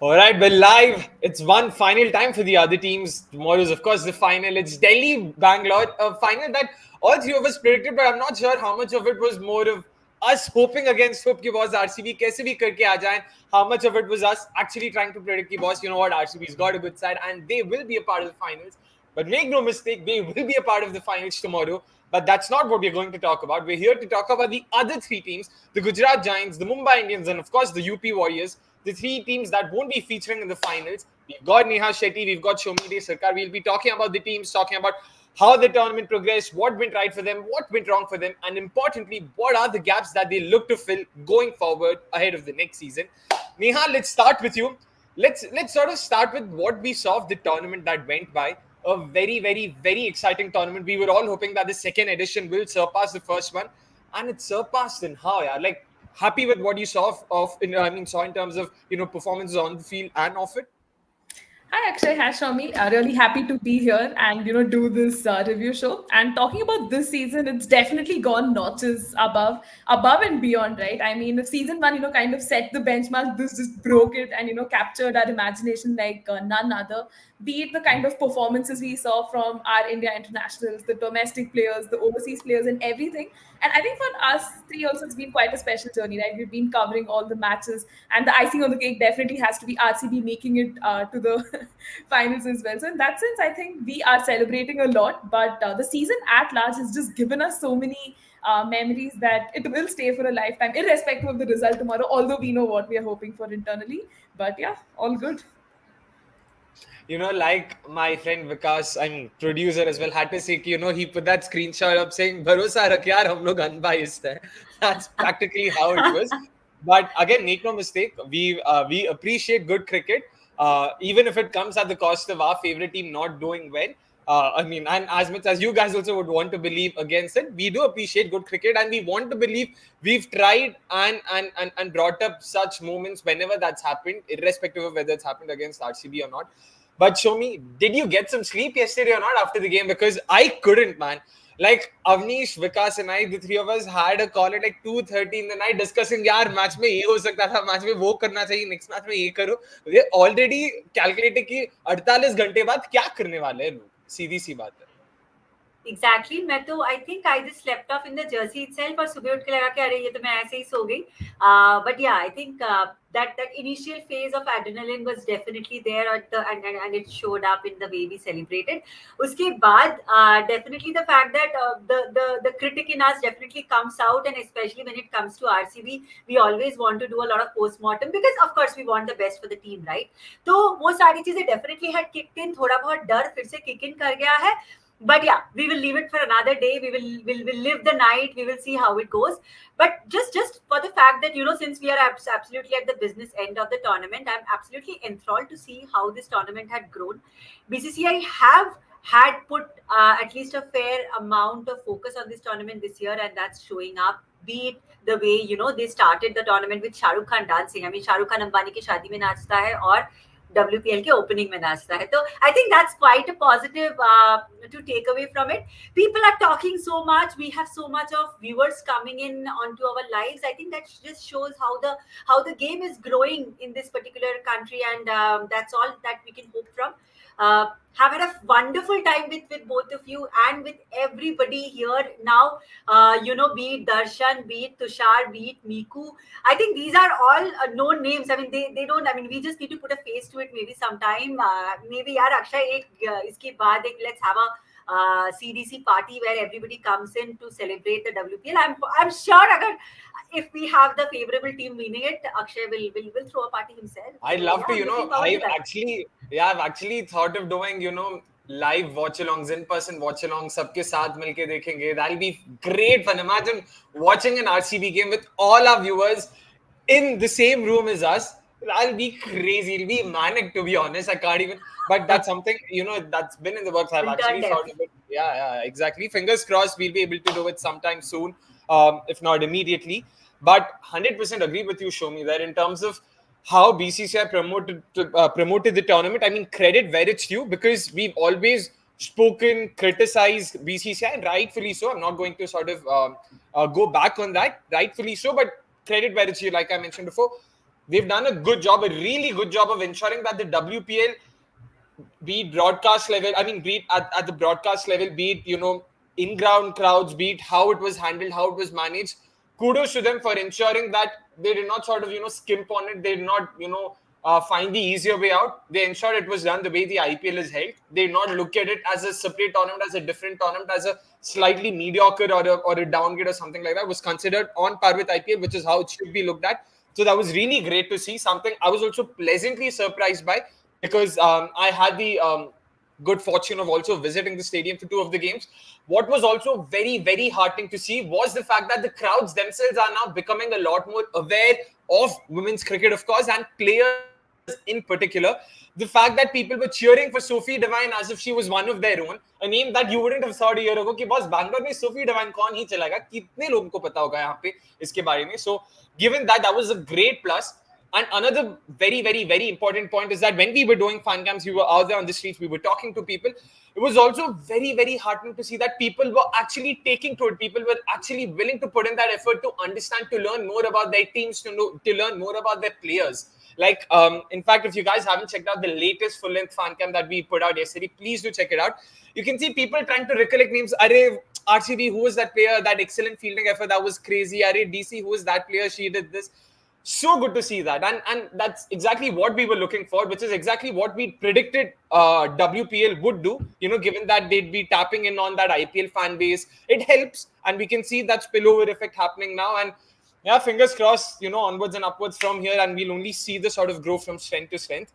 All right, we're live. It's one final time for the other teams. Tomorrow is, of course, the final. It's Delhi, Bangalore, a final that all three of us predicted, but I'm not sure how much of it was more of us hoping against hope कि boss RCB कैसे भी करके आ जाएं. How much of it was us actually trying to predict कि boss, you know what, RCB's got a good side and they will be a part of the finals. But make no mistake, they will be a part of the finals tomorrow. But that's not what we're going to talk about. We're here to talk about the other three teams, the Gujarat Giants, the Mumbai Indians, and of course the UP Warriors, the three teams that won't be featuring in the finals. We've got Neha Shetty, we've got Soumi Sarkar. We'll be talking about the teams, talking about how the tournament progressed, what went right for them, what went wrong for them, and importantly, what are the gaps that they look to fill going forward ahead of the next season. Neha, let's start with you. Let's sort of start with what we saw of the tournament that went by. A very, very, very exciting tournament. We were all hoping that the second edition will surpass the first one, and it surpassed in how, yeah, like happy with what you saw saw in terms of performances on the field and off it. Hi Akshay, hi Shami. Really happy to be here and do this review show. And talking about this season, it's definitely gone notches above and beyond, right? I mean, if season one, kind of set the benchmark, this just broke it and captured our imagination like none other. Be it the kind of performances we saw from our India internationals, the domestic players, the overseas players, and everything. And I think for us three also, it's been quite a special journey, right? We've been covering all the matches, and the icing on the cake definitely has to be RCB making it to the finals as well. So in that sense, I think we are celebrating a lot. But the season at large has just given us so many memories that it will stay for a lifetime, irrespective of the result tomorrow. Although we know what we are hoping for internally, but yeah, all good. Like my friend Vikas, I'm producer as well, had to say, he put that screenshot up saying, Bharosa rakh yaar, hum log unbiased hai. That's practically how it was. But again, make no mistake, we appreciate good cricket, even if it comes at the cost of our favorite team not doing well. And as much as you guys also would want to believe against it, we do appreciate good cricket, and we want to believe we've tried and brought up such moments whenever that's happened, irrespective of whether it's happened against RCB or not. But show me, did you get some sleep yesterday or not after the game? Because I couldn't, man. Like Avnish, Vikas, and I, the three of us had a call at like 2:30 in the night discussing, यार match में ये हो सकता था, match में वो करना चाहिए, next match में ये करो. ये already calculated कि 48 घंटे बाद क्या करने वाले हैं लोग. सीधी सी बात है. Exactly. मैं तो I think I just slept off in the jersey itself और सुबह उठ के लगा कि अरे ये तो मैं ऐसे ही सो गई. But yeah, I think that initial phase of adrenaline was definitely there and it showed up in the way we celebrated. उसके बाद definitely the fact that the critic in us definitely comes out, and especially when it comes to RCB, we always want to do a lot of post-mortem because of course we want the best for the team, right? तो वो सारी चीजें definitely had kicked in. थोड़ा बहुत डर फिर से kick in कर गया है. But yeah, we will leave it for another day. We'll live the night. We will see how it goes. But just for the fact that since we are absolutely at the business end of the tournament, I'm absolutely enthralled to see how this tournament had grown. BCCI had put at least a fair amount of focus on this tournament this year, and that's showing up. Be it the way they started the tournament with Shah Rukh Khan dancing. I mean, Shah Rukh Khan Ambani की शादी में नाचता है और WPL के opening में नाचता है. So I think that's quite a positive to take away from it. People are talking so much. We have so much of viewers coming in onto our lives. I think that just shows how the game is growing in this particular country, and that's all that we can hope from. Have had a wonderful time with both of you and with everybody here now. Be it Darshan, be it Tushar, be it Miku. I think these are all known names. I mean, they don't. I mean, we just need to put a face to it. Maybe sometime. Maybe यार Akshay इसके बाद let's have a CDC party where everybody comes in to celebrate the WPL. I'm sure if we have the favorable team winning it, Akshay will throw a party himself. I'd love to, I've actually thought of doing, live watch-alongs, in-person watch-alongs, सबके साथ मिलके देखेंगे. That'll be great fun. Imagine watching an RCB game with all our viewers in the same room as us. That'll be crazy. It'll be manic, to be honest. I can't even. But that's something, that's been in the works. I've actually thought of it. Yeah, exactly. Fingers crossed we'll be able to do it sometime soon, if not immediately. But 100% agree with you, Shomi, that in terms of how BCCI promoted the tournament, I mean, credit where it's due, because we've always spoken, criticized BCCI, and rightfully so. I'm not going to sort of go back on that. Rightfully so, but credit where it's due, like I mentioned before. they've done a good job, a really good job of ensuring that the WPL, be it broadcast level, I mean, be it at the broadcast level, be it, in-ground crowds, be it how it was handled, how it was managed, kudos to them for ensuring that they did not sort of, skimp on it. They did not, find the easier way out. They ensured it was done the way the IPL is held. They did not look at it as a separate tournament, as a different tournament, as a slightly mediocre or a downgrade or something like that. It was considered on par with IPL, which is how it should be looked at. So that was really great to see. Something I was also pleasantly surprised by, because I had the good fortune of also visiting the stadium for two of the games. What was also very, very heartening to see was the fact that the crowds themselves are now becoming a lot more aware of women's cricket, of course, and players in particular. The fact that people were cheering for Sophie Devine as if she was one of their own, a name that you wouldn't have thought a year ago कि boss Bangalore में Sophie Devine कौन ही चलेगा, कितने लोगों को पता होगा यहाँ पे इसके बारे में. So given that, that was a great plus. And another very, very, very important point is that when we were doing fan cams, we were out there on the streets, we were talking to people. It was also very, very heartening to see that people were actually taking to it. People were actually willing to put in that effort to understand, to learn more about their teams, to learn more about their players. Like, in fact, if you guys haven't checked out the latest full-length fan cam that we put out yesterday, please do check it out. You can see people trying to recollect names. Arey, RCB, who was that player? That excellent fielding effort, that was crazy. Arey, DC, who was that player? She did this. So good to see that, and that's exactly what we were looking for, which is exactly what we predicted WPL would do. Given that they'd be tapping in on that IPL fan base, it helps, and we can see that spillover effect happening now. And yeah, fingers crossed, onwards and upwards from here, and we'll only see this sort of grow from strength to strength.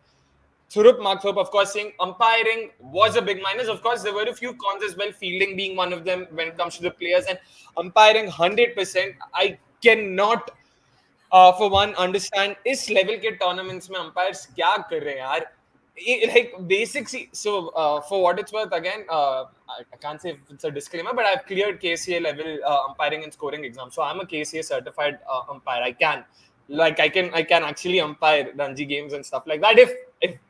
Thurup Magthup, of course, saying umpiring was a big minus. Of course, there were a few cons as well, fielding being one of them when it comes to the players, and umpiring 100%. I cannot for one understand इस level के tournaments में umpires क्या कर रहे हैं यार. Like basics. So for what it's worth, again, I can't say if it's a disclaimer, but I've cleared KCA level umpiring and scoring exam, so I'm a KCA certified umpire. I can actually umpire Ranji games and stuff like that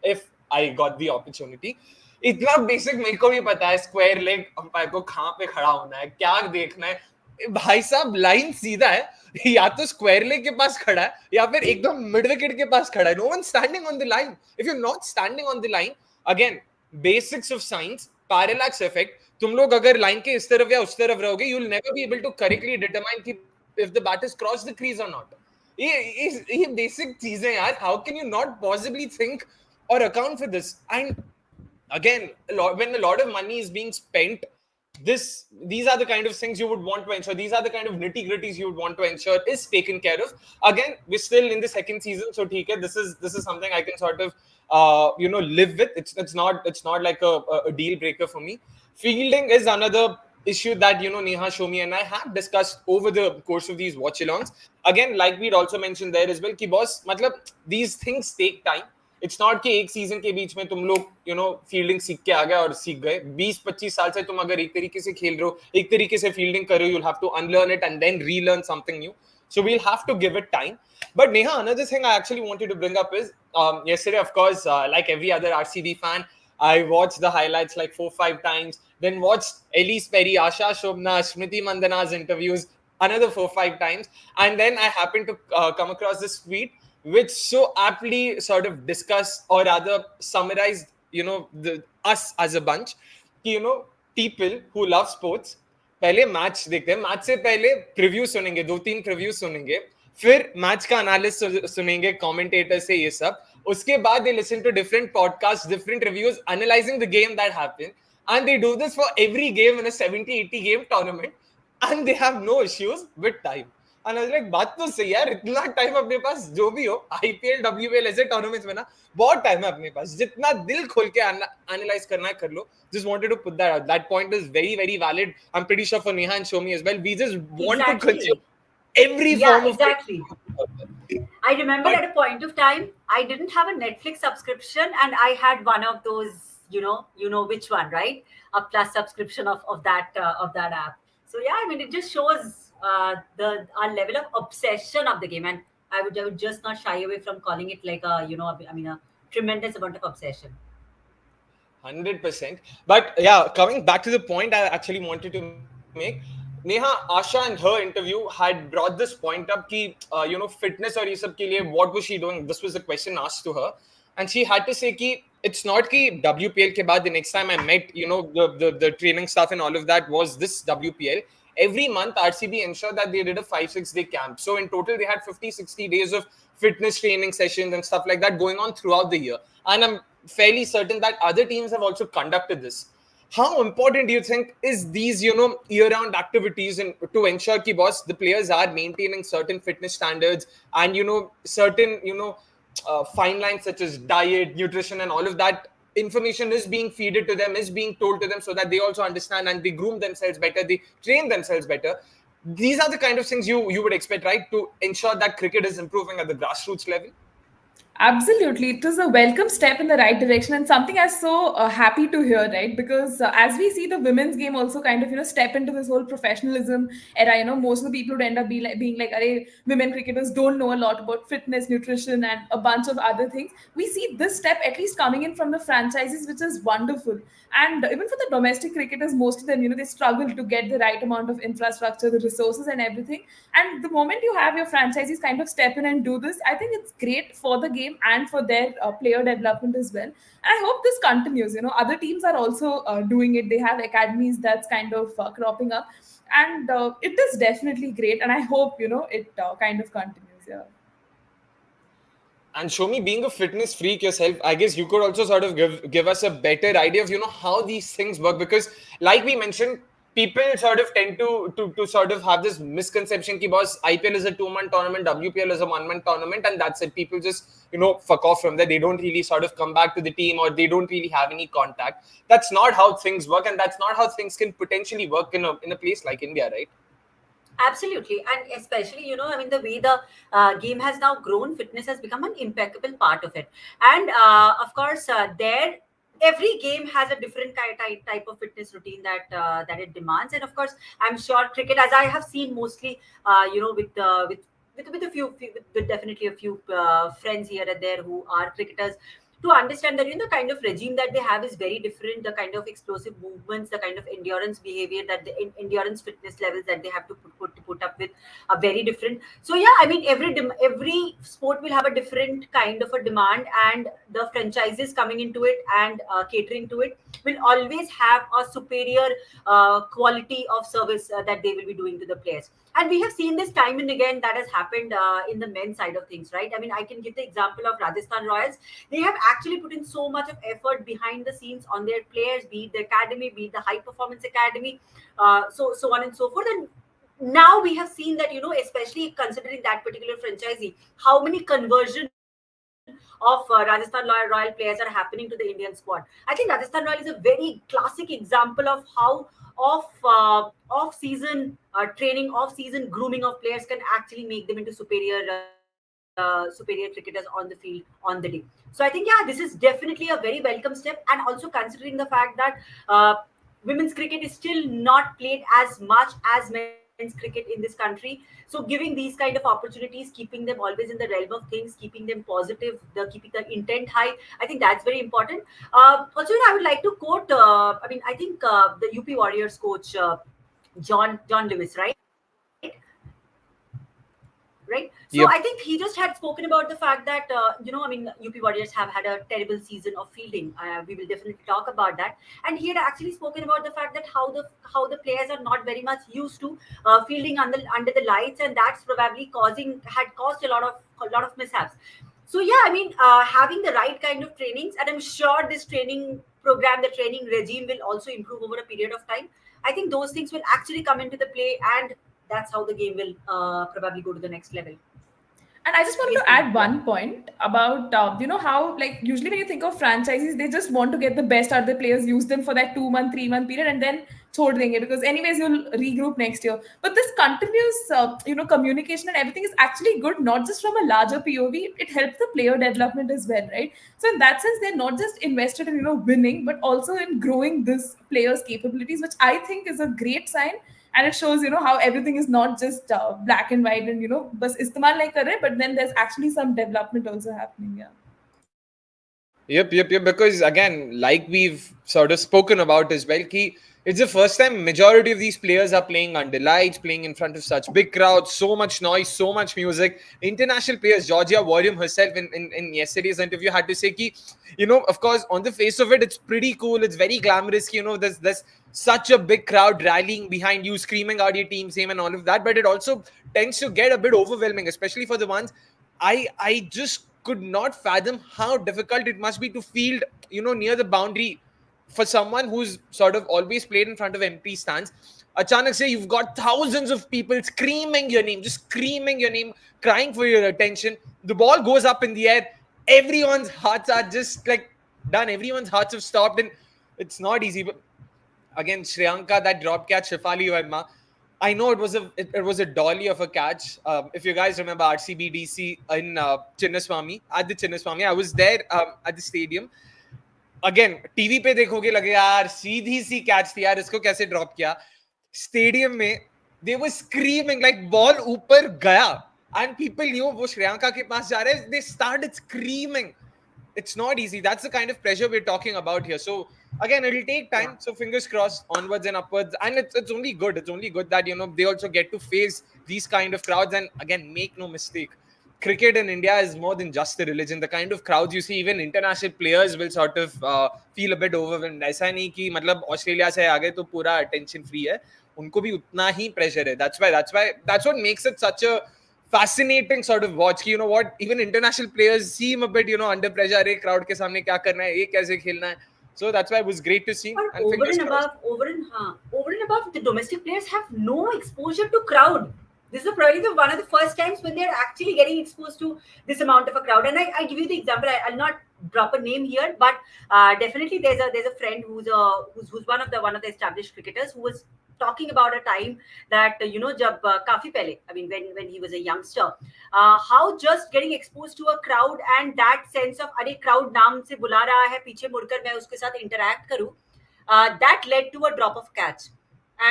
if I got the opportunity. इतना basic मेरे को भी पता है square leg umpire को कहाँ पे खड़ा होना है, क्या देखना है. भाई साहब, लाइन सीधा है, या तो स्क्वायर लेग के पास खड़ा है या फिर एकदम मिड विकेट के पास खड़ा है. No one standing on the line. If you not standing on the line, again basics of science, parallax effect, तुम लोग अगर लाइन के इस तरफ या उस तरफ रहोगे, you will never be able to correctly determine कि if the bat is cross the crease or not. ये बेसिक चीजें यार, how can you not possibly think or account for this? And again, when a lot of money is being spent, these are the kind of things you would want to ensure. These are the kind of nitty-gritties you would want to ensure is taken care of. Again, we're still in the second season, so this is something I can sort of live with. It's not like a deal breaker for me. Fielding is another issue that Neha, Soumi and I have discussed over the course of these watch-alongs. Again, like we'd also mentioned there as well, कि boss, मतलब these things take time. It's not कि एक season के बीच में तुम लोग fielding सीख के आ गए और सीख गए. 20-25 साल से तुम अगर एक तरीके से खेल रहे हो, एक तरीके से फील्डिंग कर रहे हो, you'll have to unlearn it and then relearn something new. So we'll have to give it time. But Neha, another thing I actually wanted to bring up is yesterday, of course, like every other RCB fan, I watched the highlights like 4-5 times, then watched Elise Perry, Asha Shobna, Smriti Mandana's interviews another 4-5 times, and then I happened to come across this tweet which so aptly sort of discussed or rather summarized, us as a bunch. People who love sports, पहले match देखते हैं, match से पहले preview सुनेंगे, 2-3 preview सुनेंगे, फिर match का analysis सुनेंगे कमेंटेटर से, ये सब. उसके बाद they listen to different podcasts, different reviews analyzing the game that happened, and they do this for every game in a 70-80 game tournament, and they have no issues with time. And I was like, बात तो सही यार, इतना time अपने पास जो भी हो, IPL, WPL ऐसे टूर्नामेंट्स में ना बहुत टाइम है अपने पास, जितना दिल खोल के एनालाइज करना है कर लो. Just wanted to put that out. That point is very, very valid. I'm pretty sure for Neha and Soumi as well. We just want to consume every form of exactly. I remember at a point of time, I didn't have a Netflix subscription, and I had one of those, you know which one, right? A plus subscription of that app. So yeah, I mean, it just shows our level of obsession of the game, and I would just not shy away from calling it like a tremendous amount of obsession. 100%. But yeah, coming back to the point I actually wanted to make, Neha, Asha in her interview had brought this point up ki, fitness or ye sab ke liye, what was she doing? This was the question asked to her. And she had to say ki, it's not ki WPL ke baad, the next time I met, the training staff and all of that was this WPL. Every month, RCB ensured that they did a 5-6 day camp. So in total, they had 50-60 days of fitness training sessions and stuff like that going on throughout the year. And I'm fairly certain that other teams have also conducted this. How important do you think is these year-round activities and to ensure ki boss the players are maintaining certain fitness standards and certain fine lines such as diet, nutrition, and all of that information is being feeded to them, is being told to them, so that they also understand and they groom themselves better, they train themselves better. These are the kind of things you would expect, right, to ensure that cricket is improving at the grassroots level. Absolutely. It was a welcome step in the right direction and something I'm so happy to hear, right? Because as we see the women's game also kind of, step into this whole professionalism era, most of the people would end up being like, Arey, women cricketers don't know a lot about fitness, nutrition, and a bunch of other things. We see this step at least coming in from the franchises, which is wonderful. And even for the domestic cricketers, most of them, they struggle to get the right amount of infrastructure, the resources, and everything. And the moment you have your franchises kind of step in and do this, I think it's great for the game and for their player development as well. And I hope this continues. Other teams are also doing it. They have academies that's kind of cropping up, and it is definitely great. And I hope it kind of continues. Yeah. And Shomi, being a fitness freak yourself, I guess you could also sort of give us a better idea of how these things work, because like we mentioned, people sort of tend to sort of have this misconception ki boss IPL is a 2-month tournament, WPL is a 1-month tournament, and that's it. People just fuck off from there. They don't really sort of come back to the team, or they don't really have any contact. That's not how things work, and that's not how things can potentially work in a place like India, right? Absolutely. And especially, the way the game has now grown, fitness has become an impeccable part of it. And of course, every game has a different type of fitness routine that it demands. And of course, I'm sure cricket, as I have seen mostly, with a few, with definitely a few friends here and there who are cricketers, to understand that the kind of regime that they have is very different. The kind of explosive movements, the kind of endurance behavior, that the endurance fitness levels that they have to put up with are very different. So yeah, I mean, every sport will have a different kind of a demand, and the franchises coming into it and catering to it will always have a superior quality of service that they will be doing to the players. And we have seen this time and again that has happened in the men's side of things, right? I mean, I can give the example of Rajasthan Royals. They have actually put in so much of effort behind the scenes on their players, be it the academy, be it the high performance academy, so on and so forth. And now we have seen that, especially considering that particular franchisee, how many conversion of Rajasthan Royal players are happening to the Indian squad. I think Rajasthan Royal is a very classic example of how off-season training, off-season grooming of players can actually make them into superior cricketers on the field on the day. So I think, yeah, this is definitely a very welcome step. And also considering the fact that women's cricket is still not played as much as men's cricket in this country. So giving these kind of opportunities, keeping them always in the realm of things, keeping them positive, keeping the intent high, I think that's very important. Also, I would like to quote, I think the UP Warriors coach, John Lewis, right? So I think he Yep. just had spoken about the fact that UP Warriors have had a terrible season of fielding. We will definitely talk about that. And he had actually spoken about the fact that how the players are not very much used to fielding under the lights, and that's probably had caused a lot of mishaps. So yeah, I mean, having the right kind of trainings, and I'm sure this training program, the training regime will also improve over a period of time. I think those things will actually come into the play, and that's how the game will probably go to the next level. And I just wanted Yes, to Neha. add Yeah. one point about, how, like, usually when you think of franchises, they just want to get the best out of the players, use them for that 2-month, 3-month period, and then chhod denge, because anyways, you'll regroup next year. But this continuous, communication and everything is actually good, not just from a larger POV, it helps the player development as well, right? So in that sense, they're not just invested in, winning, but also in growing this player's capabilities, which I think is a great sign. And it shows how everything is not just black and white and bas istemal nahi kar rahe, but then there's actually some development also happening. Yeah. Yep. Because again, like we've sort of spoken about as well, ki It's the first time majority of these players are playing under lights, playing in front of such big crowds, so much noise, so much music. International players, Georgia Warriorz herself in yesterday's interview had to say, ki, of course, on the face of it, it's pretty cool. It's very glamorous. There's such a big crowd rallying behind you, screaming out your team's name and all of that. But it also tends to get a bit overwhelming, especially for the ones I just could not fathom how difficult it must be to field, near the boundary for someone who's sort of always played in front of empty stands. Achanak say you've got thousands of people screaming your name, just screaming your name, crying for your attention. The ball goes up in the air. Everyone's hearts are just like done. Everyone's hearts have stopped, and it's not easy. But again, Shriyanka, that drop catch, Shefali Verma, I know it was a dolly of a catch. If you guys remember RCB DC in Chinnaswamy, at the Chinnaswamy, I was there at the stadium. Again TV पे देखोगे लगे यार सीधी सी catch थी यार, इसको कैसे drop किया. Stadium में दे वर स्क्रीमिंग लाइक बॉल ऊपर गया एंड पीपल न्यू वो श्रेयांका के पास जा रहे हैं. They started screaming. It's not easy. That's the kind of pressure we're talking about here. So again, it'll take time. So fingers crossed, onwards and upwards. And it's only good. It's only good that they also get to face these kind of crowds. And again, make no mistake, cricket in India is more than just a religion. The kind of crowds you see, even international players will sort of feel a bit overwhelmed. ऐसा नहीं कि मतलब Australia से आगे तो पूरा attention free है. उनको भी उतना ही pressure है. That's what makes it such a fascinating sort of watch. You know what? Even international players seem a bit, under pressure. एक crowd के सामने क्या करना है, ये कैसे खेलना है. So that's why it was great to see. But over and above, the domestic players have no exposure to crowd. This is probably one of the first times when they're actually getting exposed to this amount of a crowd. And I give you the example. I'll not drop a name here, but definitely there's a friend who's one of the established cricketers who was talking about a time that jab kafi pehle, I mean when he was a youngster, how just getting exposed to a crowd and that sense of are crowd naam se bula raha hai, piche mudkar main uske sath interact karu, that led to a drop of catch.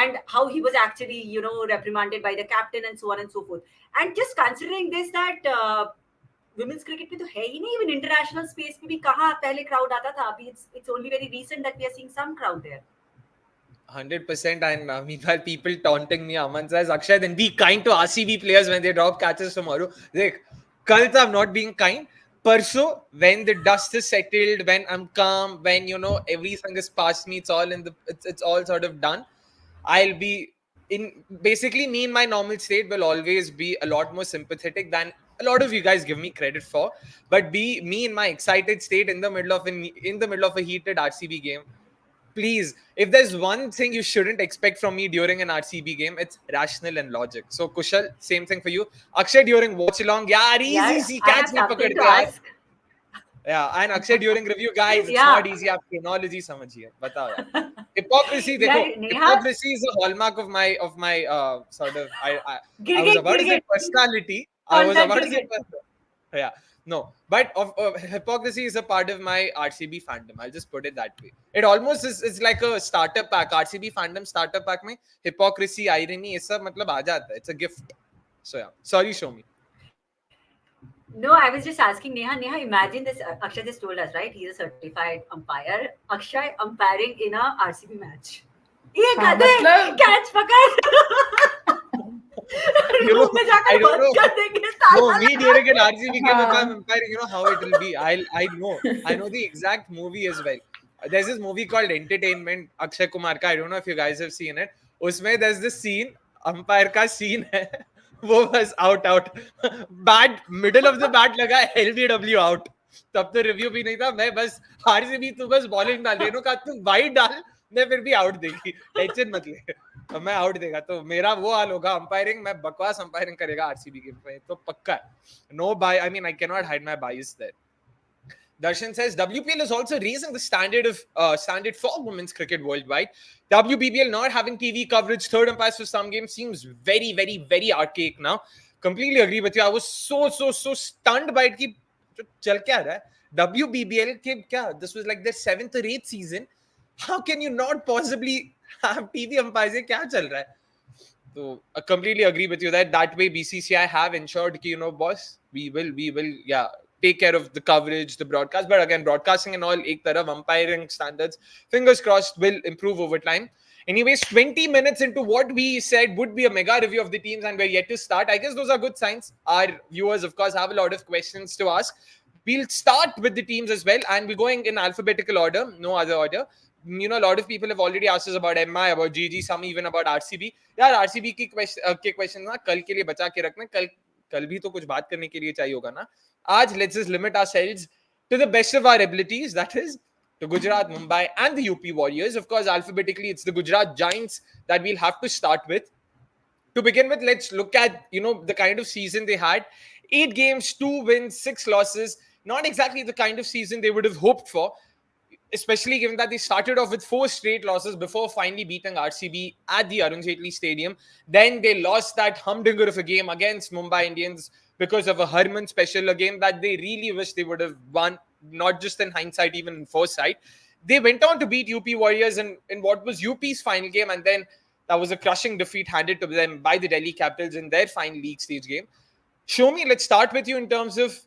And how he was actually reprimanded by the captain and so on and so forth. And just considering this, that women's cricket में तो है ही नहीं, even international space में भी कहाँ पहले crowd आता था. अभी it's only very recent that we are seeing some crowd there. 100%. And meanwhile, people taunting me. Aman says, Akshay, then be kind to RCB players when they drop catches tomorrow. Like, kal I'm not being kind. Parso, when the dust is settled, when I'm calm, when everything is past me, it's all sort of done. I'll be in basically me in my normal state will always be a lot more sympathetic than a lot of you guys give me credit for. But be me in my excited state in the middle of a heated RCB game. Please, if there's one thing you shouldn't expect from me during an RCB game, it's rational and logic. So Kushal, same thing for you. Akshay, during watch along, easy catch me pakad ke yaar. Yeah, and Akshay during review, guys, it's not easy. आप chronology समझिए, बताओ यार. Hypocrisy, देखो. Hypocrisy is a hallmark of my sort of. I was about to say personality. I was about to say personality. Yeah, no, but hypocrisy is a part of my RCB fandom. I'll just put it that way. It almost is like a starter pack. RCB fandom starter pack में hypocrisy, irony, ये सब मतलब आ जाता है. It's a gift. So yeah, sorry, Soumi. No, I was just asking Neha. Neha, imagine this. Akshay just told us, right? He's a certified umpire. Akshay umpiring in a RCB match. ये गधे catch पकड़. I don't know. No, me during an RCB game, if I'm umpiring, you know how it will be. I know the exact movie as well. There's this movie called Entertainment, Akshay Kumar ka. I don't know if you guys have seen it. उसमें there's this scene, umpire का scene है. वो बस out bat middle of the bat लगा, LBW out. तब तो review भी नहीं था, मैं बस RCB तू बस बॉलिंग डाल देनो का, तू वाइड डाल, मैं फिर भी आउट देगी, टेंशन मत ले, तो मैं आउट देगा. तो मेरा वो हाल होगा अंपायरिंग, मैं बकवास अंपायरिंग करेगा RCB गेम पे, तो पक्का है. No bye, I mean I can not hide my bias there. Darshan says WPL is also raising the standard for women's cricket worldwide. WPL not having TV coverage, third umpires for some games seems very, very, very archaic now. Completely agree with you. I was so stunned by it. Ki, chal kya raha hai? WPL ke kya? This was like their 7th or 8th season. How can you not possibly have TV umpires? Kya chal raha hai? So I completely agree with you that way BCCI have ensured ki, you know, boss, we will, yeah, take care of the coverage, the broadcast. But again, broadcasting and all, ek taraf, umpiring standards, fingers crossed, will improve over time. Anyways, 20 minutes into what we said would be a mega review of the teams, and we're yet to start. I guess those are good signs. Our viewers, of course, have a lot of questions to ask. We'll start with the teams as well, and we're going in alphabetical order, no other order. A lot of people have already asked us about MI, about GG, some even about RCB. यार RCB के question ना कल के लिए बचा के रखना. कल भी तो कुछ बात करने के लिए चाहिए होगा ना. आज let's just limit ourselves to the best of our abilities. That is to Gujarat, Mumbai, and the UP Warriors. Of course, alphabetically, it's the Gujarat Giants that we'll have to start with. To begin with, let's look at the kind of season they had. 8 games, 2 wins, 6 losses. Not exactly the kind of season they would have hoped for, especially given that they started off with 4 straight losses before finally beating RCB at the Arun Jaitley Stadium. Then they lost that humdinger of a game against Mumbai Indians because of a Harman special, a game that they really wish they would have won, not just in hindsight, even in foresight. They went on to beat UP Warriors in what was UP's final game, and then that was a crushing defeat handed to them by the Delhi Capitals in their final league stage game. Show me, let's start with you in terms of,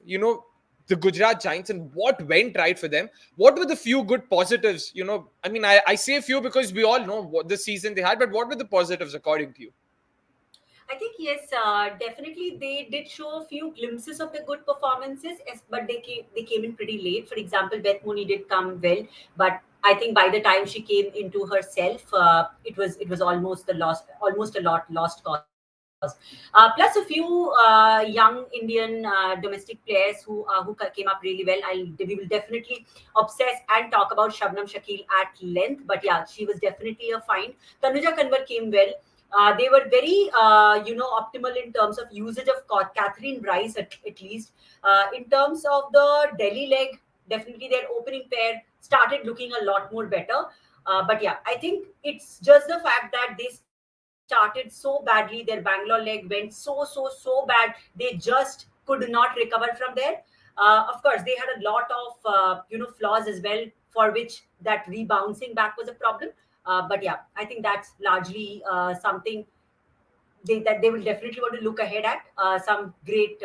the Gujarat Giants and what went right for them. What were the few good positives? I say a few because we all know what the season they had, but what were the positives according to you? I think yes, definitely they did show a few glimpses of the good performances, but they came in pretty late. For example, Beth Mooney did come well, but I think by the time she came into herself, it was almost a lot lost cause. Plus a few young Indian domestic players who came up really well. We will definitely obsess and talk about Shabnam Shakil at length, but yeah, she was definitely a find. Tanuja Kanwar came well. They were very, optimal in terms of usage of Kathryn Bryce at least. In terms of the Delhi leg, definitely their opening pair started looking a lot more better. But yeah, I think it's just the fact that they started so badly. Their Bangalore leg went so bad. They just could not recover from there. Of course, they had a lot of flaws as well, for which that rebouncing back was a problem. But yeah, I think that's largely something that they will definitely want to look ahead at. Some great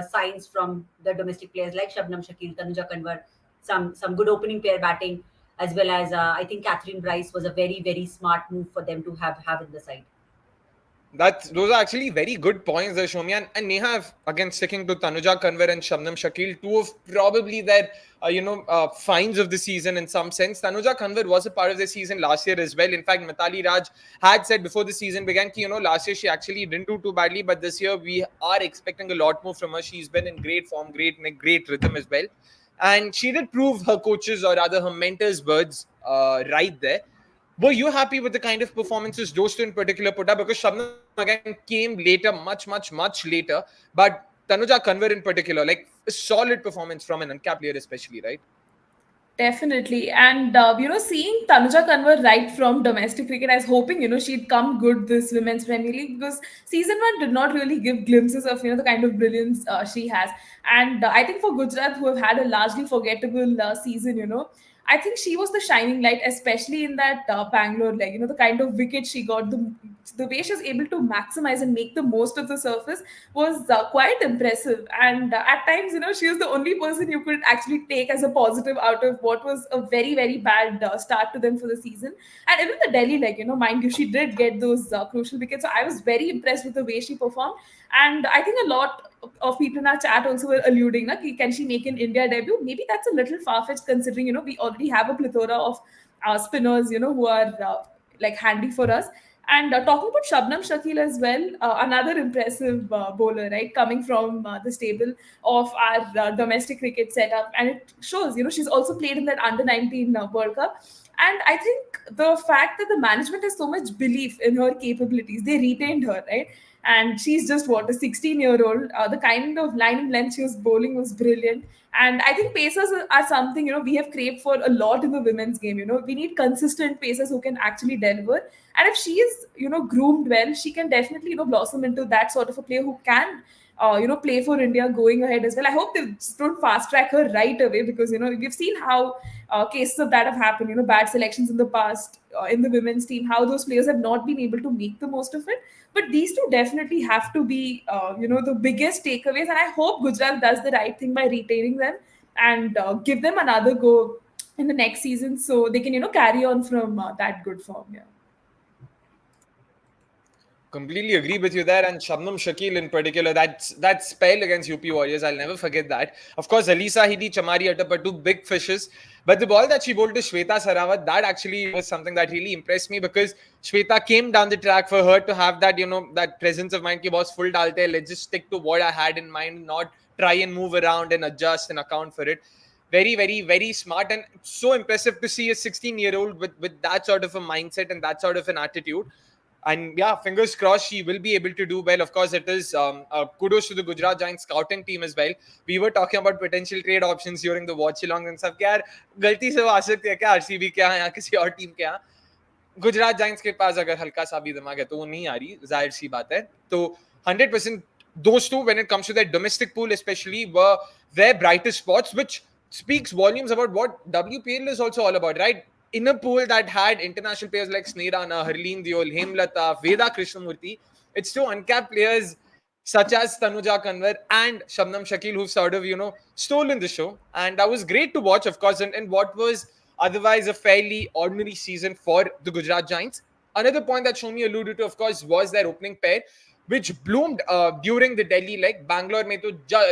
signs from the domestic players like Shabnam Shakil, Tanuja Kanwar, some good opening pair batting, as well as I think Kathryn Bryce was a very, very smart move for them to have in the side. Those are actually very good points there, Shomi. And Neha, again, sticking to Tanuja Kanwar and Shabnam Shakil, two of probably their, finds of the season in some sense. Tanuja Kanwar was a part of the season last year as well. In fact, Mitali Raj had said before the season began, last year she actually didn't do too badly, but this year we are expecting a lot more from her. She's been in great form, great rhythm as well. And she did prove her coaches, or rather her mentors' words, right there. Were you happy with the kind of performances those two in particular put up? Because Shabnam again came later, much later. But Tanuja Kanwar in particular, like a solid performance from an uncapped player, especially, right? Definitely. And, seeing Tanuja Kanwar right from domestic cricket, I was hoping, she'd come good this Women's Premier League, because season one did not really give glimpses of, the kind of brilliance she has. And I think for Gujarat, who have had a largely forgettable season, I think she was the shining light, especially in that Bangalore leg. The kind of wicket she got, the way she was able to maximize and make the most of the surface was quite impressive. And at times, she was the only person you could actually take as a positive out of what was a very, very bad start to them for the season. And even the Delhi leg, mind you, she did get those crucial wickets. So I was very impressed with the way she performed. And I think a lot of people in our chat also were alluding, can she make an India debut? Maybe that's a little far-fetched, considering, we already have a plethora of spinners, who are like handy for us. And talking about Shabnam Shakil as well, another impressive bowler, right, coming from the stable of our domestic cricket setup. And it shows, she's also played in that under-19 World Cup. And I think the fact that the management has so much belief in her capabilities, they retained her, right? And she's just what, a 16-year-old. The kind of line and length she was bowling was brilliant. And I think pacers are something, we have craved for a lot in the women's game. We need consistent pacers who can actually deliver. And if she is, groomed well, she can definitely, blossom into that sort of a player who can, play for India going ahead as well. I hope they don't fast track her right away, because, we've seen how cases of that have happened, bad selections in the past in the women's team, how those players have not been able to make the most of it. But these two definitely have to be, the biggest takeaways. And I hope Gujarat does the right thing by retaining them and give them another go in the next season, so they can, carry on from that good form. Yeah. Completely agree with you there. And Shabnam Shakil in particular, that spell against UP Warriors, I'll never forget that. Of course, Alyssa Healy, Chamari Atta, two big fishes. But the ball that she bowled to Shweta Sarawat, that actually was something that really impressed me, because Shweta came down the track. For her to have that, that presence of mind, ki boss full dalte, let's just stick to what I had in mind, not try and move around and adjust and account for it. Very, very, very smart, and so impressive to see a 16-year-old with that sort of a mindset and that sort of an attitude. And yeah, fingers crossed she will be able to do well. Of course, it is kudos to the Gujarat Giants scouting team as well. We were talking about potential trade options during the watch along and stuff. यार गलती से वो आ सकती है क्या RCB के यहाँ या किसी और टीम के यहाँ? गुजरात जाइंट्स के पास अगर हल्का सा भी दिमाग है तो वो नहीं आ रही, जाहिर सी बात है. तो 100% those two, when it comes to their domestic pool especially, were their brightest spots, which speaks volumes about what WPL is also all about, right? In a pool that had international players like Sneerana, Harleen Diol, Hemlata, Veda Krishnamurthy, it's two uncapped players such as Tanuja Kanwar and Shabnam Shakil who've sort of, stolen the show. And that was great to watch, of course, and what was otherwise a fairly ordinary season for the Gujarat Giants. Another point that Soumi alluded to, of course, was their opening pair, which bloomed during the Delhi leg. Bangalore,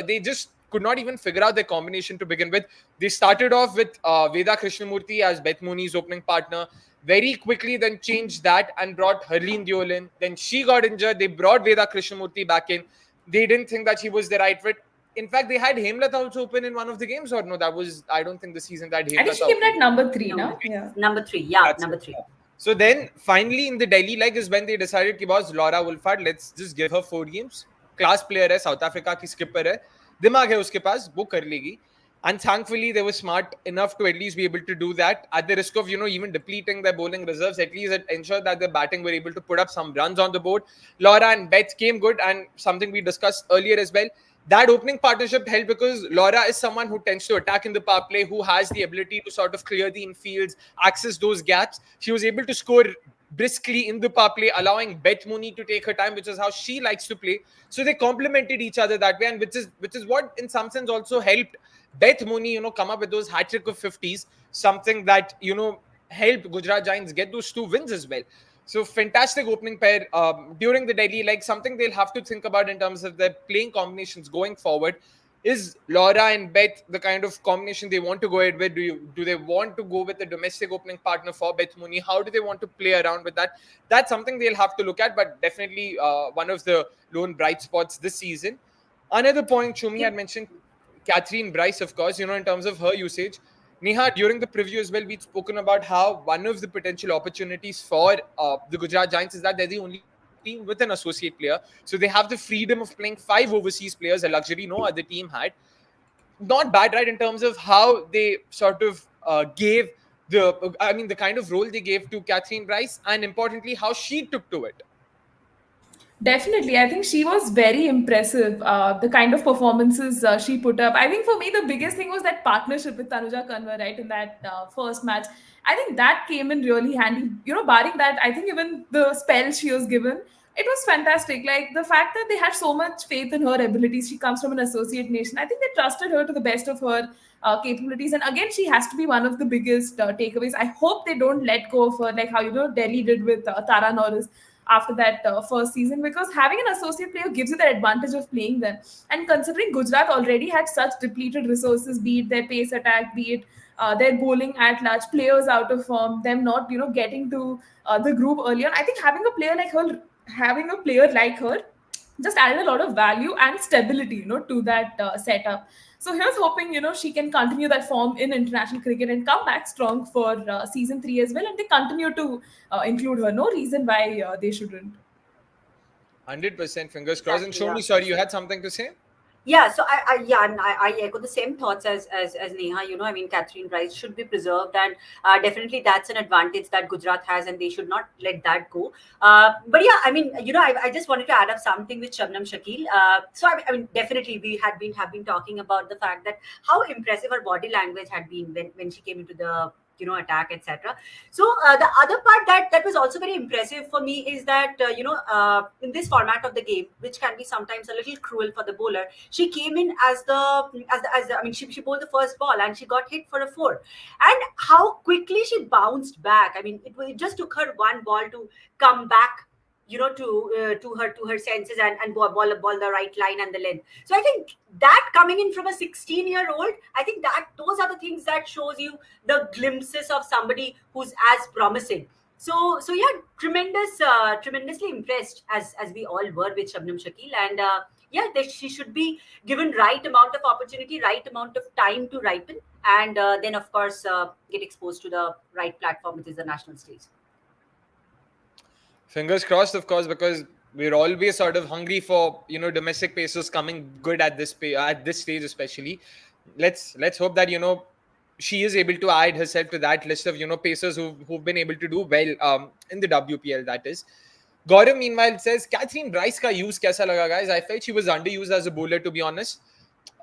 they just could not even figure out their combination to begin with. They started off with Veda Krishnamurthy as Beth Mooney's opening partner. Very quickly then changed that and brought Harleen Diol in. Then she got injured. They brought Veda Krishnamurthy back in. They didn't think that she was the right fit. In fact, they had Hemlata also open in one of the games, or no? That was, I don't think the season that Hemlata. I think she came at number 3 Number now. three. Yeah. Number 3. Yeah, That's number it. 3. So then, finally, in the Delhi leg is when they decided कि boss Laura Wolfhard, let's just give her 4 games. Class player है, South Africa की skipper है, दिमाग है उसके पास, वो कर लेगी. And thankfully, they were smart enough to at least be able to do that at the risk of, even depleting their bowling reserves. At least it ensured that the batting were able to put up some runs on the board. Laura and Beth came good, and something we discussed earlier as well. That opening partnership helped because Laura is someone who tends to attack in the power play, who has the ability to sort of clear the infields, access those gaps. She was able to score briskly in the power play, allowing Beth Mooney to take her time, which is how she likes to play. So they complemented each other that way, and which is what, in some sense, also helped Beth Mooney, come up with those hat trick of 50s, something that helped Gujarat Giants get those 2 wins as well. So fantastic opening pair during the Delhi, like something they'll have to think about in terms of their playing combinations going forward. Is Laura and Beth the kind of combination they want to go ahead with? Do they want to go with the domestic opening partner for Beth Mooney? How do they want to play around with that? That's something they'll have to look at, but definitely one of the lone bright spots this season. Another point Chumi had mentioned, Kathryn Bryce, of course, in terms of her usage. Neha, during the preview as well, we'd spoken about how one of the potential opportunities for the Gujarat Giants is that they're the only team with an associate player. So they have the freedom of playing 5 overseas players, a luxury no other team had. Not bad, right, in terms of how they sort of gave the kind of role they gave to Kathryn Bryce, and importantly, how she took to it. Definitely. I think she was very impressive. The kind of performances she put up. I think for me, the biggest thing was that partnership with Tanuja Kanwar, right, in that first match. I think that came in really handy. Barring that, I think even the spell she was given, it was fantastic. Like the fact that they had so much faith in her abilities. She comes from an associate nation. I think they trusted her to the best of her capabilities. And again, she has to be one of the biggest takeaways. I hope they don't let go of her, like how, Delhi did with Tara Norris after that first season, because having an associate player gives you the advantage of playing them. And considering Gujarat already had such depleted resources, be it their pace attack, be it their bowling at large, players out of form, them not getting to the groove early on, I think having a player like her just added a lot of value and stability to that setup. So here's hoping she can continue that form in international cricket and come back strong for season 3 as well, and they continue to include her. No reason why they shouldn't. 100% fingers crossed. And Exactly, Shomi, yeah. sorry, you had something to say? Yeah, so I echo the same thoughts as Neha. I mean, Kathryn Bryce should be preserved, and definitely that's an advantage that Gujarat has, and they should not let that go. But yeah, I mean, I just wanted to add up something with Shabnam Shakil. So I mean, definitely we have been talking about the fact that how impressive her body language had been when she came into the attack, etc. So the other part that was also very impressive for me is that in this format of the game, which can be sometimes a little cruel for the bowler, she came in as the I mean, she bowled the first ball and she got hit for a 4, and how quickly she bounced back. I mean, it just took her one ball to come back to her senses, and ball the right line and the length. So I think that coming in from a 16-year-old, I think that those are the things that shows you the glimpses of somebody who's as promising. So yeah, tremendously impressed, as we all were with Shabnam Shakil. And yeah, that she should be given right amount of opportunity, right amount of time to ripen, and then of course get exposed to the right platform, which is the national stage. Fingers crossed, of course, because we're always sort of hungry for domestic pacers coming good at this stage, especially. Let's hope that she is able to add herself to that list of pacers who've been able to do well in the WPL. That is. Gaurav meanwhile says Kathryn Bryce ka use kaisa laga, guys. I felt she was underused as a bowler, to be honest.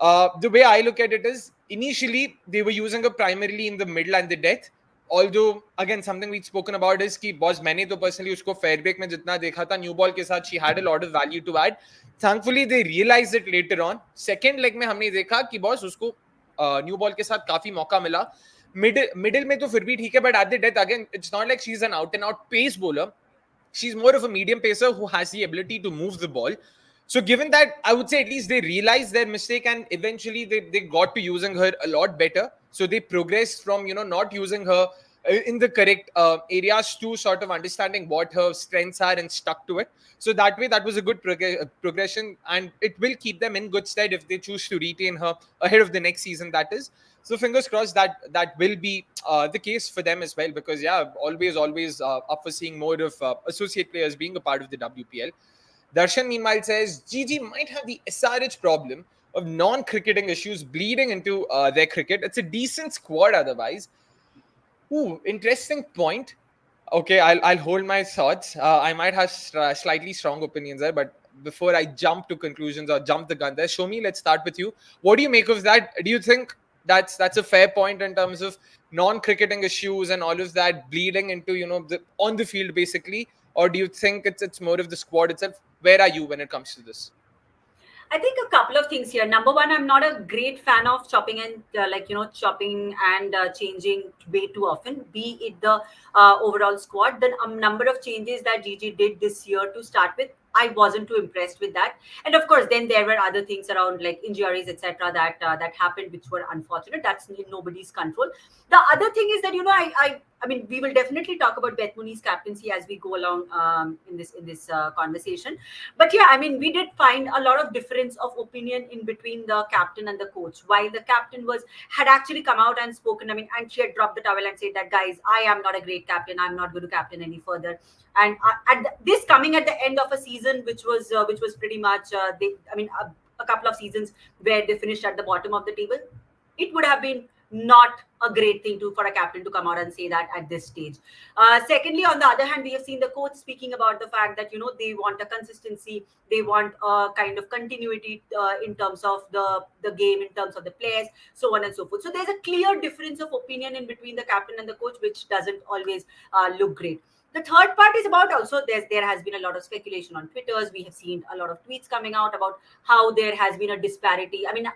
The way I look at it is initially they were using her primarily in the middle and the death. Although again something we've spoken about is कि boss मैंने तो personally उसको fair break में जितना देखा था new ball के साथ she had a lot of value to add. Thankfully they realized it later on. Second leg में हमने देखा कि boss उसको new ball के साथ काफी मौका मिला. Middle में तो फिर भी ठीक है, but at the death again it's not like she's an out and out pace bowler. She's more of a medium pacer who has the ability to move the ball. So given that, I would say at least they realized their mistake and eventually they got to using her a lot better. So they progressed from, not using her in the correct areas to sort of understanding what her strengths are and stuck to it. So that way, that was a good progression, and it will keep them in good stead if they choose to retain her ahead of the next season, that is. So fingers crossed that will be the case for them as well, because yeah, always up for seeing more of associate players being a part of the WPL. Darshan meanwhile says Gigi might have the SRH problem of non-cricketing issues bleeding into their cricket. It's a decent squad otherwise. Ooh, interesting point. Okay, I'll hold my thoughts. I might have slightly strong opinions there, but before I jump to conclusions or jump the gun there, Soumi, let's start with you. What do you make of that? Do you think that's a fair point in terms of non-cricketing issues and all of that bleeding into on the field basically, or do you think it's more of the squad itself? Where are you when it comes to this? I think a couple of things here. Number one, I'm not a great fan of chopping and chopping and changing way too often. Be it the overall squad, the number of changes that Gigi did this year to start with, I wasn't too impressed with that. And of course, then there were other things around like injuries, etc., that happened, which were unfortunate. That's in nobody's control. The other thing is that I mean, we will definitely talk about Beth Mooney's captaincy as we go along in this conversation. But yeah, I mean, we did find a lot of difference of opinion in between the captain and the coach. While the captain had actually come out and spoken, I mean, and she had dropped the towel and said that, guys, I am not a great captain. I'm not going to captain any further. And this coming at the end of a season, which was pretty much a couple of seasons where they finished at the bottom of the table, it would have been not a great thing for a captain to come out and say that at this stage. Secondly, on the other hand, we have seen the coach speaking about the fact that they want a consistency, they want a kind of continuity in terms of the game, in terms of the players, so on and so forth. So there's a clear difference of opinion in between the captain and the coach, which doesn't always look great. The third part is about also there has been a lot of speculation on Twitters. We have seen a lot of tweets coming out about how there has been a disparity. I mean,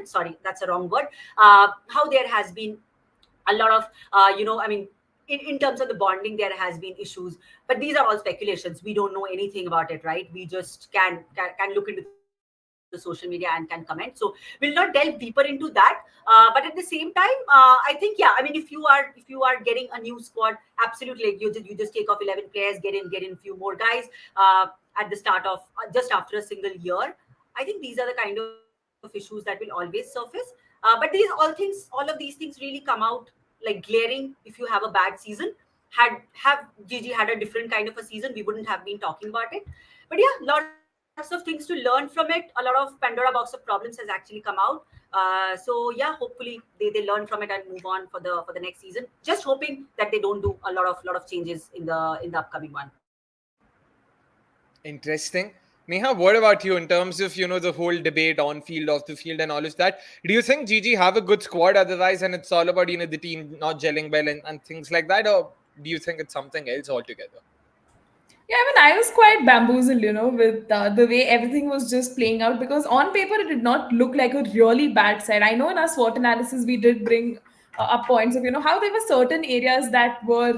sorry, that's a wrong word. How there has been a lot of, in terms of the bonding, there has been issues. But these are all speculations. We don't know anything about it, right? We just can look into the social media and can comment. So we'll not delve deeper into that. But at the same time, I think, yeah, I mean, if you are getting a new squad, absolutely, you just take off 11 players, get in few more guys at the start of just after a single year. I think these are the kind of issues that will always surface. But all of these things really come out like glaring if you have a bad season. Have Gigi had a different kind of a season, we wouldn't have been talking about it. But yeah, lots of things to learn from it. A lot of Pandora box of problems has actually come out. So yeah, hopefully they learn from it and move on for the next season. Just hoping that they don't do a lot of changes in the upcoming one. Interesting. Neha, what about you in terms of the whole debate on field, off the field, and all of that? Do you think Gigi have a good squad otherwise, and it's all about the team not gelling well and things like that, or do you think it's something else altogether? Yeah, I mean, I was quite bamboozled, with the way everything was just playing out, because on paper it did not look like a really bad side. I know in our SWOT analysis we did bring up points of how there were certain areas that were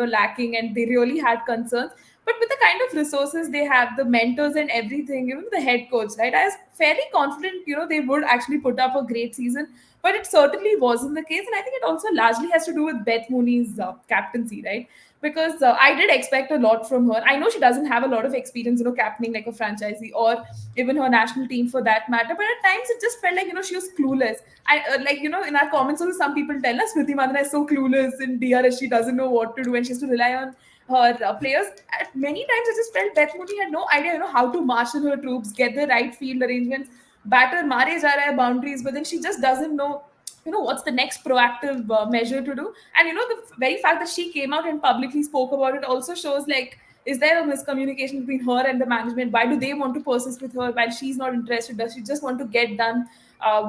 lacking and they really had concerns. But with the kind of resources they have, the mentors and everything, even the head coach, right? I was fairly confident, they would actually put up a great season. But it certainly wasn't the case, and I think it also largely has to do with Beth Mooney's captaincy, right? Because I did expect a lot from her. I know she doesn't have a lot of experience, captaining like a franchisee or even her national team for that matter. But at times it just felt like she was clueless. I like in our comments also some people tell us Smriti Mandana is so clueless in DRS, she doesn't know what to do and she has to rely on her players. At many times, I just felt Beth Mooney had no idea, how to marshal her troops, get the right field arrangements, batter mare ja raha hai boundaries, but then she just doesn't know, what's the next proactive measure to do. And the very fact that she came out and publicly spoke about it also shows like, is there a miscommunication between her and the management? Why do they want to persist with her while she's not interested? Does she just want to get done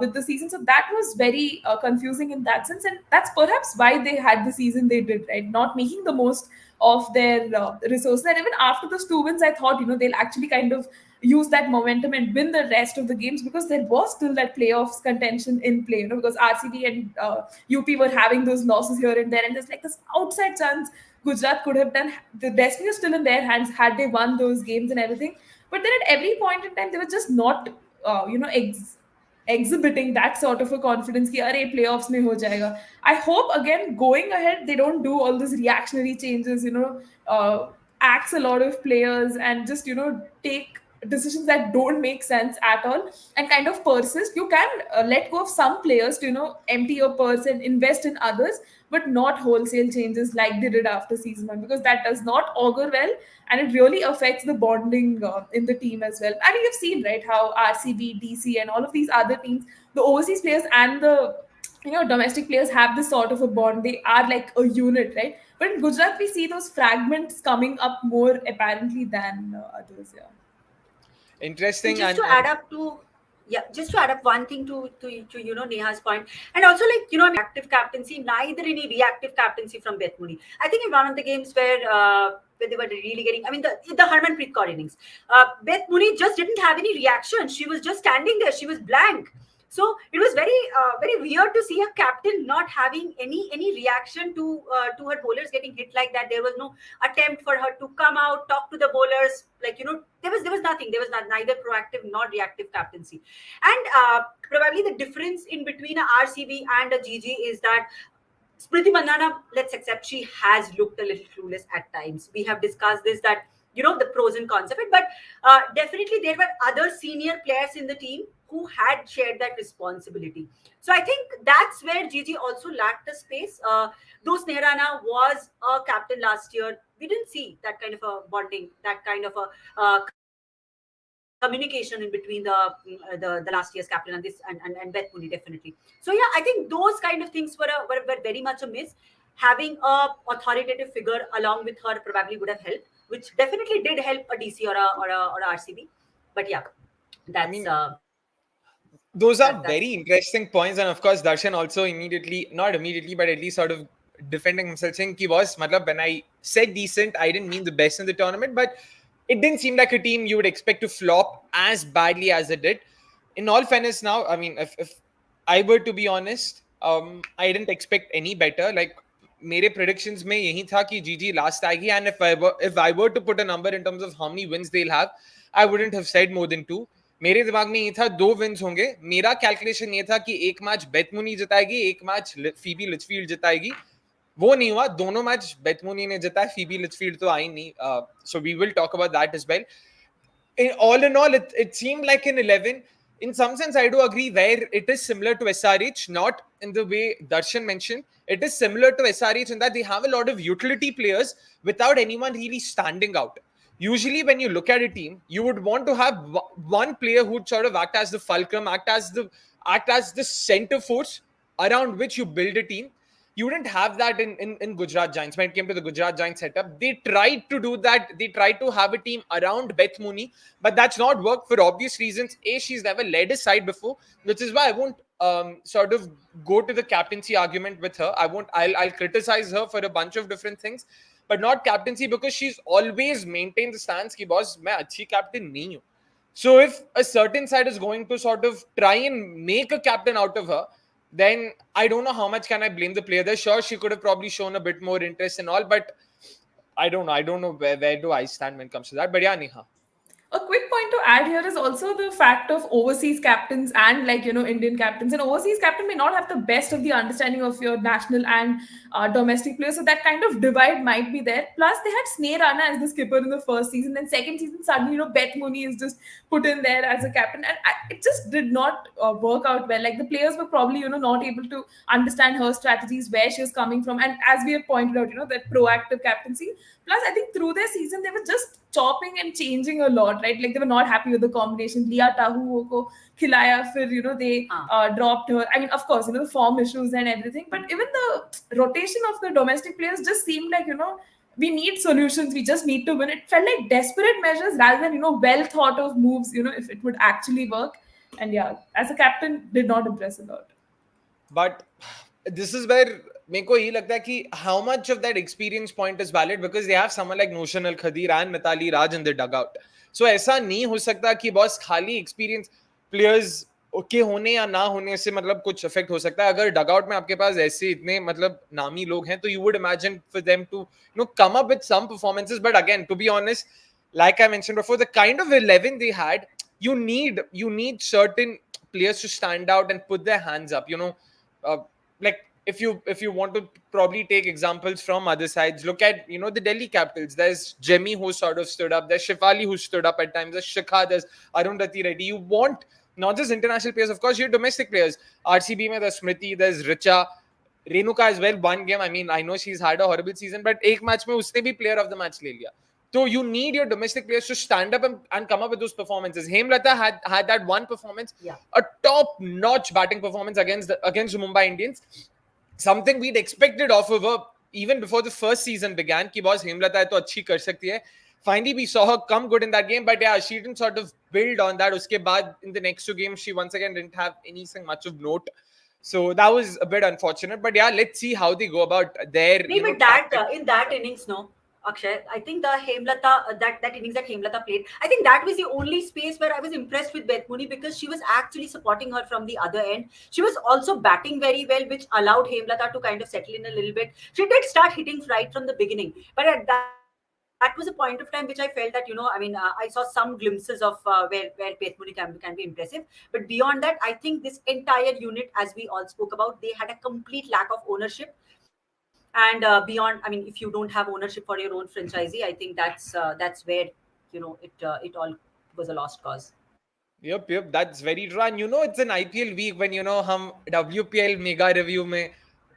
with the season? So that was very confusing in that sense, and that's perhaps why they had the season they did, right? Not making the most of their resources. And even after those two wins, I thought they'll actually kind of use that momentum and win the rest of the games, because there was still that playoffs contention in play. Because RCB and UP were having those losses here and there, and there's like this outside chance Gujarat could have done. The destiny was still in their hands had they won those games and everything. But then at every point in time, they were just not, exhibiting that sort of a confidence कि अरे playoffs में हो जाएगा. I hope again going ahead they don't do all these reactionary changes, axe a lot of players and just take decisions that don't make sense at all and kind of persist. You can let go of some players to empty your purse and invest in others, but not wholesale changes like they did after season one, because that does not augur well, and it really affects the bonding in the team as well. I mean, you've seen, right, how RCB, DC, and all of these other teams, the overseas players and the domestic players have this sort of a bond. They are like a unit, right? But in Gujarat, we see those fragments coming up more apparently than others. Yeah. Interesting. Just to add up to just to add up one thing to Neha's point, and also active captaincy, neither any reactive captaincy from Beth Mooney. I think in one of the games where they were really getting, I mean, the Harmanpreet Kaur innings, Beth Mooney just didn't have any reaction. She was just standing there. She was blank. So it was very weird to see a captain not having any reaction to her bowlers getting hit like that. There was no attempt for her to come out, talk to the bowlers. There was nothing. There was neither proactive nor reactive captaincy. And probably the difference in between a RCB and a GG is that Smriti Mandana, let's accept, she has looked a little clueless at times. We have discussed this, that the pros and cons of it, but definitely there were other senior players in the team who had shared that responsibility. So I think that's where GG also lacked the space. Though Sneha was a captain last year, we didn't see that kind of a bonding, that kind of a communication in between the last year's captain and this and Beth Mooney, definitely. So yeah, I think those kind of things were very much a miss. Having a authoritative figure along with her probably would have helped, which definitely did help a DC or a RCB. But yeah, that's. Those are very interesting points, and of course, Darshan also not immediately, but at least sort of defending himself, saying he was, when I said decent, I didn't mean the best in the tournament, but it didn't seem like a team you would expect to flop as badly as it did. In all fairness, now, I mean, if I were to be honest, I didn't expect any better. Like, मेरे predictions में यही था कि GG last आएगी, and if I were to put a number in terms of how many wins they'll have, I wouldn't have said more than 2. मेरे दिमाग में ये था 2 विन्स होंगे. मेरा कैलकुलेशन ये था कि एक मैच बेथ मूनी जिताएगी, एक मैच फीबी लिचफील्ड जिताएगी. वो नहीं हुआ. दोनों मैच बेथ मूनी ने जिताया, फीबी लिचफील्ड तो आई नहीं. So we will talk about that as well. All in all, it seemed like an 11. In some sense, I do agree where it is similar to SRH, not in the way Darshan mentioned. It is similar to SRH in that they have a lot of utility players without anyone really standing out. Usually, when you look at a team, you would want to have one player who would sort of act as the fulcrum, act as the center force around which you build a team. You didn't have that in Gujarat Giants. When it came to the Gujarat Giants setup, they tried to do that. They tried to have a team around Beth Mooney, but that's not worked for obvious reasons. A, she's never led a side before, which is why I won't sort of go to the captaincy argument with her. I'll criticize her for a bunch of different things, but not captaincy, because she's always maintained the stance ki boss, main achhi captain nahi hu. So if a certain side is going to sort of try and make a captain out of her, then I don't know how much can I blame the player there. Sure, she could have probably shown a bit more interest and all, but I don't know. I don't know where do I stand when it comes to that. But yeah, Neha. A quick point to add here is also the fact of overseas captains and, like, Indian captains. An overseas captain may not have the best of the understanding of your national and domestic players, so that kind of divide might be there. Plus, they had Sneh Rana as the skipper in the first season, then second season suddenly Beth Mooney is just put in there as a captain, and it just did not work out well. Like, the players were probably not able to understand her strategies, where she was coming from, and as we have pointed out, that proactive captaincy. Plus, I think through their season, they were just chopping and changing a lot, right? Like, they were not happy with the combination. Liya Tahu ko khilaya, fir, they dropped her. I mean, of course, the form issues and everything. But even the rotation of the domestic players just seemed like, we need solutions. We just need to win. It felt like desperate measures rather than, well thought of moves, if it would actually work. And yeah, as a captain, did not impress a lot. But this is where मेरे को ये लगता है कि how much of that experience point is valid because they have someone like Noshan Al-Khadir and Mithali Raj in the dugout. So ऐसा नहीं हो सकता कि बॉस खाली experience players के होने या ना होने से मतलब कुछ इफेक्ट हो सकता है. अगर डगआउट में आपके पास ऐसे इतने मतलब नामी लोग हैं तो you would imagine for them to come up with some performances. But again, to be honest, like I mentioned before, the kind of 11 they had, you need certain players to stand out and put their hands up. Like if you want to probably take examples from other sides, look at the Delhi Capitals. There's Jemmy who sort of stood up. There's Shefali who stood up at times. There's Shikha. There's Arundhati Reddy. You want not just international players, of course, your domestic players. RCB mein there's Smriti, there's Richa, Renuka as well. One game. I mean, I know she's had a horrible season, but एक match में उसने भी player of the match ले लिया. So you need your domestic players to stand up and come up with those performances. Hemlata had that one performance, a top-notch batting performance against the Mumbai Indians. Something we'd expected of her even before the first season began. Ki boss Hemlata hai to achhi kar sakti hai. Finally, we saw her come good in that game, but yeah, she didn't sort of build on that. Uske baad, in the next two games, she once again didn't have anything much of note. So that was a bit unfortunate. But yeah, let's see how they go about their. But that in that innings, no. Akshay, I think the Hemlata, that innings that Hemlata played, I think that was the only space where I was impressed with Beth Mooney because she was actually supporting her from the other end. She was also batting very well, which allowed Hemlata to kind of settle in a little bit. She did start hitting right from the beginning, but at that was a point of time which I felt that I saw some glimpses of where Beth Mooney can be impressive. But beyond that, I think this entire unit, as we all spoke about, they had a complete lack of ownership. And beyond, I mean, if you don't have ownership for your own franchisee, I think that's where it all was a lost cause. Yep, that's very true. And it's an IPL week when hum WPL mega review mein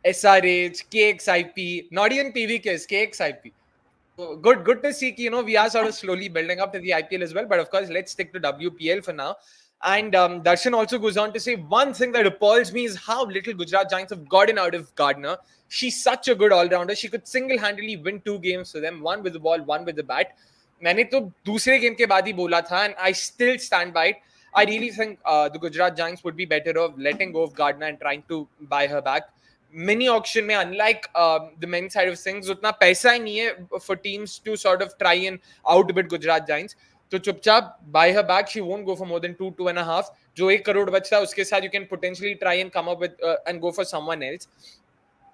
SRH, KXIP, not even PVKs, KXIP. So good to see we are sort of slowly building up to the IPL as well. But of course, let's stick to WPL for now. And Darshan also goes on to say one thing that appalls me is how little Gujarat Giants have gotten out of Gardner. She's such a good all-rounder. She could single-handedly win 2 games for them, one with the ball, one with the bat. मैंने तो दूसरे game के बाद ही बोला था, and I still stand by it. I really think the Gujarat Giants would be better off letting go of Gardner and trying to buy her back. Mini auction में, unlike the men's side of things, उतना पैसा ही नहीं है for teams to sort of try and outbid Gujarat Giants. तो चुपचाप buy her back. She won't go for more than 2.5. जो 1 करोड़ बचता है उसके साथ you can potentially try and come up with and go for someone else.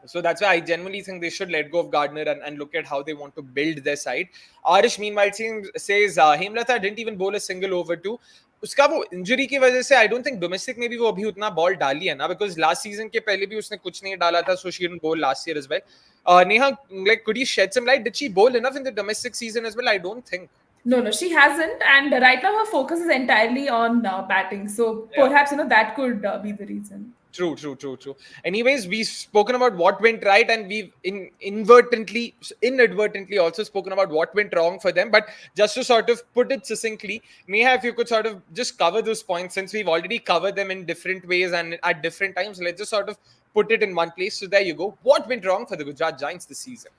So that's why I genuinely think they should let go of Gardner and look at how they want to build their side. Arish meanwhile says Hemlata didn't even bowl a single over two. उसका वो injury की वजह से I don't think domestic में भी वो अभी उतना बॉल डाली है ना, because last season के पहले भी उसने कुछ नहीं डाला था, so she didn't bowl last year as well. Neha, like, could you shed some light? Did she bowl enough in the domestic season as well? I don't think. No, she hasn't. And right now her focus is entirely on batting. So perhaps, that could be the reason. True. Anyways, we've spoken about what went right and we've inadvertently also spoken about what went wrong for them. But just to sort of put it succinctly, Neha, if you could sort of just cover those points, since we've already covered them in different ways and at different times, let's just sort of put it in one place. So there you go. What went wrong for the Gujarat Giants this season?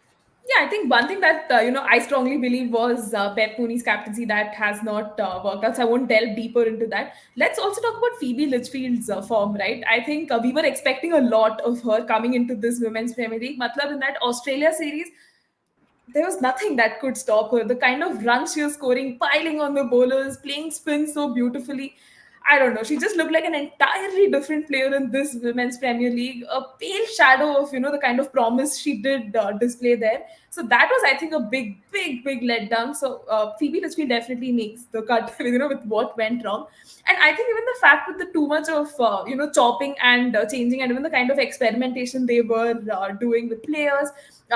Yeah, I think one thing that, I strongly believe was Beth Mooney's captaincy that has not worked out. So I won't delve deeper into that. Let's also talk about Phoebe Litchfield's form, right? I think we were expecting a lot of her coming into this Women's Premier League. Matlab, in that Australia series, there was nothing that could stop her. The kind of runs she was scoring, piling on the bowlers, playing spin so beautifully. I don't know. She just looked like an entirely different player in this Women's Premier League. A pale shadow of, the kind of promise she did display there. So that was, I think, a big letdown. So Phoebe Litchfield definitely makes the cut, with what went wrong. And I think even the fact with the too much of chopping and changing, and even the kind of experimentation they were doing with players,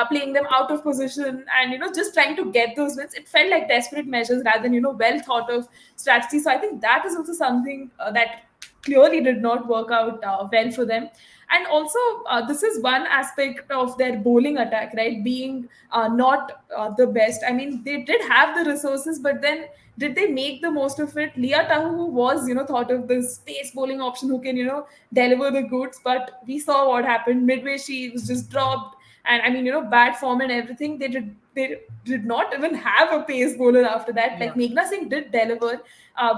playing them out of position, and just trying to get those wins, it felt like desperate measures rather than well thought of strategy. So I think that is also something that clearly did not work out well for them. And also, this is one aspect of their bowling attack, right? Being not the best. I mean, they did have the resources, but then did they make the most of it? Leah Tahu, who was, thought of this pace bowling option who can, deliver the goods, but we saw what happened. Midway, she was just dropped. And I mean, bad form and everything. They did not even have a pace bowler after that. Yeah. Like Meghna Singh did deliver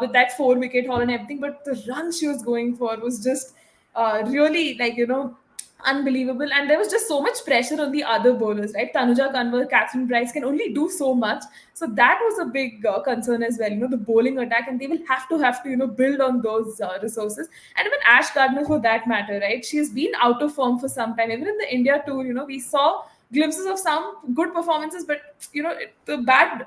with that 4 wicket haul and everything, but the run she was going for was just really, like, unbelievable. And there was just so much pressure on the other bowlers, right? Tanuja Kanwar, Kathryn Bryce can only do so much. So that was a big concern as well, the bowling attack, and they will have to build on those resources. And even Ash Gardner, for that matter, right? She has been out of form for some time. Even in the India tour, we saw glimpses of some good performances, but the bad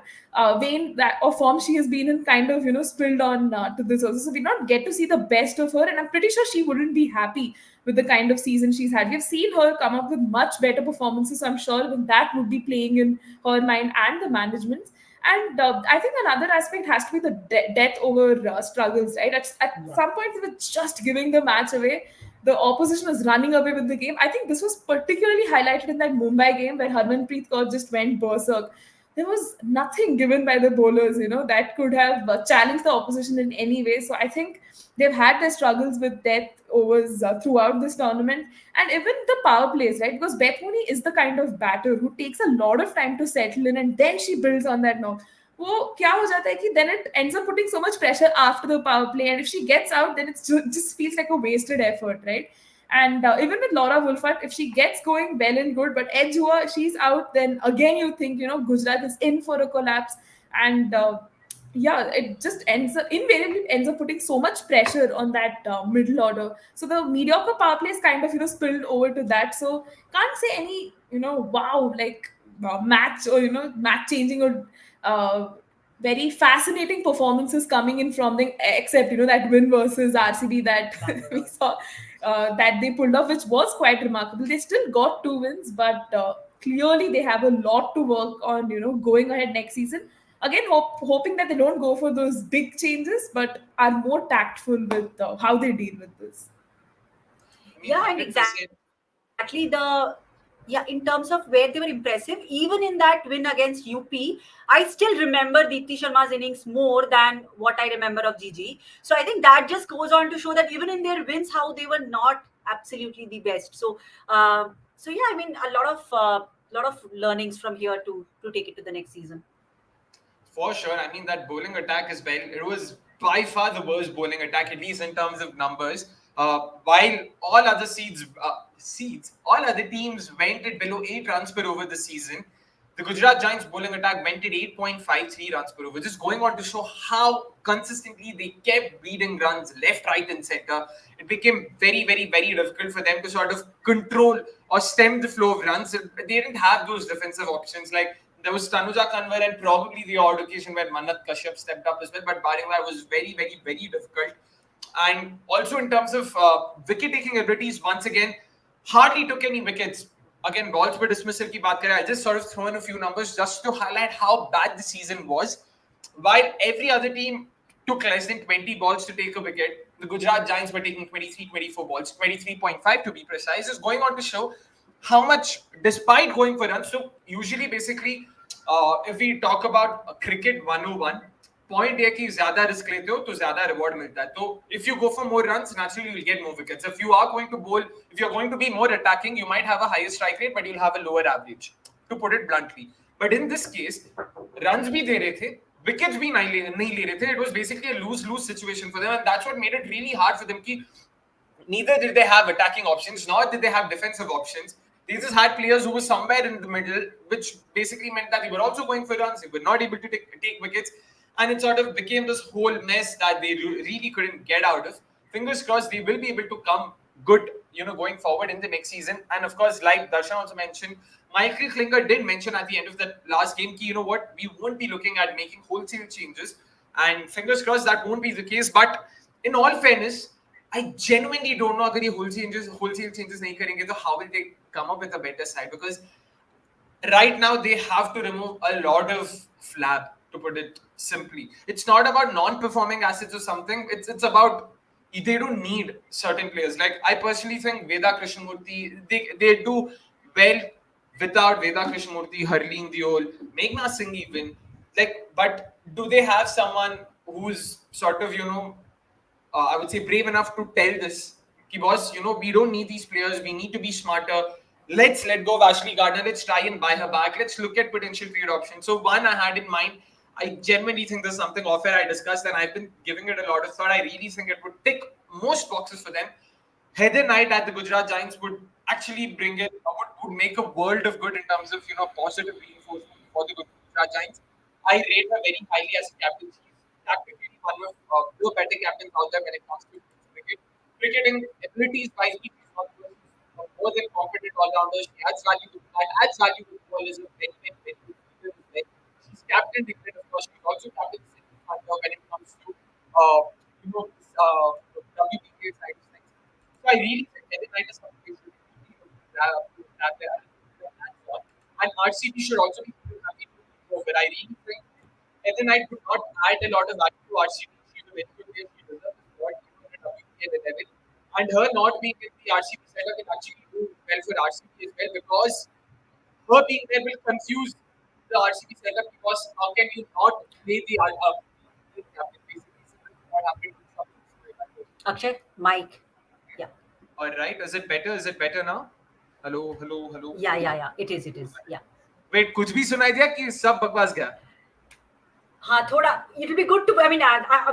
vein that of form she has been in kind of spilled on to this also. So we not get to see the best of her, and I'm pretty sure she wouldn't be happy with the kind of season she's had. We've seen her come up with much better performances, so I'm sure that would be playing in her mind and the management. And I think another aspect has to be the death over struggles, right? At Yeah. some point, they were just giving the match away. The opposition was running away with the game. I think this was particularly highlighted in that Mumbai game where Harmanpreet Kaur just went berserk. There was nothing given by the bowlers, that could have challenged the opposition in any way. So I think they've had their struggles with death overs throughout this tournament. And even the power plays, right? Because Beth Mooney is the kind of batter who takes a lot of time to settle in, and then she builds on that knock. वो क्या हो जाता है कि then it ends up putting so much pressure after the power play, and if she gets out, then it just feels like a wasted effort, right? And even with Laura Wolfert, if she gets going, well and good, but Edge hua, she's out, then again you think Gujarat is in for a collapse. And yeah, it just invariably ends up putting so much pressure on that middle order. So the mediocre power play is kind of spilled over to that. So can't say any wow, like match or match changing or very fascinating performances coming in from them, except that win versus RCB that we saw that they pulled off, which was quite remarkable. They still got 2 wins, but clearly they have a lot to work on, going ahead next season. Again, hoping that they don't go for those big changes, but are more tactful with how they deal with this. I mean, Yeah, and 100%. exactly in terms of where they were impressive, even in that win against UP, I still remember Deepti Sharma's innings more than what I remember of Gigi. So I think that just goes on to show that even in their wins, how they were not absolutely the best. So yeah, I mean, a lot of learnings from here to take it to the next season. For sure. I mean, that bowling attack as well, it was by far the worst bowling attack, at least in terms of numbers. While all other teams went at below 8 runs per over this season, the Gujarat Giants bowling attack went at 8.53 runs per over. Just going on to show how consistently they kept bleeding runs left, right, and center. It became very, very, very difficult for them to sort of control or stem the flow of runs. They didn't have those defensive options. Like there was Tanuja Kanwar and probably the odd occasion where Manat Kashyap stepped up as well, but barring that was very, very, very difficult. And also in terms of wicket-taking abilities, once again, hardly took any wickets. Again, balls per dismissal ki baat kare. I just sort of throw in a few numbers just to highlight how bad the season was. While every other team took less than 20 balls to take a wicket, the Gujarat Giants were taking 23, 24 balls, 23.5 to be precise. Is going on to show how much, despite going for runs, so usually basically, if we talk about cricket 101, point ये कि ज्यादा risk लेते हो तो ज्यादा reward मिलता है. तो if you go for more runs naturally you'll get more wickets. If you are going to bowl, if you're going to be more attacking, you might have a higher strike rate but you'll have a lower average, to put it bluntly. But in this case, runs भी दे रहे थे, wickets भी नहीं ले रहे थे. It was basically a lose-lose situation for them, and that's what made it really hard for them कि neither did they have attacking options nor did they have defensive options. They just had players who were somewhere in the middle, which basically meant that they were also going for runs. They were not able to take wickets. And it sort of became this whole mess that they really couldn't get out of. Fingers crossed they will be able to come good, going forward in the next season. And of course, like Darshan also mentioned, Michael Klinger did mention at the end of that last game, you know what, we won't be looking at making wholesale changes, and fingers crossed that won't be the case. But in all fairness, I genuinely don't know अगर ये wholesale changes नहीं करेंगे तो how will they come up with a better side, because right now they have to remove a lot of flab, to put it simply. It's not about non-performing assets or something. It's about they don't need certain players. Like I personally think Veda Krishnamurthy, they do well without Veda Krishnamurthy, Harleen Deol, Meghna Singh even. Like, but do they have someone who's sort of, I would say brave enough to tell this, ki boss, we don't need these players. We need to be smarter. Let's let go of Ashley Gardner. Let's try and buy her back. Let's look at potential trade options. So one I had in mind, I genuinely think there's something off air I discussed, and I've been giving it a lot of thought. I really think it would tick most boxes for them. Heather Knight at the Gujarat Giants would actually bring in, would make a world of good in terms of positive reinforcement for the Gujarat Giants. I rate her very highly as a captain. She's tactically one of the better captains out there when it comes to cricket. Cricketing abilities wise, she's one of the more than competent all-rounders. She adds value to that, adds value to ballism, very, very, very good leader as well. She's captain England, of course. She's also captain when it comes to this, WPL side of things. So I really think Heather Knight is something we should really grab their hands on. And RCB should also be happy to go over. I really think Heather Knight could not add a lot of value to RCB. She's a very good player. She deserves a spot in the WPL 11. And her not being in the RCB setup will actually do well for RCB as well, because her being there will confuse the RCB setup, because how can you not play the captain basically? So this is what happened with some. Akshay, Mike. Yeah. All right. Is it better? Is it better now? Hello, hello, hello. Yeah. It is. Yeah. Wait, कुछ भी सुनाई दिया कि सब बकवास गया? हाँ, थोड़ा. It will be good to. I mean,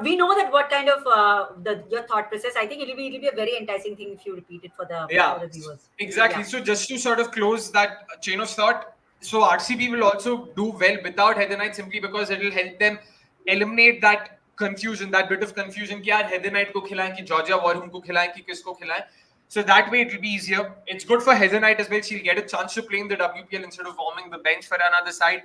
we know that what kind of your thought process. I think it will be a very enticing thing if you repeat it for the viewers. Exactly. Yeah. So just to sort of close that chain of thought, so RCB will also do well without Heather Knight, simply because it will help them eliminate that confusion, that bit of confusion कि यार Heather Knight को खिलाएं कि Georgia Warham को खिलाएं कि किसको खिलाएं. So that way it will be easier. It's good for Heather Knight as well. She'll get a chance to play in the WPL instead of warming the bench for another side.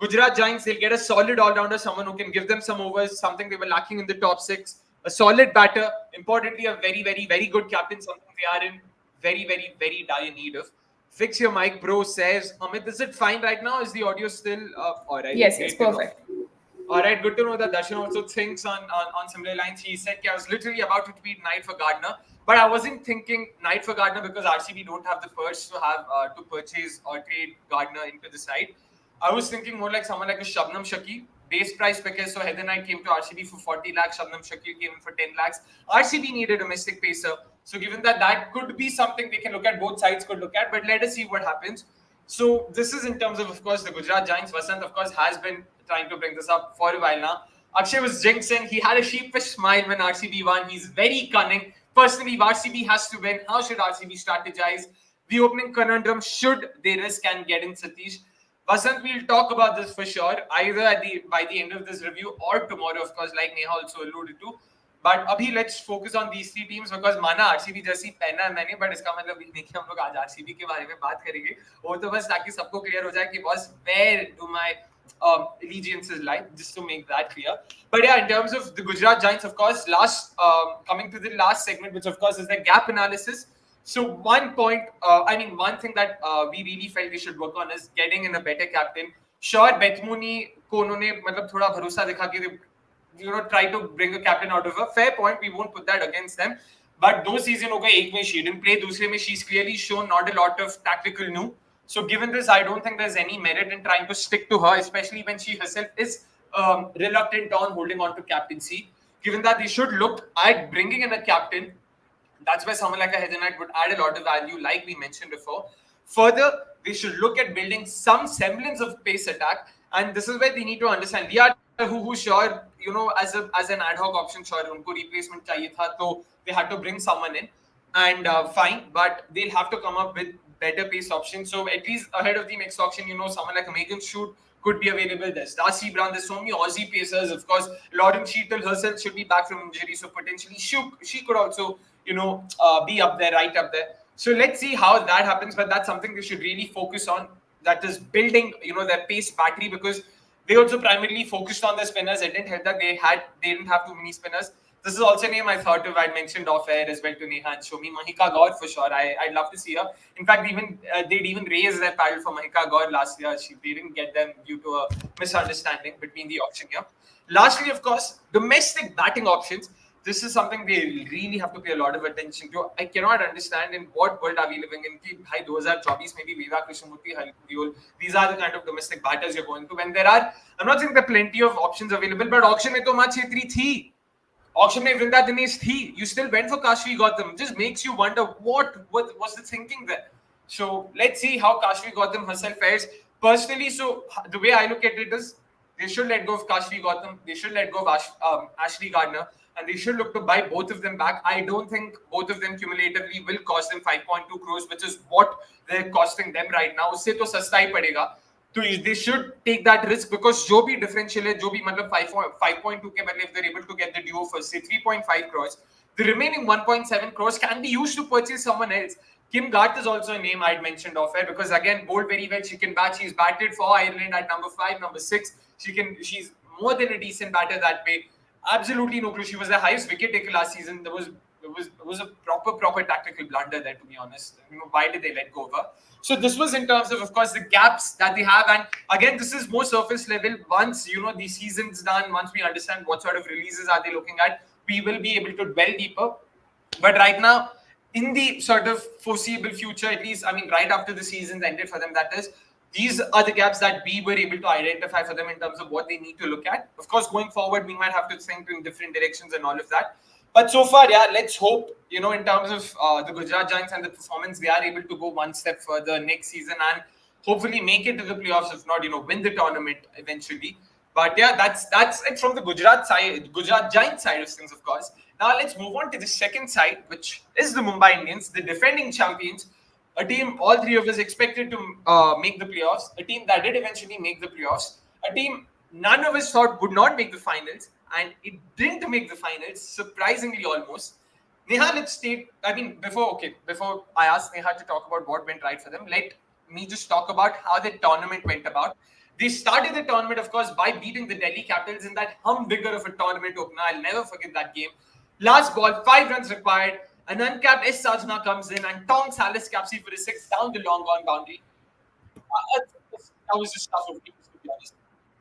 Gujarat Giants, they'll get a solid all-rounder, someone who can give them some overs, something they were lacking in the top six. A solid batter, importantly, a very, very, very good captain, something they are in very, very, very dire need of. Fix your mic, bro, says. Amit, is it fine right now? Is the audio still all right? Yes, it's perfect. All right, good to know that Darshan also thinks on similar lines. He said, I was literally about to tweet Knight for Gardner, but I wasn't thinking Knight for Gardner because RCB don't have the purse to have to purchase or trade Gardner into the side. I was thinking more like someone like a Shabnam Shakil, base price pickers. So Heather Knight came to RCB for 40 lakhs, Shabnam Shakil came in for 10 lakhs. RCB needed a domestic pacer. So given that could be something they can look at, both sides could look at, but let us see what happens. So this is in terms of course, the Gujarat Giants. Vasant, of course, has been trying to bring this up for a while now. Akshay was jinxing. He had a sheepish smile when RCB won. He's very cunning. Personally, if RCB has to win, how should RCB strategize? The opening conundrum, should they risk and get in Satish? Vasant, we'll talk about this for sure, either by the end of this review or tomorrow, of course, like Neha also alluded to. But abhi, let's focus on these three teams because माना RCB जैसी पहना है मैंने, but इसका मतलब ये नहीं कि हम लोग आज RCB के बारे में बात करेंगे. वो तो बस ताकि सबको clear हो जाए कि boss, where do my allegiances lie, just to make that clear. But yeah, in terms of the Gujarat Giants, of course, coming to the last segment, which of course is the gap analysis. So one point, one thing that we really felt we should work on is getting in a better captain. Sure, Bethmuni को उन्होंने मतलब थोड़ा भरोसा दिखा के try to bring a captain out of her. Fair point, we won't put that against them. But दो season हो गए, एक में she didn't play, दूसरे में she's clearly shown not a lot of tactical new. So given this, I don't think there's any merit in trying to stick to her, especially when she herself is reluctant on holding on to captaincy. Given that, they should look at bringing in a captain. That's where someone like a Heather Knight would add a lot of value, like we mentioned before. Further, they should look at building some semblance of pace attack. And this is where they need to understand. Liya who sure, as an ad hoc option, sure, unko replacement chahiye tha, so they had to bring someone in. And fine, but they'll have to come up with better pace options. So at least ahead of the next auction, someone like a Megan Shoot could be available. There's Darcy Brown, there's so many Aussie pacers. Of course, Lauren Sheetal herself should be back from injury. So potentially she could also, be up there, right up there. So let's see how that happens. But that's something they should really focus on. that is building, their pace battery, because they also primarily focused on the spinners. It didn't help that they didn't have too many spinners. This is also a name I thought of. I mentioned off air as well to Neha and Soumi. Mahika Gaur for sure. I'd love to see her. In fact, even they'd even raised their paddle for Mahika Gaur last year. They didn't get them due to a misunderstanding between the auction year. Lastly, of course, domestic batting options. This is something they really have to pay a lot of attention to. I cannot understand in what world are we living in. Ki, bhai, 2024 maybe Veda Krishnamurthy, Harit Diol. These are the kind of domestic batters you're going to. When there are, I'm not saying there are plenty of options available, but auction mein to Maa Chhetri thi. Auction mein Vrinda Dinesh thi. You still went for Kashvi Gautam. Just makes you wonder what was the thinking there. So let's see how Kashvi Gautam herself fares. Personally, so the way I look at it is, they should let go of Kashvi Gautam. They should let go of Ashley Gardner. And they should look to buy both of them back. I don't think both of them cumulatively will cost them 5.2 crores, which is what they're costing them right now. Usse to sasta hi padega. So they should take that risk, because जो भी differential है, जो भी मतलब 5.2 के बदले if they're able to get the duo for say 3.5 crores, the remaining 1.7 crores can be used to purchase someone else. Kim Garth is also a name I'd mentioned off air, because again, bowled very well. She can bat. She's batted for Ireland at number 5, number 6. She's more than a decent batter that way. Absolutely no clue. She was the highest wicket taker last season. There was a proper tactical blunder there, to be honest. Why did they let go of her? So this was in terms of course, the gaps that they have. And again, this is more surface level. Once, the season's done, once we understand what sort of releases are they looking at, we will be able to dwell deeper. But right now, in the sort of foreseeable future, at least, right after the season's ended for them, that is, these are the gaps that we were able to identify for them in terms of what they need to look at. Of course, going forward, we might have to think in different directions and all of that. But so far, yeah, let's hope, in terms of the Gujarat Giants and the performance, they are able to go one step further next season and hopefully make it to the playoffs, if not, win the tournament eventually. But yeah, that's it from the Gujarat Giants side of things, of course. Now let's move on to the second side, which is the Mumbai Indians, the defending champions. A team all three of us expected to make the playoffs. A team that did eventually make the playoffs. A team none of us thought would not make the finals. And it didn't make the finals, surprisingly almost. Neha, let's state, before I ask Neha to talk about what went right for them, let me just talk about how the tournament went about. They started the tournament, of course, by beating the Delhi Capitals in that humdinger of a tournament opener. I'll never forget that game. Last ball, 5 runs required. An uncapped Saajana comes in and tongs Alice Capsey for a 6 down the long on boundary. That was just tough of me, to be honest.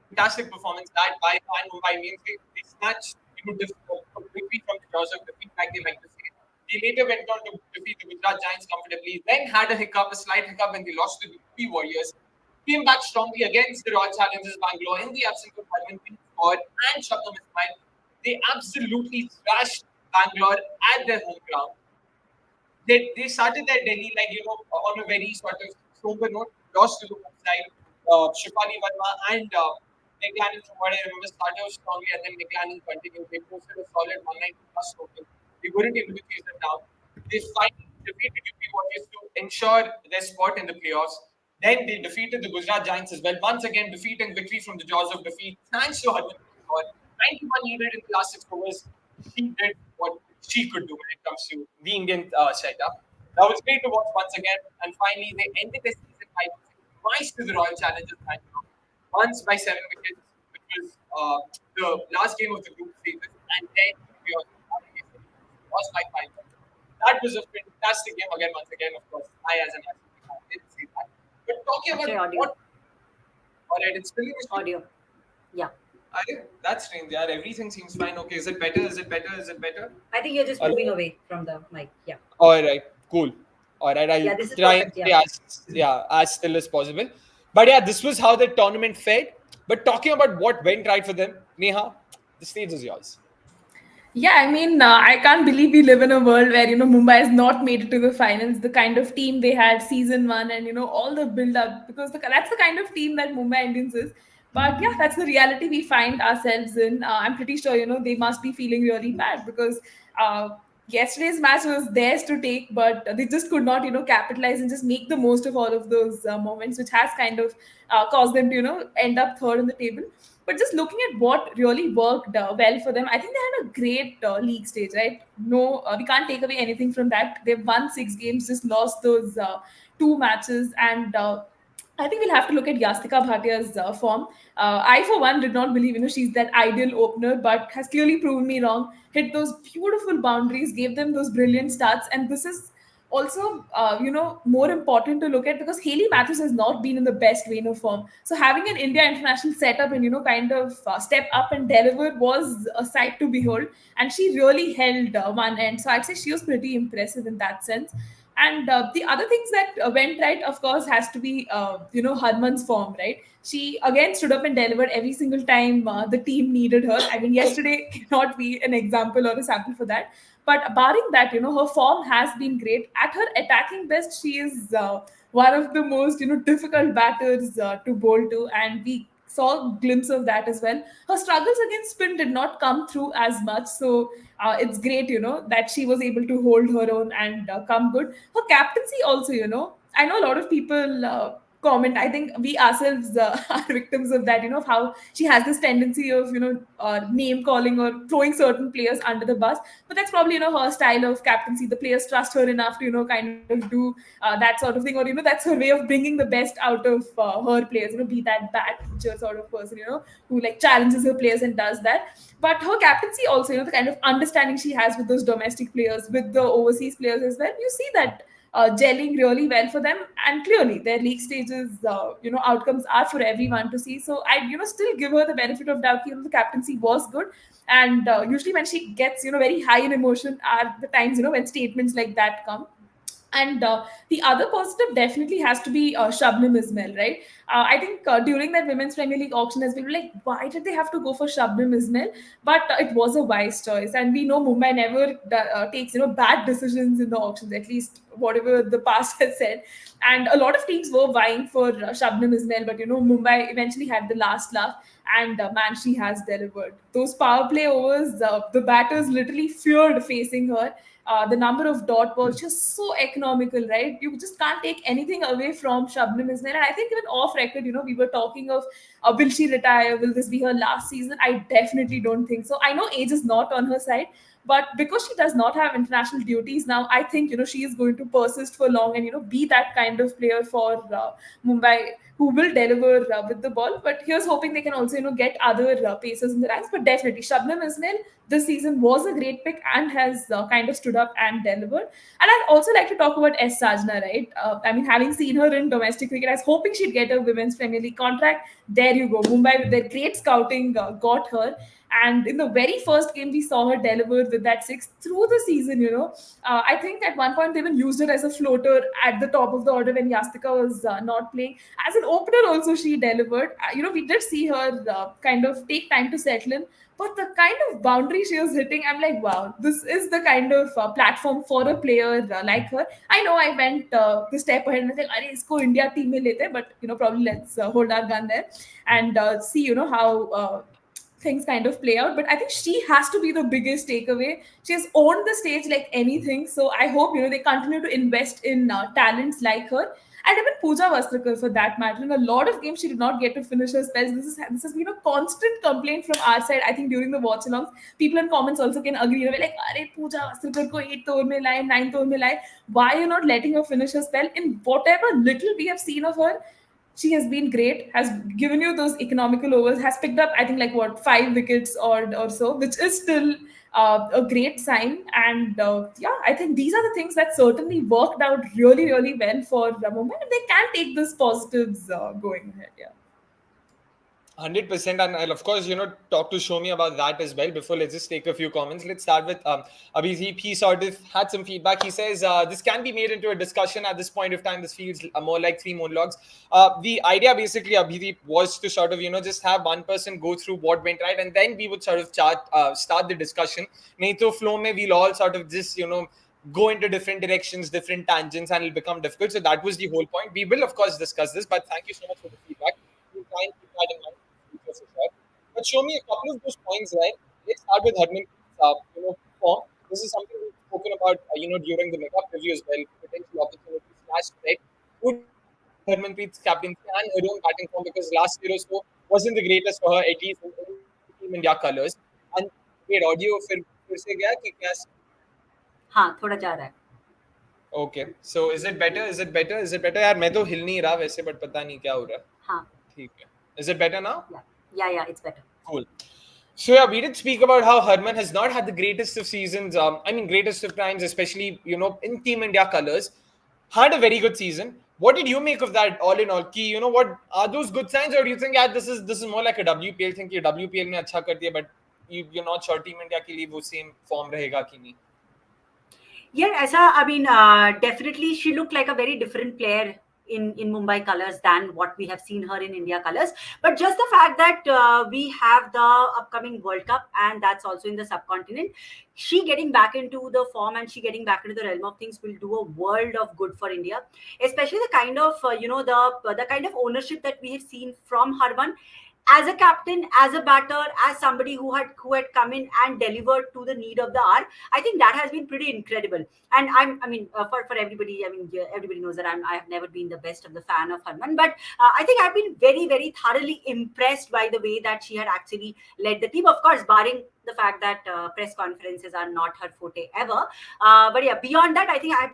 Fantastic performance that by Mumbai Indians. They snatched this victory from the jaws of defeat, like they like to say. They later went on to defeat the Gujarat Giants comfortably, then had a slight hiccup when they lost to the Warriorz. Came back strongly against the Royal Challengers Bangalore in the absence of Harmanpreet Kaur and Shabnam Shakil. They absolutely thrashed Bangalore at their home ground. They started their Delhi on a very sort of somber note, lost to the home side. Shifali Verma and McLaren, from what I remember, started strongly, and then McLaren continued. They posted a solid 190 plus total. They weren't able to chase them down. They finally defeated UP Warriors to ensure their spot in the playoffs. Then they defeated the Gujarat Giants as well. Once again, defeating victory from the jaws of defeat. Thanks to Harmanpreet Kaur. 91 needed in the last 6 overs. She did what she could do when it comes to the Indian setup. That was great to watch once again. And finally, they ended the season by twice to the Royal Challengers Bangalore. Once by 7 wickets, which was the last game of the group stages, and then we lost by 5. That was a fantastic game once again, of course. I, as an athlete, didn't see that. But talking about what. Alright, it's still in the Audio. Yeah. I think that's strange. Yeah, everything seems fine. Okay, is it better? I think you're just moving away from the mic. Yeah. Alright, cool. Alright, I'll this is try perfect, and as still as possible. But yeah, this was how the tournament fared. But talking about what went right for them, Neha, the stage is yours. Yeah, I can't believe we live in a world where, Mumbai has not made it to the finals, the kind of team they had season 1 and, all the build up, because that's the kind of team that Mumbai Indians is. But yeah, that's the reality we find ourselves in. I'm pretty sure, they must be feeling really bad because yesterday's match was theirs to take, but they just could not, capitalize and just make the most of all of those moments, which has kind of caused them to, end up third in the table. But just looking at what really worked well for them, I think they had a great league stage, right? No, we can't take away anything from that. They've won 6 games, just lost those 2 matches, and I think we'll have to look at Yastika Bhatia's form. I, for one, did not believe she's that ideal opener, but has clearly proven me wrong. Hit those beautiful boundaries, gave them those brilliant starts, and this is also more important to look at because Haley Matthews has not been in the best vein of form. So having an India international setup and kind of step up and deliver was a sight to behold, and she really held one end. So I'd say she was pretty impressive in that sense. And the other things that went right, of course, has to be Harman's form, right? She again stood up and delivered every single time the team needed her. I mean, yesterday cannot be an example or a sample for that. But barring that, her form has been great. At her attacking best, she is one of the most difficult batters to bowl to, and we saw a glimpse of that as well. Her struggles against spin did not come through as much, so it's great, that she was able to hold her own and come good. Her captaincy also, I know a lot of people comment. I think we ourselves are victims of that, of how she has this tendency of, name calling or throwing certain players under the bus. But that's probably, her style of captaincy. The players trust her enough to, kind of do that sort of thing, or, that's her way of bringing the best out of her players, be that bat teacher sort of person, who like challenges her players and does that. But her captaincy also, the kind of understanding she has with those domestic players, with the overseas players as well, you see that gelling really well for them. And clearly, their league stages, outcomes are for everyone to see. So I, still give her the benefit of doubt. The captaincy was good, and usually when she gets, very high in emotion, are the times, when statements like that come. And the other positive definitely has to be Shabnam Ismail, right? I think during that Women's Premier League auction, as people were like, why did they have to go for Shabnam Ismail? But it was a wise choice, and we know Mumbai never takes bad decisions in the auctions. At least whatever the past has said. And a lot of teams were vying for Shabnam Ismail, but Mumbai eventually had the last laugh. And man, she has delivered. Those power play overs, the batters literally feared facing her. The number of dot balls just so economical, right? You just can't take anything away from Shabnam Ismail. And I think even off record, we were talking of will she retire? Will this be her last season? I definitely don't think so. I know age is not on her side, but because she does not have international duties now, I think she is going to persist for long and be that kind of player for Mumbai who will deliver with the ball. But here's hoping they can also get other pacers in the ranks. But definitely Shabnam Ismail this season was a great pick and has kind of stood up and delivered. And I'd also like to talk about S. Saajana, right? I mean, having seen her in domestic cricket, I was hoping she'd get a Women's Premier League contract. There you go. Mumbai, with their great scouting, got her. And in the very first game, we saw her deliver with that six through the season. I think at one point they even used her as a floater at the top of the order when Yastika was not playing. As an opener, also she delivered. We did see her kind of take time to settle in. But the kind of boundary she was hitting, I'm like, wow, this is the kind of platform for a player like her. I know I went the step ahead and I think, "Arey, isko India team mein lete," but probably let's hold our gun there and see, how things kind of play out. But I think she has to be the biggest takeaway. She has owned the stage like anything. So I hope they continue to invest in talents like her. And even Pooja Vastrakar, for that matter, in a lot of games she did not get to finish her spells. This has been a constant complaint from our side. I think during the watch-alongs, people in comments also can agree. We're like, "Arey, Pooja Vastrakar ko 8th over mein laye, 9th over mein laye. Why are you not letting her finish her spell?" In whatever little we have seen of her, she has been great, has given you those economical overs, has picked up, I think, like what, 5 wickets or so, which is still a great sign. And yeah, I think these are the things that certainly worked out really, really well for Mumbai, and they can take this positives going ahead. Yeah. 100%, and I'll of course talk to Soumi about that as well. Before, let's just take a few comments. Let's start with Abhijit. He sort of had some feedback. He says this can be made into a discussion at this point of time. This feels more like three monologues. The idea basically, Abhijit, was to sort of just have one person go through what went right, and then we would sort of start the discussion. Nahi to flow mein we'll all sort of just go into different directions, different tangents, and it'll become difficult. So that was the whole point. We will of course discuss this, but thank you so much for the feedback. We'll try and keep that in mind. But show me a couple of those points, right? Let's start with Harmanpreet's, form. This is something we've spoken about, during the mega preview as well. Potential opportunities slash threat would be Harmanpreet's captaincy and her own batting form, because last year or so wasn't the greatest for her, at least in Team India colours. And wait, audio फिर से गया कि क्या? हाँ, थोड़ा जा रहा है. Okay. So is it better? Is it better? Is it better? यार मैं तो हिल नहीं रहा वैसे but पता नहीं क्या हो रहा है. हाँ. ठीक है. Is it better now? Yeah, it's better. Cool. So yeah, we did speak about how Harman has not had the greatest of seasons. Greatest of times, especially in Team India colours. Had a very good season. What did you make of that? All in all, ki what are those good signs, or do you think yeah, this is more like a WPL thing? Ki WPL में अच्छा कर दिया, but you're not sure Team India के लिए वो same form रहेगा कि नहीं? Yeah, definitely she looked like a very different player in Mumbai colours than what we have seen her in India colours. But just the fact that we have the upcoming World Cup, and that's also in the subcontinent, she getting back into the form and she getting back into the realm of things will do a world of good for India, especially the kind of the kind of ownership that we have seen from Harman as a captain, as a batter, as somebody who had come in and delivered to the need of the hour. I think that has been pretty incredible. And for everybody, everybody knows that I have never been the best of the fan of Harman, but I think I've been very, very thoroughly impressed by the way that she had actually led the team. Of course, barring the fact that press conferences are not her forte ever. But yeah, beyond that, I think I've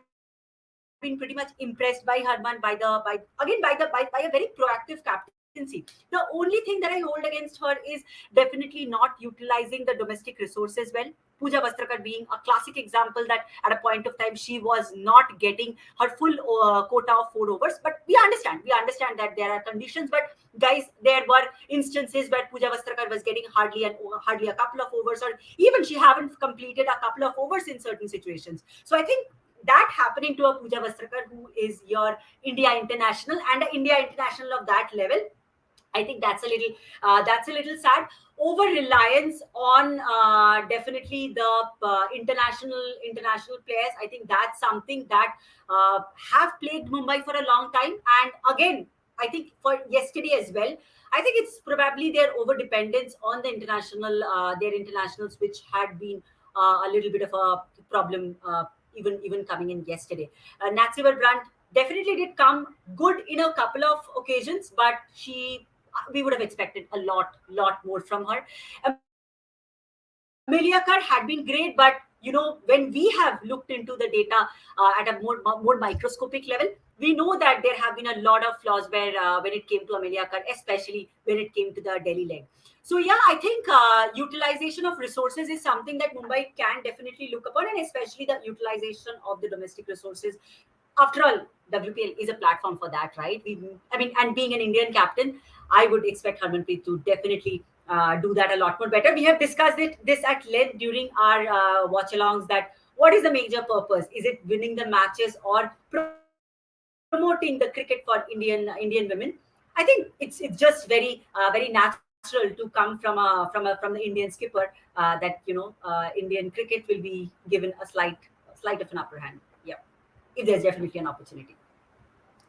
been pretty much impressed by Harman by a very proactive captaincy. The only thing that I hold against her is definitely not utilizing the domestic resources well. Pooja Vastrakar being a classic example that at a point of time she was not getting her full quota of 4 overs. But we understand that there are conditions. But guys, there were instances where Pooja Vastrakar was getting hardly a couple of overs, or even she haven't completed a couple of overs in certain situations. So I think that happening to a Pooja Vastrakar, who is your India international and an India international of that level, I think that's a little sad. Over reliance on definitely the international players. I think that's something that have plagued Mumbai for a long time. And again, I think for yesterday as well, I think it's probably their over dependence on their internationals, which had been a little bit of a problem, even coming in yesterday. Natsivar Brunt definitely did come good in a couple of occasions, but we would have expected a lot more from her. Amelia Kerr had been great, but when we have looked into the data at a more microscopic level, we know that there have been a lot of flaws when it came to Amelia Kerr, especially when it came to the Delhi leg. So yeah, I think utilization of resources is something that Mumbai can definitely look upon, and especially the utilization of the domestic resources. After all, WPL is a platform for that, right? And being an Indian captain, I would expect Harmanpreet to definitely do that a lot more better. We have discussed this at length during our watch-alongs, that what is the major purpose? Is it winning the matches or promoting the cricket for Indian women? I think it's just very natural to come from the Indian skipper, that Indian cricket will be given a slight of an upper hand. Yeah, if there's definitely an opportunity.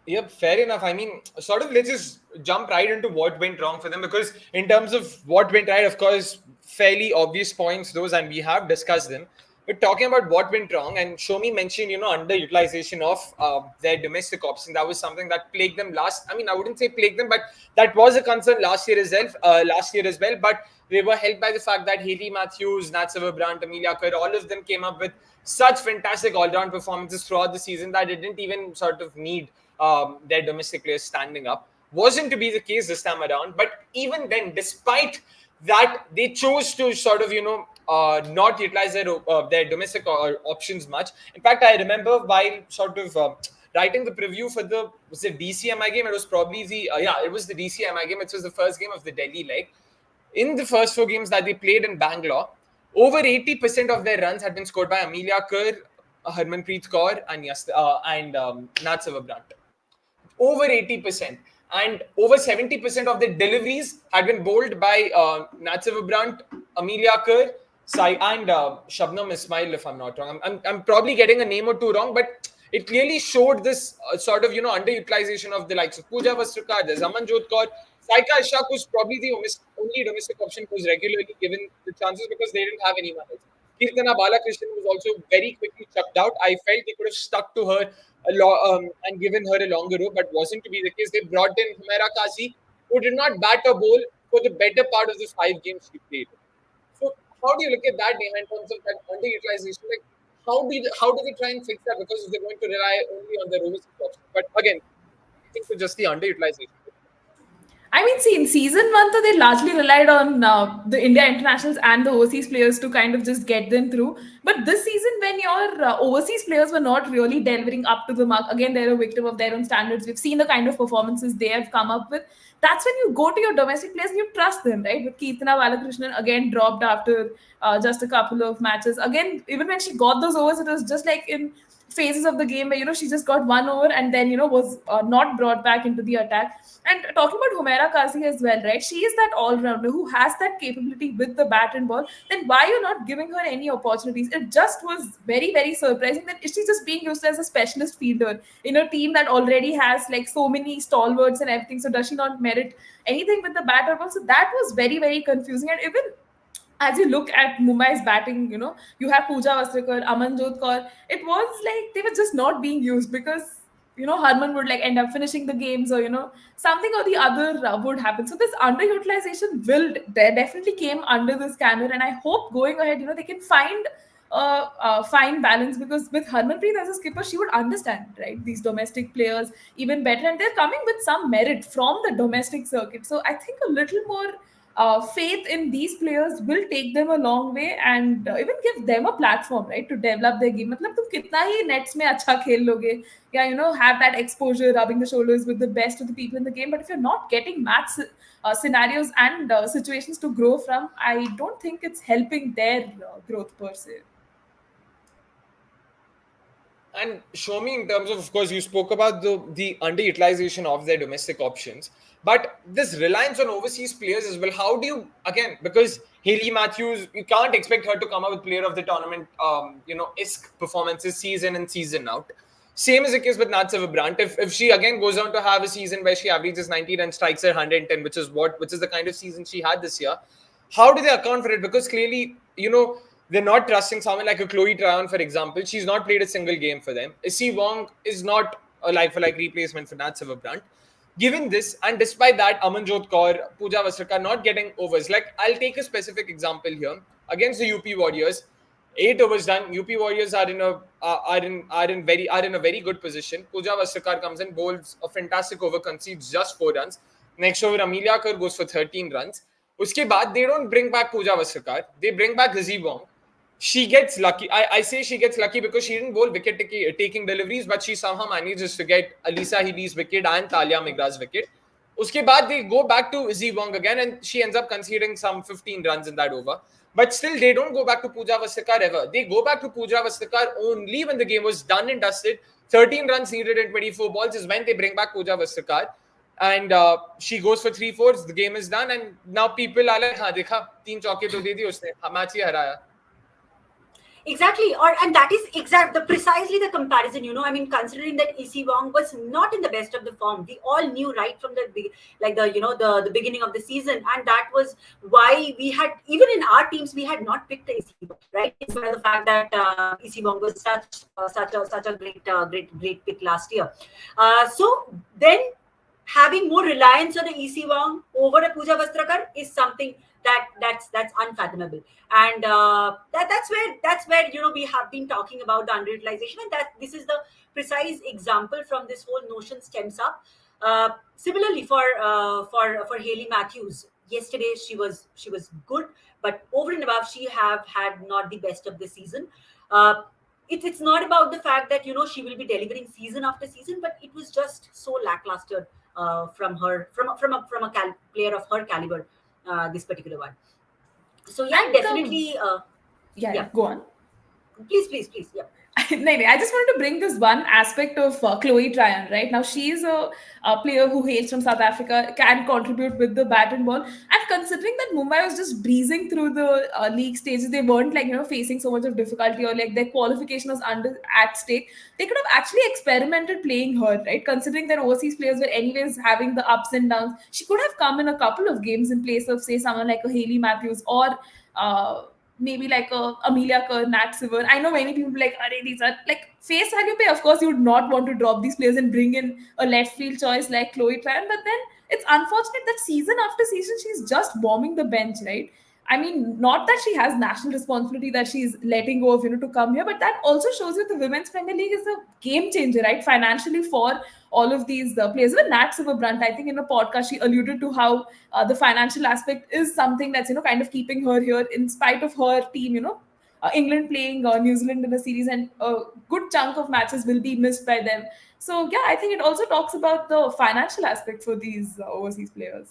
Yep, fair enough. I mean, sort of let's just jump right into what went wrong for them, because in terms of what went right, of course, fairly obvious points, those, and we have discussed them. But talking about what went wrong, and Soumi mentioned, underutilization of their domestic option. That was something that plagued them last. I mean, I wouldn't say plagued them, but that was a concern last year as well. But they were helped by the fact that Healy, Matthews, Natsivar Brunt, Amelia Kerr, all of them came up with such fantastic all-round performances throughout the season that it didn't even sort of need their domestic players standing up. Wasn't to be the case this time around. But even then, despite that, they chose to sort of, not utilize their domestic options much. In fact, I remember while sort of writing the preview for was it DCMI game? It was probably it was the DCMI game. It was the first game of the Delhi leg. In the first 4 games that they played in Bangalore, over 80% of their runs had been scored by Amelia Kerr, Harmanpreet Kaur, and Natsivar Brunt. Over 80%. And over 70% of the deliveries had been bowled by Natsivar Brunt, Amelia Kerr, and Shabnam Ismail, if I'm not wrong. I'm probably getting a name or two wrong, but it clearly showed this sort of, underutilization of the likes of Pooja Vastrakar, the Amanjot Kaur. Saika Ishaq was probably the only domestic option who was regularly given the chances because they didn't have anyone else. Kirtana Balakrishnan was also very quickly chucked out. I felt they could have stuck to her and given her a longer rope, but wasn't to be the case. They brought in Humaira Kazi, who did not bat or bowl for the better part of the 5 games she played. So how do you look at that, Neha, in terms of that underutilization? Like, how do they try and fix that? Because they're going to rely only on their overseas options. But again, leading to just the underutilization. I mean, see, in season one, though, they largely relied on the India internationals and the overseas players to kind of just get them through. But this season, when your overseas players were not really delivering up to the mark, again, they're a victim of their own standards. We've seen the kind of performances they have come up with. That's when you go to your domestic players and you trust them, right? With Keertana Balakrishnan again dropped after just a couple of matches. Again, even when she got those overs, it was just like in phases of the game where she just got one over and then was not brought back into the attack. And talking about Humaira Kazi as well, right? She is that all-rounder who has that capability with the bat and ball. Then why are you not giving her any opportunities? It just was very, very surprising that she's just being used as a specialist fielder in a team that already has like so many stalwarts and everything. So does she not merit anything with the bat or ball? So that was very, very confusing. And even as you look at Mumbai's batting, you have Pooja Vastrikar, Amanjot Kaur. It was like they were just not being used because Harman would like end up finishing the games or something or the other would happen. So this underutilization will there definitely came under the scanner, and I hope going ahead, they can find fine balance, because with Harmanpreet as a skipper, she would understand right these domestic players even better, and they're coming with some merit from the domestic circuit. So I think a little more faith in these players will take them a long way, and even give them a platform, right, to develop their game. मतलब तुम कितना ही nets में अच्छा खेल लोगे, yeah, have that exposure, rubbing the shoulders with the best of the people in the game, but if you're not getting match scenarios and situations to grow from, I don't think it's helping their growth per se. And show me in terms of course, you spoke about the underutilization of their domestic options, but this reliance on overseas players as well. How do you, again, because Hayley Matthews, you can't expect her to come up with player of the tournament, isk performances season in season out. Same is the case with Nat Brandt. If she again goes on to have a season where she averages 90 and strikes her 110, which is the kind of season she had this year, how do they account for it? Because clearly, they're not trusting someone like a Chloe Tryon, for example. She's not played a single game for them. Issy Wong is not a like-for-like replacement for Nat Brandt. Given this, and despite that, Amanjot Kaur, Pooja Vastrikar not getting overs. Like, I'll take a specific example here. Against the UP Warriors, 8 overs done. UP Warriors are in a very good position. Pooja Vastrikar comes in, bowls a fantastic over, concedes just 4 runs. Next over, Amelia Kaur goes for 13 runs. Uske baad, they don't bring back Pooja Vastrikar. They bring back Issy Wong. She gets lucky. I say she gets lucky because she didn't bowl wicket-taking deliveries, but she somehow manages to get Alyssa Healy's wicket and Tahile McGrath's wicket. Uske baad, they go back to Issy Wong again, and she ends up conceding some 15 runs in that over. But still, they don't go back to Pooja Vastrikar ever. They go back to Pooja Vastrikar only when the game was done and dusted. 13 runs needed in 24 balls is when they bring back Pooja Vastrikar. And she goes for 3/4. The game is done, and now people are like, "हाँ देखा, 3 चौके तो दे दिए उसने, match ही हराया." Exactly, and that is precisely the comparison. I mean, considering that Issy Wong was not in the best of the form, we all knew right from the the beginning of the season, and that was why we had, even in our teams, we had not picked the Issy Wong, right? In spite of the fact that Issy Wong was such a great pick last year. So then, having more reliance on a Issy Wong over a Pooja Vastrikar is something that's unfathomable, and that's where we have been talking about the underutilization, and that this is the precise example from this whole notion stems up. Similarly, for Hayley Matthews, yesterday she was good, but over and above, she have had not the best of the season. It's not about the fact that she will be delivering season after season, but it was just so lackluster from her, from a player of her caliber. This particular one. So yeah, and definitely. Yeah, go on. Please. Yeah. I just wanted to bring this one aspect of Chloe Tryon. Right now, she is a player who hails from South Africa, can contribute with the bat and ball. And considering that Mumbai was just breezing through the league stages, they weren't facing so much of difficulty, or like their qualification was at stake. They could have actually experimented playing her, right? Considering that overseas players were anyways having the ups and downs, she could have come in a couple of games in place of, say, someone like a Hayley Matthews or maybe like a Amelia Kaur, Nat Siver. I know many people like, these are like face value pay. Of course, you would not want to drop these players and bring in a left field choice like Chloe Tryon. But then it's unfortunate that season after season, she's just bombing the bench, right? I mean, not that she has national responsibility that she's letting go of, to come here, but that also shows you the Women's Premier League is a game changer, right? Financially for all of these players. Even Nat Silverbrunt, I think in a podcast, she alluded to how the financial aspect is something that's, kind of keeping her here in spite of her team, England playing New Zealand in a series, and a good chunk of matches will be missed by them. So, yeah, I think it also talks about the financial aspect for these overseas players.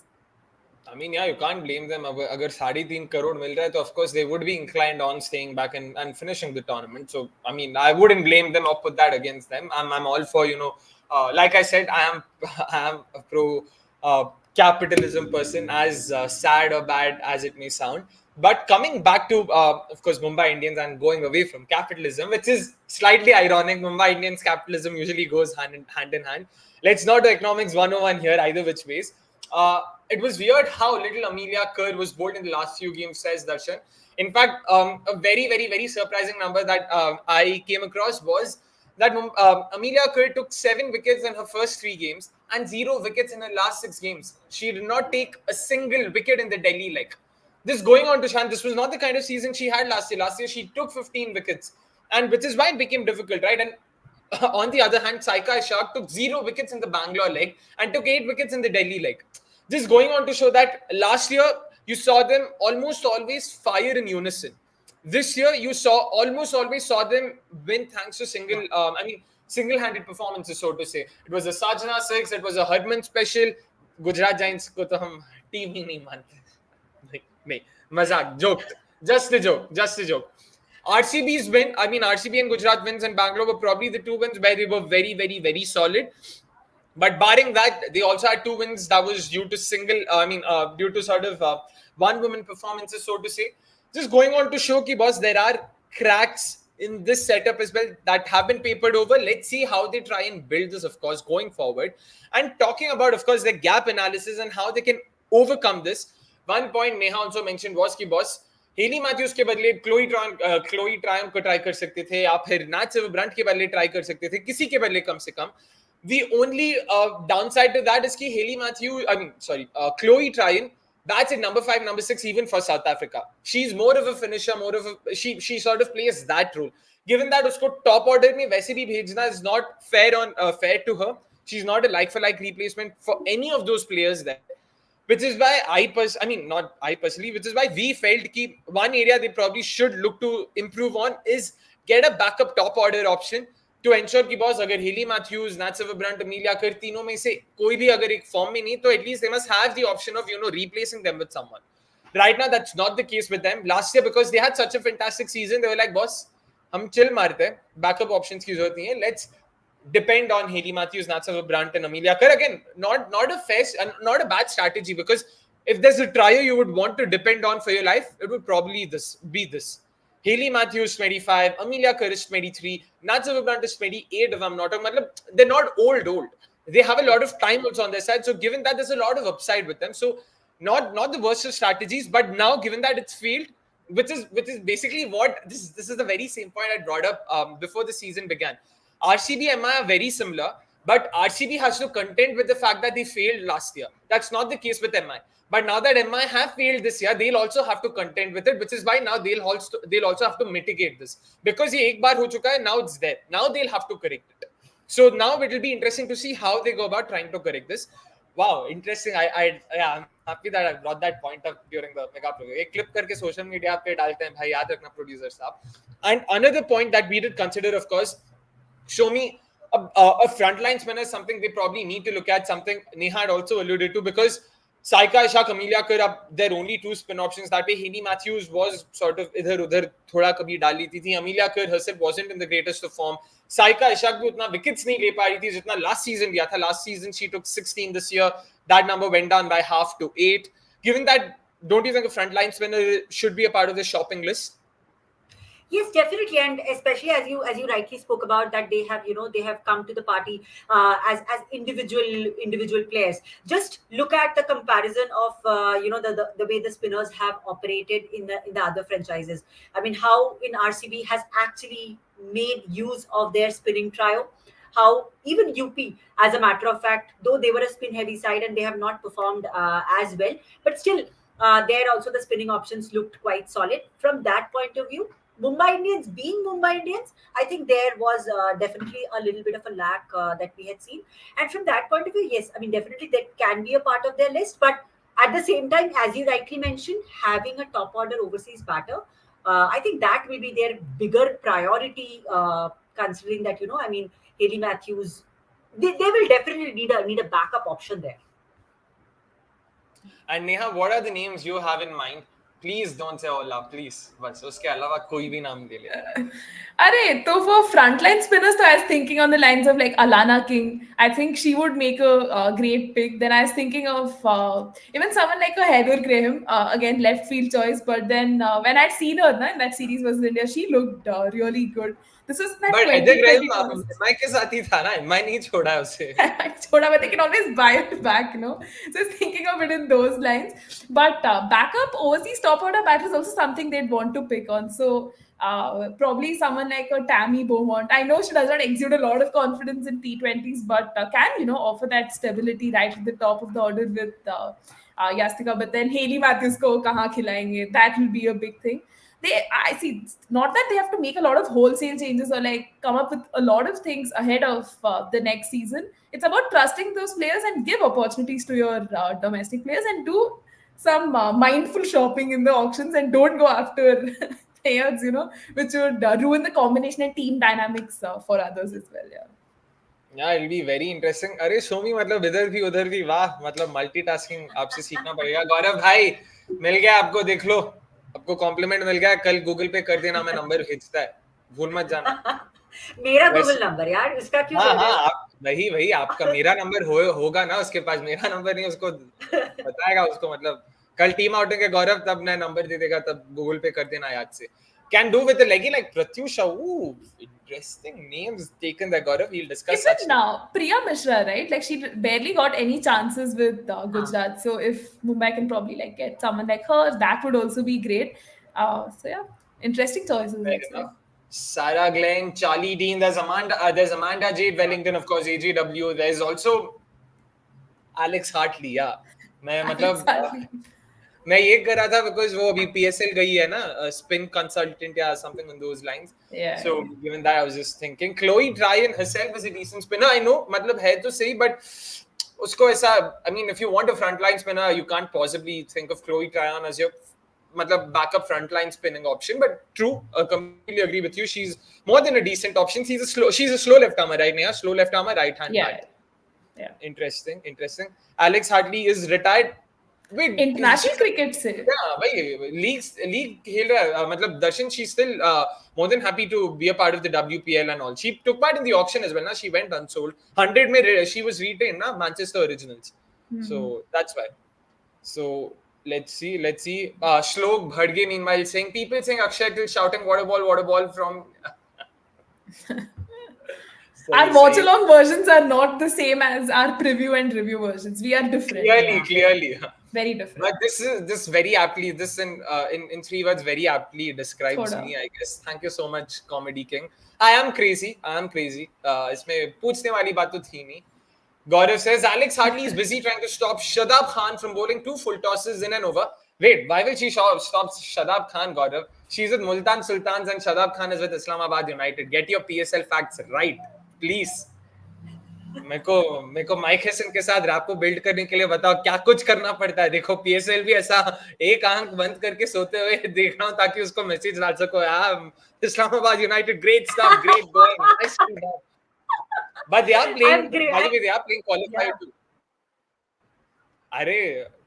I mean, yeah, you can't blame them. अगर 3.5 crore मिल रहा है, तो of course they would be inclined on staying back and finishing the tournament. So, I mean, I wouldn't blame them or put that against them. I'm all for, like I said, I am a pro capitalism person, as sad or bad as it may sound. But coming back to, of course, Mumbai Indians and going away from capitalism, which is slightly ironic. Mumbai Indians capitalism usually goes hand in hand. Let's not do economics 101 here, either which ways. It was weird how little Amelia Kerr was bowled in the last few games, says Darshan. In fact, a very, very, very surprising number that I came across was that Amelia Kerr took 7 wickets in her first 3 games and 0 wickets in her last 6 games. She did not take a single wicket in the Delhi leg. This going on to Shan, this was not the kind of season she had last year. Last year, she took 15 wickets, and which is why it became difficult, right? And on the other hand, Saika Ishaq took 0 wickets in the Bangalore leg and took 8 wickets in the Delhi leg. This going on to show that last year you saw them almost always fire in unison. This year you almost always saw them win thanks to single-handed performances, so to say. It was a Saajana 6, it was a Harman special. Gujarat Giants ko to hum team hi nahi mante. Nahi, mazak, joke, just a joke. RCB's win, RCB and Gujarat wins in Bangalore were probably the 2 wins where they were very, very, very solid. But barring that, they also had 2 wins that was due to due to sort of one-woman performances, so to say. Just going on to show ki boss, there are cracks in this setup as well that have been papered over. Let's see how they try and build this, of course, going forward. And talking about, of course, the gap analysis and how they can overcome this. One point Neha also mentioned was ki boss, Hayley Matthews के बदले Chloe ट्रायम को try कर सकते थे, या फिर NAT सिल्वरब्रंट के बदले ट्राई कर सकते थे, किसी के बदले कम से कम. The only downside to that is कि Hayley Matthews, Chloe Tryon bats at number 5, number 6 even for South Africa. She's more of a finisher, she sort of plays that role. Given that उसको top order में वैसे भी भेजना is not fair to her. She's not a like for like replacement for any of those players there. Which is why which is why we felt that one area they probably should look to improve on is get a backup top order option to ensure कि boss अगर Hayley Matthews, Nat Silverbrunt, Amelia Kerr तीनों में से कोई भी अगर एक form में नहीं, तो at least they must have the option of replacing them with someone. Right now that's not the case with them. Last year because they had such a fantastic season, they were like boss हम chill मारते हैं, backup options की जरूरत नहीं है, let's depend on Hayley Matthews, Nat Silverbrunt and Amelia Kerr. Again, not a bad strategy, because if there's a trio you would want to depend on for your life, it would probably be this. Hayley Matthews 25, Amelia Kerr is 23, Nat Silverbrunt is 28 if I'm not wrong. They're not old. They have a lot of time also on their side. So given that, there's a lot of upside with them. So not the worst of strategies, but now given that it's failed, which is basically what this is the very same point I brought up before the season began. RCB MI are very similar, but RCB has to contend with the fact that they failed last year. That's not the case with MI. But now that MI have failed this year, they'll also have to contend with it, which is why now they'll also have to mitigate this. Because ye ek baar ho chuka hai, now it's there. Now they'll have to correct it. So now it will be interesting to see how they go about trying to correct this. Wow, interesting. I'm happy that I brought that point up during the mega program. एक clip करके social media पे डालते हैं भाई, याद रखना producer साहब. And another point that we did consider, of course, Soumi, a frontline spinner is something they probably need to look at, something Neha had also alluded to, because Saika Ishaq, Amelia Kerr are their only 2 spin options. That way, Hayley Matthews was sort of idhar-udhar thoda kabhi डाल लेती थी. Amelia Kerr herself wasn't in the greatest of form. Saika Ishaq भी उतना wickets नहीं ले पा रही थी जितना last season लिया था. Last season she took 16. This year that number went down by half to 8. Given that, don't you think a frontline spinner should be a part of the shopping list? Yes, definitely, and especially as you rightly spoke about that they have come to the party as individual players. Just look at the comparison of the way the spinners have operated in the other franchises. I mean, how in RCB has actually made use of their spinning trio. How even UP, as a matter of fact, though they were a spin heavy side and they have not performed as well, but still There also the spinning options looked quite solid. From that point of view, Mumbai Indians being Mumbai Indians, I think there was definitely a little bit of a lack that we had seen. And from that point of view, yes, I mean, definitely that can be a part of their list. But at the same time, as you rightly mentioned, having a top order overseas batter, I think that will be their bigger priority, considering that, I mean, Haley Matthews, they will definitely need a backup option there. And Neha, what are the names you have in mind? Please don't say Ola, please. बस उसके अलावा कोई भी नाम दे ले. Arey, so for frontline spinners, so I was thinking on the lines of like Alana King. I think she would make a great pick. Then I was thinking of even someone like a Heather Graham, again left field choice. But then when I'd seen her in that series versus India, she looked really good. This was that But Heather 2020 Graham toss. MI के साथ ही था ना, MI नहीं छोड़ा उसे. Choda, but they can always buy it back, So I was thinking of it in those lines. But backup overseas top order batter is also something they'd want to pick on. So probably someone like a Tammy Beaumont. I know she does not exude a lot of confidence in T20s, but can offer that stability right at the top of the order with Yastika. But then Haley Matthews ko kahan khilayenge? That will be a big thing. I see, it's not that they have to make a lot of wholesale changes or like come up with a lot of things ahead of the next season. It's about trusting those players and give opportunities to your domestic players and do some mindful shopping in the auctions and don't go after players, which would ruin the combination and team dynamics for others as well. Yeah. Yeah, it'll be very interesting. अरे सोमी मतलब इधर भी उधर भी वाह मतलब multitasking आपसे सीखना पड़ेगा. गौरव भाई मिल गया आपको, देख लो आपको कॉम्प्लीमेंट मिल गया. कल गूगल पे कर देना, मैं नंबर भेजता है, भूल मत जाना. मेरा गूगल नंबर यार, इसका क्यों हाँ कर रहे हो? आप वही आपका मेरा नंबर होगा ना उसके पास, मेरा नंबर नहीं, उसको बताएगा उसको. मतलब कल टीम आउटिंग के गौरव तब मैं नंबर दे देगा, तब गूगल पे कर देना याद से. Can do with a leggy like Pratyusha. Ooh, interesting names taken there, Gaurav. We'll discuss Even such. now, Priya Mishra, right? Like she barely got any chances with Gujarat. So if Mumbai can probably like get someone like her, that would also be great. So yeah, interesting choices. Fair Actually. enough. Sarah Glenn, Charlie Dean. There's Amanda Jade Wellington, of course. AJW. There's also Alex Hartley. Yeah, मैं मतलब मैं ये कर रहा था because वो अभी PSL गई है ना, spin consultant या something on those lines. Yeah. So given that, I was just thinking Chloe Tryon herself is a decent spinner. I know, मतलब है तो सही, but उसको ऐसा, I mean, if you want a frontline spinner, you can't possibly think of Chloe Tryon as your मतलब backup frontline spinning option. But true, I completely agree with you. She's more than a decent option. She's a slow left armer, right? Neha? Slow left armer, right hand bat. Yeah. Interesting. Alex Hartley is retired. Wait, international cricket से भाई league खेल रहा है. मतलब दर्शन, she still more than happy to be a part of the WPL and all. She took part in the auction as well. Na, she went unsold. 100 में she was retained na, Manchester Originals. So that's why. So let's see. Shlok Bhadge meanwhile saying, people saying Akshay till shouting water ball from. Our watch along versions are not the same as our preview and review versions. We are different. Clearly. Very different. But this very aptly, this in 3 words very aptly describes me, I guess. Thank you so much, Comedy King. I am crazy. इसमें पूछने वाली बात तो थी नहीं. Gaurav says Alex Hartley is busy trying to stop Shadab Khan from bowling 2 full tosses in and over. Wait, why will she stop Shadab Khan, Gaurav? She's with Multan Sultans and Shadab Khan is with Islamabad United. Get your PSL facts right, please. मेरे को Mike Hesson के साथ rap को build करने के लिए बताओ क्या कुछ करना पड़ता है. देखो PSL भी ऐसा एक आंख बंद करके सोते हुए देख रहा हूँ ताकि उसको मैसेज डाल सको. यार Islamabad United, great stuff, great going, nice to know. But they are playing, by the way, they are playing qualified too. अरे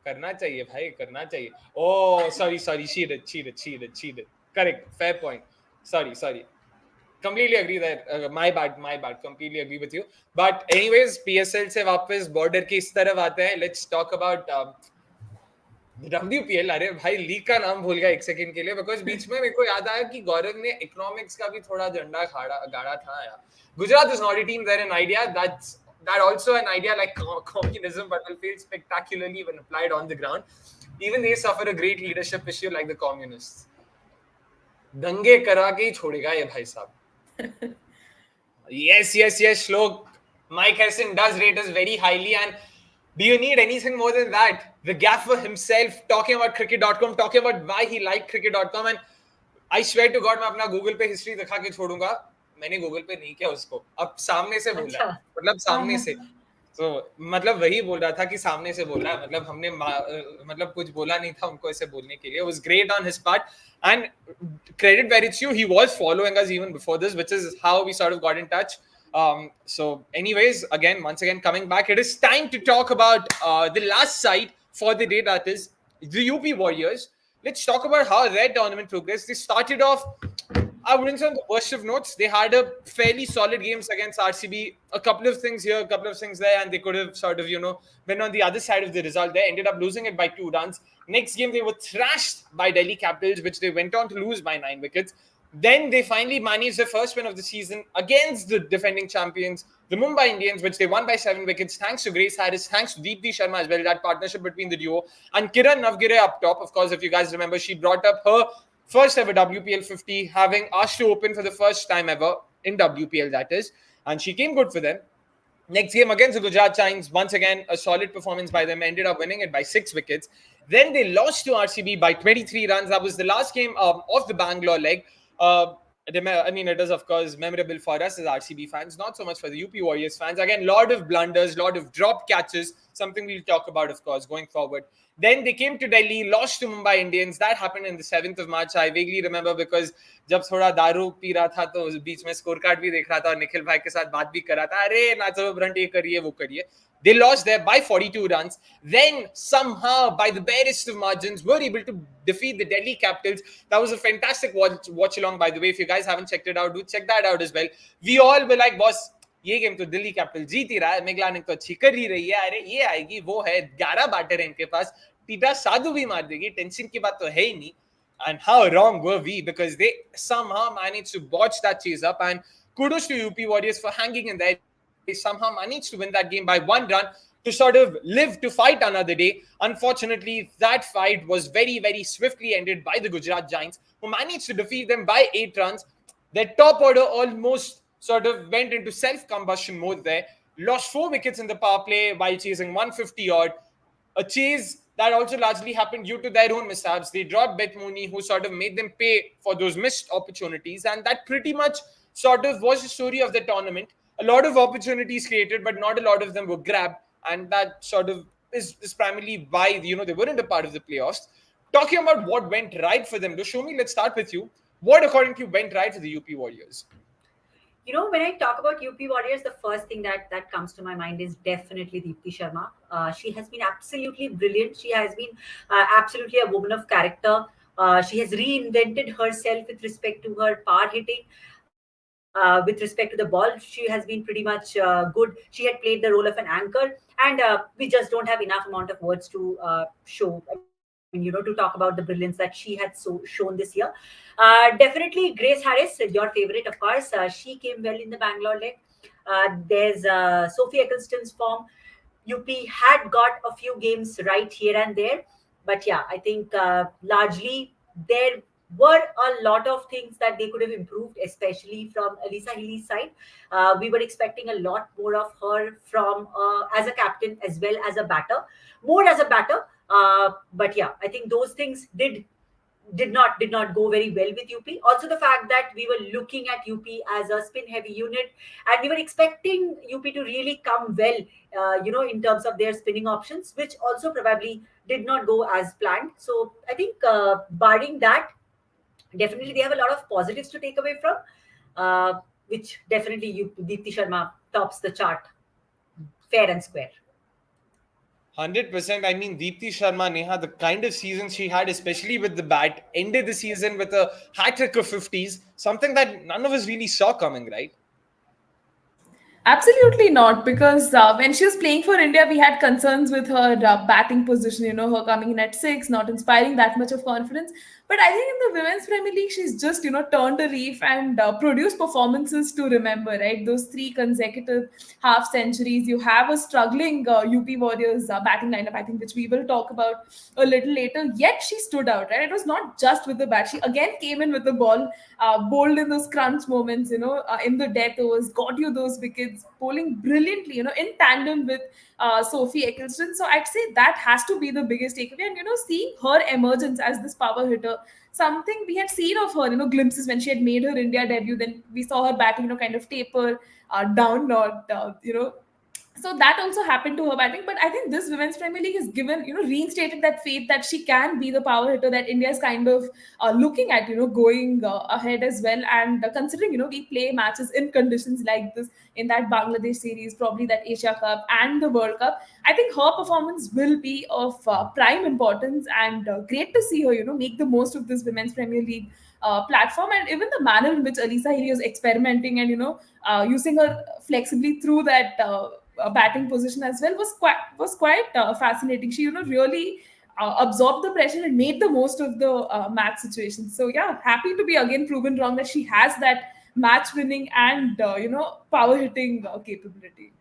करना चाहिए भाई, करना चाहिए. Oh, sorry, cheated. Correct, fair point. Sorry. Completely agree that my bad. Completely agree with you. But anyways, PSL से वापस border की इस तरफ आते हैं. Let's talk about WPL. अरे भाई लीग का नाम भूल गया एक सेकंड के लिए, because बीच में मेरे को याद आया कि गौरव ने इकोनॉमिक्स का भी थोड़ा झंडा गाड़ा था यार. Gujarat is not a team. They're an idea. That also an idea like communism, but will fail spectacularly when applied on the ground. Even they suffer a great leadership issue like the communists. दंगे करा के ही छोड़ेगा ये भाई साहब. Yes, Shlok. Mike Hessen does rate us very highly, and Do you need anything more than that? The gaffer himself talking about cricket.com, talking about why he liked cricket.com, and I swear to God, मैं अपना Google पे history दिखा के छोड़ूंगा. मैंने Google पे नहीं किया उसको, अब सामने से बोला है, अच्छा. मतलब सामने से. Uh-huh. तो मतलब वही बोल रहा था कि सामने से बोला है, मतलब हमने मतलब कुछ बोला नहीं था उनको ऐसे बोलने के लिए. It was great on his part, and credit where it's due, he was following us even before this, which is how we sort of got in touch. So anyways, once again, coming back, it is time to talk about the last side for the day, that is the UP Warriors. Let's talk about how their tournament progressed. They started off, I wouldn't say on the worst of notes. They had a fairly solid games against RCB. A couple of things here, a couple of things there, and they could have sort of, been on the other side of the result. They ended up losing it by 2 runs. Next game, they were thrashed by Delhi Capitals, which they went on to lose by 9 wickets. Then they finally managed their first win of the season against the defending champions, the Mumbai Indians, which they won by 7 wickets. Thanks to Grace Harris, thanks to Deepti Sharma as well, that partnership between the duo. And Kiran Navgire up top. Of course, if you guys remember, she brought up her first ever WPL 50, having asked to open for the first time ever in WPL, that is. And she came good for them. Next game against the Gujarat Giants, once again, a solid performance by them, ended up winning it by 6 wickets. Then they lost to RCB by 23 runs. That was the last game of the Bangalore leg. I mean, it is, of course, memorable for us as RCB fans, not so much for the UP Warriors fans. Again, lot of blunders, lot of drop catches, something we'll talk about, of course, going forward. Then they came to Delhi, lost to Mumbai Indians. That happened in the 7th of March. I vaguely remember because जब थोड़ा दारू P रहा था तो बीच में score card भी देख रहा था और निखिल भाई के साथ बात भी कर रहा था. अरे ना चलो ब्रंट ये करिए वो करिए. They lost there by 42 runs. Then somehow, by the barest of margins, were able to defeat the Delhi Capitals. That was a fantastic watch along, by the way. If you guys haven't checked it out, do check that out as well. We all were like, boss, ये game तो Delhi capital जीत ही रहा है, मेघलानिक तो अच्छी कर ही रही है, अरे ये आएगी वो है, 11 बैटर है इनके पास, टीटा साधु भी मार देगी, टेंशन की बात तो है ही नहीं. And how wrong were we, because they somehow managed to botch that chase up, and kudos to UP Warriors for hanging in there. They somehow managed to win that game by 1 run to sort of live to fight another day. Unfortunately, that fight was very, very swiftly ended by the Gujarat Giants, who managed to defeat them by 8 runs. Their top order almost sort of went into self-combustion mode there. Lost 4 wickets in the power play while chasing 150 odd. A chase that also largely happened due to their own mishaps. They dropped Beth Mooney, who sort of made them pay for those missed opportunities. And that pretty much sort of was the story of the tournament. A lot of opportunities created, but not a lot of them were grabbed. And that sort of is primarily why, they weren't a part of the playoffs. Talking about what went right for them, Soumi, let's start with you. What, according to you, went right for the UP Warriors? When I talk about UP Warriors, the first thing that comes to my mind is definitely Deepti Sharma. She has been absolutely brilliant. She has been absolutely a woman of character. She has reinvented herself with respect to her power hitting. With respect to the ball, she has been pretty much good. She had played the role of an anchor, and we just don't have enough amount of words to show. I mean, to talk about the brilliance that she had shown this year. Definitely, Grace Harris, your favorite, of course. She came well in the Bangalore leg. There's Sophie Eccleston's form. UP had got a few games right here and there, but yeah, I think largely there were a lot of things that they could have improved, especially from Alyssa Healy's side. We were expecting a lot more of her from as a captain as well as a batter, more as a batter. But yeah, I think those things did not go very well with UP. Also, the fact that we were looking at UP as a spin heavy unit, and we were expecting UP to really come well, in terms of their spinning options, which also probably did not go as planned. So I think, barring that, definitely they have a lot of positives to take away from, which definitely Deepti Sharma tops the chart, fair and square. 100%. I mean, Deepti Sharma, Neha, the kind of season she had, especially with the bat, ended the season with a hat-trick of 50s, something that none of us really saw coming, right? Absolutely not, because when she was playing for India, we had concerns with her batting position, her coming in at 6, not inspiring that much of confidence. But I think in the Women's Premier League, she's just, turned a reef and produced performances to remember, right? Those three consecutive half centuries. You have a struggling UP Warriors batting lineup, I think, which we will talk about a little later. Yet she stood out, right? It was not just with the bat. She again came in with the ball, bowled in those crunch moments, in the death overs, got you those wickets, bowling brilliantly, in tandem with Sophie Eccleston. So I'd say that has to be the biggest takeaway. And seeing her emergence as this power hitter, something we had seen of her, glimpses when she had made her India debut. Then we saw her batting, kind of taper down, not so that also happened to her batting. But I think this Women's Premier League has given, reinstated that faith that she can be the power hitter that India is kind of looking at, going ahead as well. And considering, we play matches in conditions like this in that Bangladesh series, probably that Asia Cup and the World Cup, I think her performance will be of prime importance. And great to see her, make the most of this Women's Premier League platform. And even the manner in which Alyssa Healy was experimenting and, using her flexibly through that batting position as well was quite fascinating. She really absorbed the pressure and made the most of the match situation. So yeah, happy to be again proven wrong that she has that match winning and power hitting capability.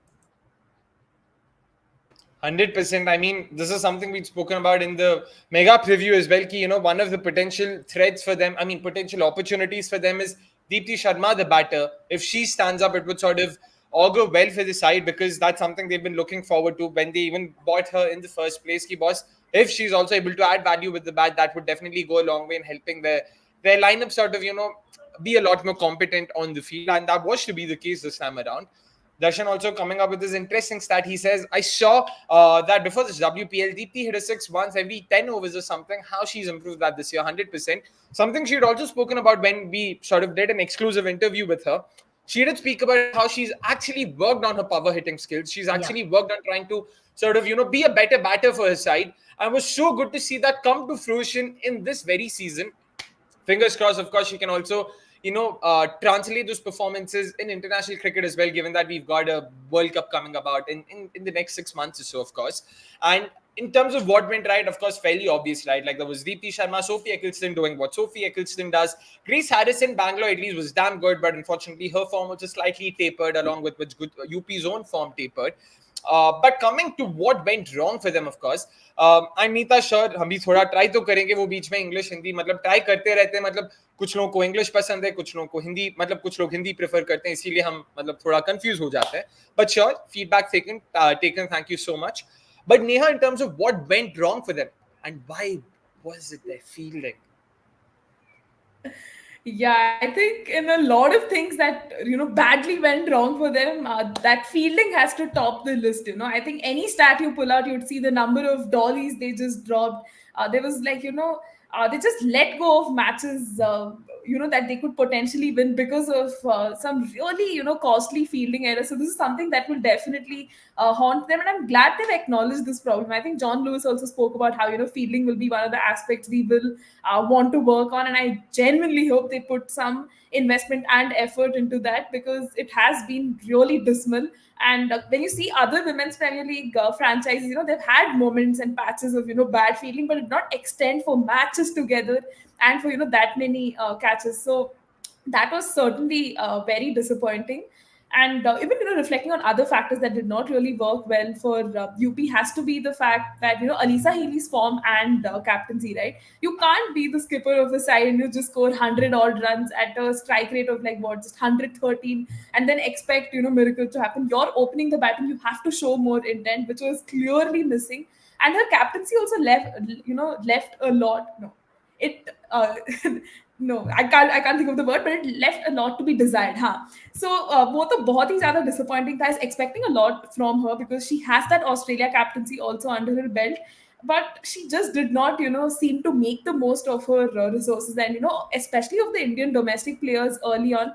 100%. I mean, this is something we'd spoken about in the mega preview as well. Ki, one of the potential threats for them, I mean, potential opportunities for them is Deepti Sharma, the batter. If she stands up, it would sort of augur well for the side, because that's something they've been looking forward to when they even bought her in the first place. Ki boss, if she's also able to add value with the bat, that would definitely go a long way in helping their lineup sort of, be a lot more competent on the field. And that was to be the case this time around. Darshan also coming up with this interesting stat. He says, I saw that before this WPL, Deepti hit a six once every 10 overs or something. How she's improved that this year, 100%. Something she had also spoken about when we sort of did an exclusive interview with her. She did speak about how she's actually worked on her power hitting skills. She's actually worked on trying to sort of, be a better batter for her side. And it was so good to see that come to fruition in this very season. Fingers crossed, of course, she can also, translate those performances in international cricket as well, given that we've got a World Cup coming about in the next 6 months or so, of course. And in terms of what went right, of course, fairly obvious, right? Like there was Deepti Sharma, Sophie Eccleston doing what Sophie Eccleston does. Grace Harrison, Bangalore at least was damn good, but unfortunately her form was just slightly tapered, along with which UP's own form tapered. But coming to what went wrong for them, of course, I'm नीता sure हम भी थोड़ा try तो करेंगे वो बीच में English Hindi मतलब try करते रहते हैं मतलब कुछ लोगों को इंग्लिश पसंद है कुछ लोगों को हिंदी मतलब कुछ लोग हिंदी प्रेफर करते हैं इसीलिए हम मतलब थोड़ा कंफ्यूज हो जाते हैं but sure feedback taken thank you so much. But Neha, in terms of what went wrong for them and why was it their fielding? Yeah, I think in a lot of things that badly went wrong for them, that fielding has to top the list. I think any stat you pull out, you'd see the number of dollies they just dropped. There was like they just let go of matches. That they could potentially win because of some really costly fielding errors. So this is something that will definitely haunt them, and I'm glad they've acknowledged this problem. I think John Lewis also spoke about how fielding will be one of the aspects we will want to work on, and I genuinely hope they put some investment and effort into that because it has been really dismal. And when you see other women's Premier League franchises, they've had moments and patches of bad fielding, but it did not extend for matches together and for that many catches. So that was certainly very disappointing. And even reflecting on other factors that did not really work well for UP has to be the fact that Alyssa Healy's form and captaincy, right? You can't be the skipper of the side and you just score 100 odd runs at a strike rate of like what, just 113, and then expect miracles to happen. You're opening the batting, you have to show more intent, which was clearly missing. And her captaincy also left a lot. No, it no, I can't think of the word, but it left a lot to be desired. Huh? So वो तो बहुत ही ज़्यादा disappointing था. I was expecting a lot from her because she has that Australia captaincy also under her belt, but she just did not seem to make the most of her resources. And especially of the Indian domestic players early on,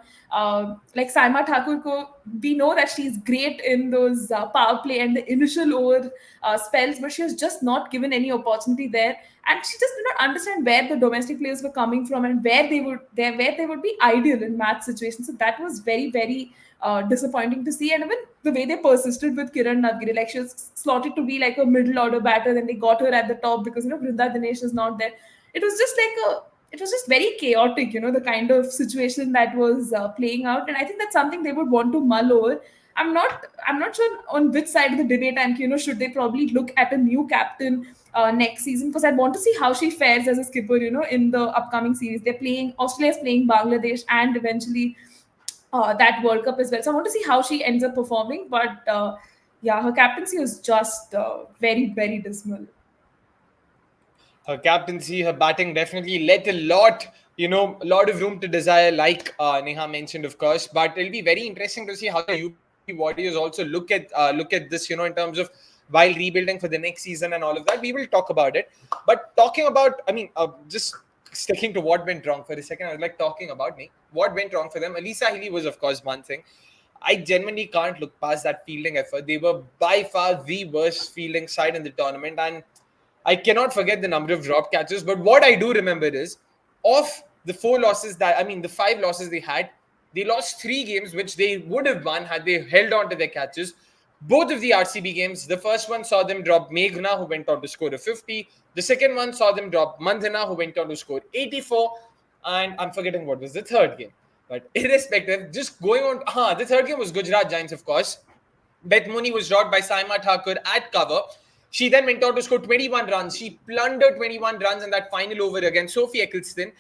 like Saima Thakur ko, we know that she's great in those power play and the initial over spells, but she was just not given any opportunity there, and she just did not understand where the domestic players were coming from and where they would be ideal in match situations. So that was very, very disappointing to see. And even the way they persisted with Kiran Navgiri, like she was slotted to be like a middle order batter, then they got her at the top because Vrinda Dinesh is not there. It was just like a it was just very chaotic, the kind of situation that was playing out, and I think that's something they would want to mull over. I'm not sure on which side of the debate I'm. Should they probably look at a new captain next season, because I want to see how she fares as a skipper. In the upcoming series, Australia's playing Bangladesh and eventually that World Cup as well. So I want to see how she ends up performing. But yeah, her captaincy was just very, very dismal. Her captaincy, her batting definitely left a lot, a lot of room to desire, like Neha mentioned, of course. But it'll be very interesting to see how the UP Warriors also look at this, in terms of while rebuilding for the next season and all of that. We will talk about it. But talking about, just sticking to what went wrong for a second, I was like talking about what went wrong for them. Alyssa Healy was, of course, one thing. I genuinely can't look past that fielding effort. They were by far the worst fielding side in the tournament, and I cannot forget the number of drop catches. But what I do remember is, of the the 5 losses they had, they lost 3 games, which they would have won had they held on to their catches. Both of the RCB games, the first one saw them drop Meghna, who went on to score a 50. The second one saw them drop Mandhana, who went on to score 84. And I'm forgetting what was the third game. But irrespective, just going on, the third game was Gujarat Giants, of course. Beth Mooney was dropped by Saima Thakur at cover. She then went on to score 21 runs. She plundered 21 runs in that final over against Sophie Eccleston.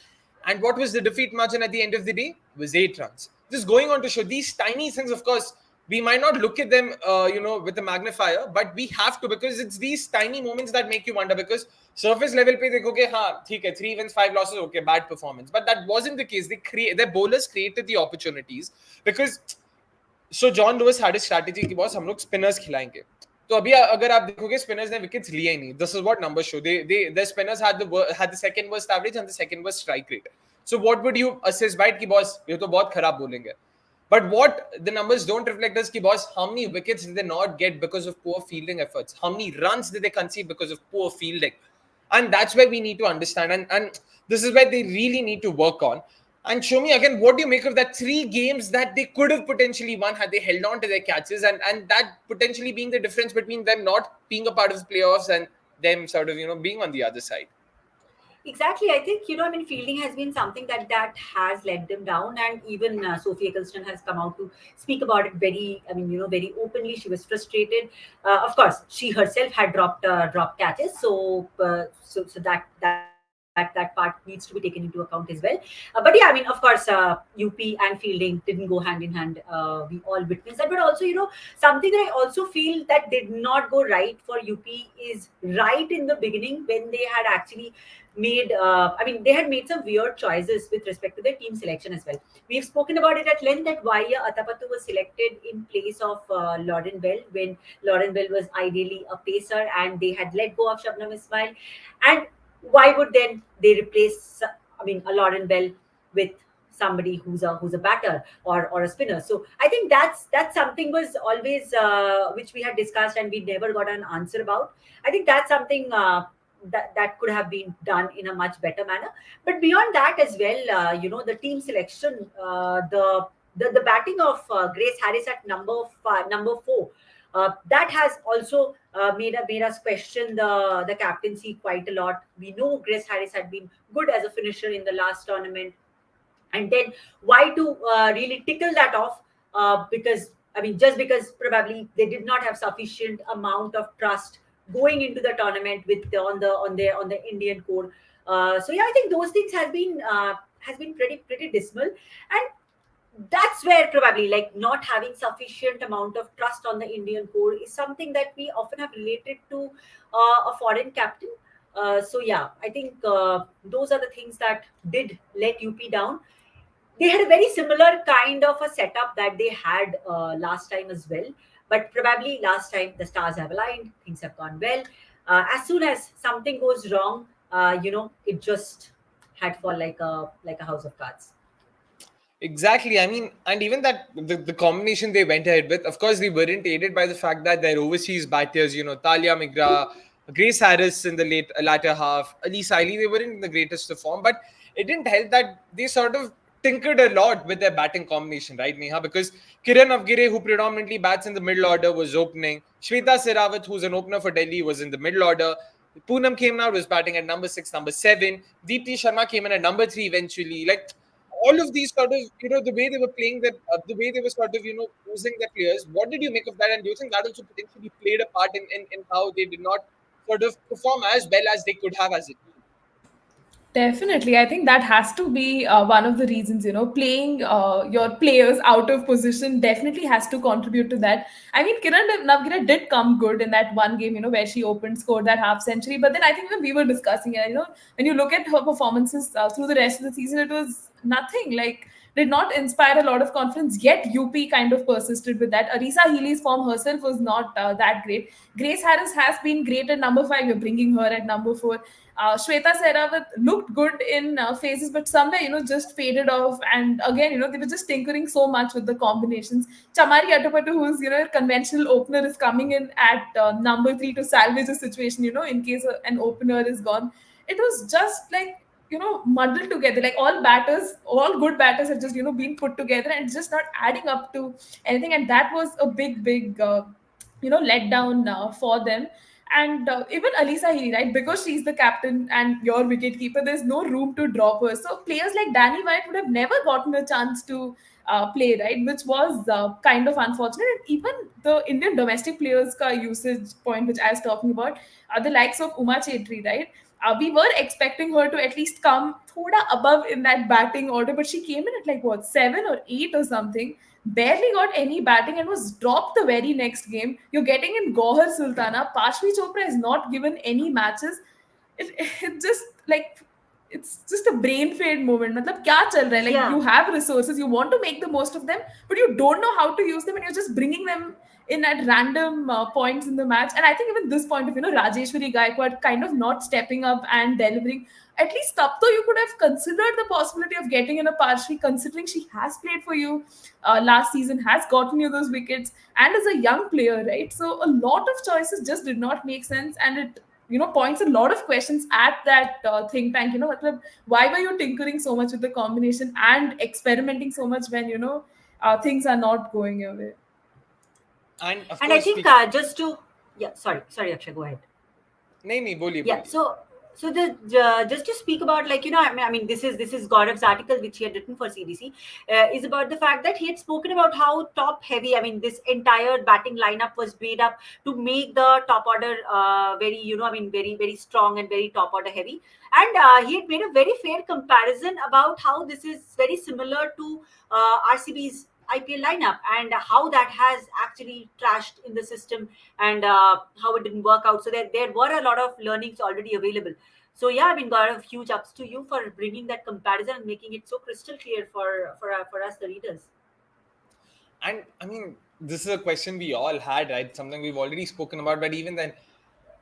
And what was the defeat margin at the end of the day? It was 8 runs. Just going on to show these tiny things, of course, we might not look at them, with a magnifier, but we have to, because it's these tiny moments that make you wonder. Because surface level pe dekhoge, theek hai, 3 wins, 5 losses, okay, bad performance. But that wasn't the case. Their bowlers created the opportunities, because so John Lewis had a strategy कि boss हम लोग spinners खिलाएंगे. तो अभी अगर आप देखोगे spinners ने wickets लिए ही नहीं. This is what numbers show. The spinners had the second worst average and the second worst strike rate. So what would you assess by कि बॉस ये तो बहुत खराब bowling है. But what the numbers don't reflect is कि boss, how many wickets did they not get because of poor fielding efforts? How many runs did they concede because of poor fielding? And that's where we need to understand. And this is where they really need to work on. And show me again, what do you make of that 3 games that they could have potentially won had they held on to their catches, and that potentially being the difference between them not being a part of the playoffs and them sort of, being on the other side? Exactly. I think, fielding has been something that has let them down. And even Sophie Eccleston has come out to speak about it very, very openly. She was frustrated. Of course, she herself had dropped catches. So that part needs to be taken into account as well. But yeah, of course, UP and fielding didn't go hand in hand. We all witnessed that. But also, something that I also feel that did not go right for UP is right in the beginning, when they had actually made they had made some weird choices with respect to their team selection as well. We've spoken about it at length, that Vaya Atapattu was selected in place of Lauren Bell, when Lauren Bell was ideally a pacer, and they had let go of Shabnam Ismail. And why would then they replace a Lauren Bell with somebody who's a batter or a spinner? So I think that's something was always which we had discussed and we never got an answer about. I think that's something that could have been done in a much better manner. But beyond that as well, the team selection, the batting of Grace Harris at number 4, that has also made us question the captaincy quite a lot. We know Grace Harris had been good as a finisher in the last tournament, and then why to really tickle that off? Because just because probably they did not have sufficient amount of trust going into the tournament on the Indian core. So yeah, I think those things has been pretty dismal. And that's where probably, like, not having sufficient amount of trust on the Indian core is something that we often have related to a foreign captain. So yeah, I think those are the things that did let UP down. They had a very similar kind of a setup that they had last time as well. But probably last time the stars have aligned, things have gone well. As soon as something goes wrong, it just had fall like a house of cards. Exactly. And even that the combination they went ahead with, of course, they weren't aided by the fact that their overseas batters, Tahile McGrath, Grace Harris in the latter half, Alyssa Healy, they weren't in the greatest of form. But it didn't help that they sort of tinkered a lot with their batting combination, right, Neha? Because Kiran Avgire, who predominantly bats in the middle order, was opening. Shweta Sehrawat, who's an opener for Delhi, was in the middle order. Poonam came out, was batting at number 6, number 7. Deepti Sharma came in at number 3 eventually. Like all of these sort of, the way they were playing that, the way they were sort of, using their players. What did you make of that? And do you think that also potentially played a part in how they did not sort of perform as well as they could have as a team? Definitely. I think that has to be one of the reasons, playing your players out of position definitely has to contribute to that. I mean, Kiran Navgire did come good in that one game, where she opened, scored that half century. But then I think when we were discussing it, when you look at her performances through the rest of the season, it was nothing. Like, did not inspire a lot of confidence, yet UP kind of persisted with that. Alyssa Healy's form herself was not that great. Grace Harris has been great at number 5. You're bringing her at number 4. Shweta Sehrawat looked good in phases, but somewhere, just faded off. And again, they were just tinkering so much with the combinations. Chamari Attapattu, who's, conventional opener, is coming in at number 3 to salvage a situation, in case an opener is gone. It was just like, muddled together. Like all good batters have just, been put together and it's just not adding up to anything. And that was a big, letdown for them. And even Alyssa Healy, right? Because she's the captain and your wicket keeper, there's no room to drop her. So players like Danny White would have never gotten a chance to play, right? Which was kind of unfortunate. And even the Indian domestic players ka usage point, which I was talking about, are the likes of Uma Chetri, right? We were expecting her to at least come thoda above in that batting order, but she came in at like what, 7 or 8 or something, barely got any batting and was dropped the very next game. You're getting in Gohar Sultana. Pashvi Chopra is not given any matches. It just like it's just a brain fade moment. Matlab, kya chal raha hai? Like you Yeah. have resources, you want to make the most of them, but you don't know how to use them, and you're just bringing them in at random points in the match. And I think even this point of Rajeshwari Gaikwad kind of not stepping up and delivering. At least Tapto, you could have considered the possibility of getting in a Parshvi, considering she has played for you last season, has gotten you those wickets, and is a young player, right? So a lot of choices just did not make sense, and it points a lot of questions at that think tank. Why were you tinkering so much with the combination and experimenting so much when things are not going your way? And of And I course, think just to, yeah, sorry, Akshay, go ahead. nahi, boliye, Yeah, boliye. so the just to speak about, like, I mean, this is Gaurav's article which he had written for CDC, is about the fact that he had spoken about how top heavy, I mean, this entire batting lineup was made up to make the top order very, I mean, very very strong and very top order heavy. And he had made a very fair comparison about how this is very similar to RCB's IPL lineup, and how that has actually trashed in the system, and how it didn't work out. So there were a lot of learnings already available. So yeah, I mean, Gaurav, huge ups to you for bringing that comparison and making it so crystal clear for us, the readers. And I mean, this is a question we all had, right? Something we've already spoken about, but even then,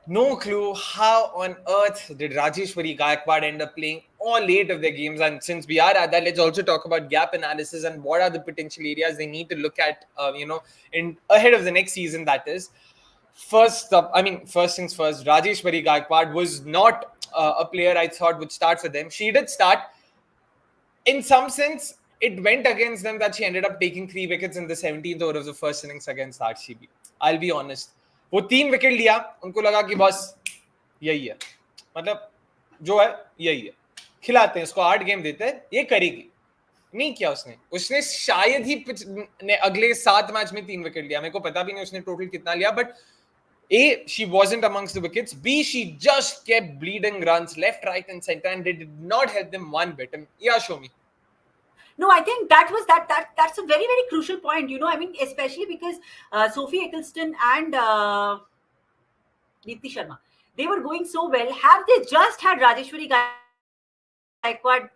no clue how on earth did Rajeshwari Gaikwad end up playing all 8 of their games. And since we are at that, let's also talk about gap analysis and what are the potential areas they need to look at, in ahead of the next season. That is, first up, I mean, first things first, Rajeshwari Gaikwad was not a player I thought would start for them. She did start. In some sense, it went against them that she ended up taking 3 wickets in the 17th over of the first innings against RCB. I'll be honest. वो 3 wicket लिया, उनको लगा कि बस यही है, मतलब जो है यही है, खिलाते हैं इसको, 8 गेम देते हैं, ये करेगी. नहीं किया उसने शायद ही ने अगले 7 मैच में 3 विकेट लिया. मेरे को पता भी नहीं उसने टोटल कितना लिया, but A, she wasn't amongst the wickets. B, she just kept bleeding runs left, right, and center, and it did not help them one bit. And yeah, show me. No, I think that's a very very crucial point. I mean, especially because Sophie Eccleston and Deepti Sharma, they were going so well. Have they just had Rajeshwari Gaikwad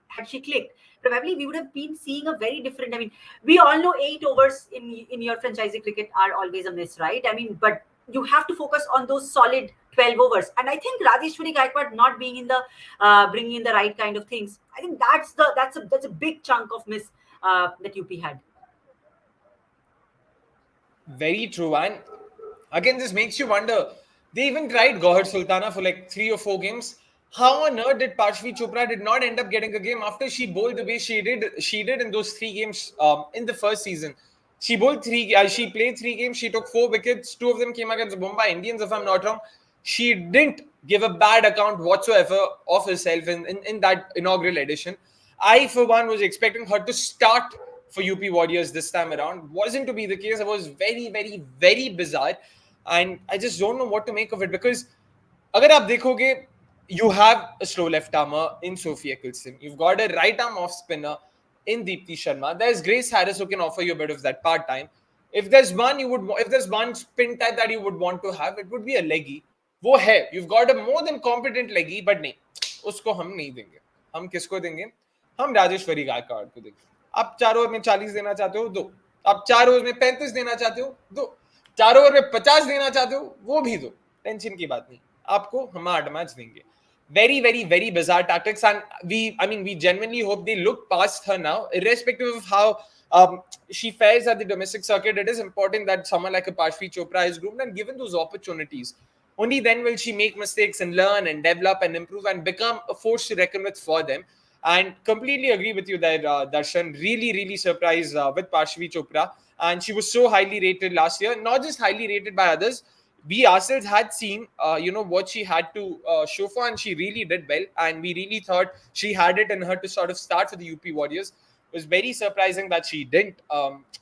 had she clicked, probably we would have been seeing a very different. I mean, we all know 8 overs in your franchisee cricket are always a miss, right? I mean, but you have to focus on those solid 12 overs. And I think Rajeshwari Gaikwad not being in the bringing in the right kind of things, I think that's a big chunk of miss that UP had. Very true. And again, this makes you wonder. They even tried Gohar Sultana for like 3 or 4 games. How on earth did Pashvi Chopra did not end up getting a game after she bowled the way she did? She did in those 3 games in the first season. She bowled 3. She played 3 games. She took 4 wickets. 2 of them came against Mumbai Indians, if I'm not wrong. She didn't give a bad account whatsoever of herself in that inaugural edition. I, for one, was expecting her to start for UP Warriors this time around. Wasn't to be the case. It was very, very, very bizarre. And I just don't know what to make of it because अगर आप देखोगे, you have a slow left armer in Sophie Eccleston. You've got a right arm off spinner in Deepti Sharma. There's Grace Harris who can offer you a bit of that part time. If there's one spin type that you would want to have, it would be a leggy. वो है, you've got a more than competent leggy, but नहीं, उसको हम नहीं देंगे. हम किसको देंगे? हम राजेश्वरी गायकवाड़ को देंगे. आप 4 ओवर में 40 देना चाहते हो, दो. आप 4 ओवर में 35 देना चाहते हो, दो. 4 ओवर में 50 देना चाहते हो, वो भी दो. टेंशन की बात नहीं. आपको हम 8 मैच देंगे. Very, very, very bizarre tactics, and we genuinely hope they look past her now, irrespective of how she fares at the domestic circuit. It is important that someone like a Parshvi Chopra is groomed and given those opportunities. Only then will she make mistakes and learn and develop and improve and become a force to reckon with for them. And completely agree with you there, Darshan. Really, really surprised with Parshvi Chopra, and she was so highly rated last year. Not just highly rated by others, we ourselves had seen, what she had to show for, and she really did well. And we really thought she had it in her to sort of start for the UP Warriors. It was very surprising that she didn't.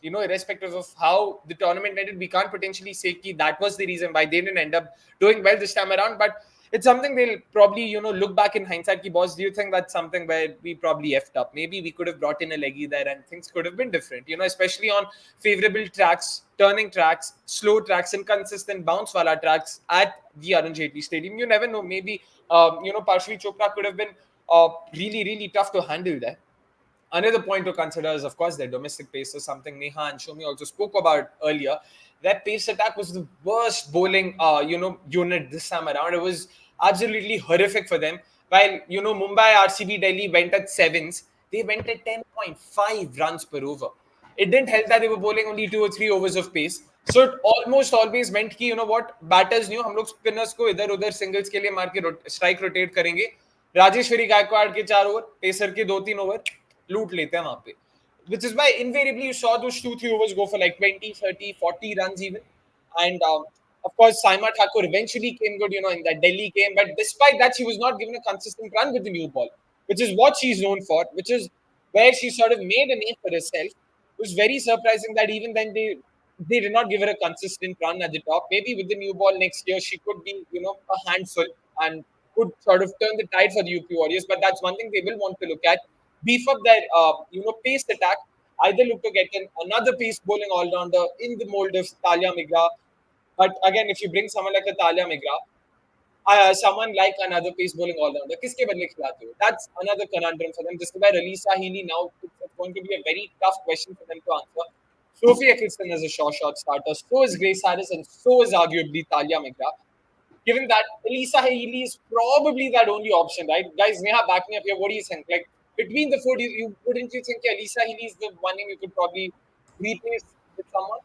Irrespective of how the tournament ended, we can't potentially say that was the reason why they didn't end up doing well this time around. But it's something they'll probably, look back in hindsight. Ki, boss, do you think that's something where we probably effed up? Maybe we could have brought in a leggy there and things could have been different, especially on favorable tracks, turning tracks, slow tracks, inconsistent bounce wala tracks at the Arun Jaitley Stadium. You never know. Maybe, Parshvi Chopra could have been really, really tough to handle there. Another point to consider is, of course, their domestic pace is something Neha and Soumi also spoke about earlier. Their pace attack was the worst bowling, unit this time around. It was absolutely horrific for them. While, Mumbai, RCB, Delhi went at sevens, they went at 10.5 runs per over. It didn't help that they were bowling only 2 or 3 overs of pace. So it almost always meant कि batters knew हम लोग spinners को इधर उधर singles के लिए मार के strike rotate करेंगे. राजेश्वरी गायकवाड़ के 4 ओवर, पेसर के 2-3 ओवर लूट लेते हैं वहां पे. Which is why invariably you saw those 2-3 overs go for like 20, 30, 40 runs even. And of course, Saima Thakur eventually came good, in that Delhi game. But despite that, she was not given a consistent run with the new ball, which is what she's known for, which is where she sort of made a name for herself. It was very surprising that even then they did not give her a consistent run at the top. Maybe with the new ball next year, she could be, a handful and could sort of turn the tide for the UP Warriors. But that's one thing they will want to look at. Beef up their, pace attack. Either look to get in another pace bowling all-rounder in the mold of Tahile McGrath. But again, if you bring someone like a Tahile McGrath, someone like another pace bowling all-rounder, किसके बदले खिलाते हो? That's another conundrum for them. Just by Alyssa Healy now, it's going to be a very tough question for them to answer. Sophie Eccleston is a short starter. So is Grace Harris, and so is arguably Tahile McGrath. Given that Alyssa Healy is probably that only option, right? Guys, Neha, back me up here. What do you think? Like, between the four, wouldn't you think Alyssa Healy is the one name you could probably replace with someone?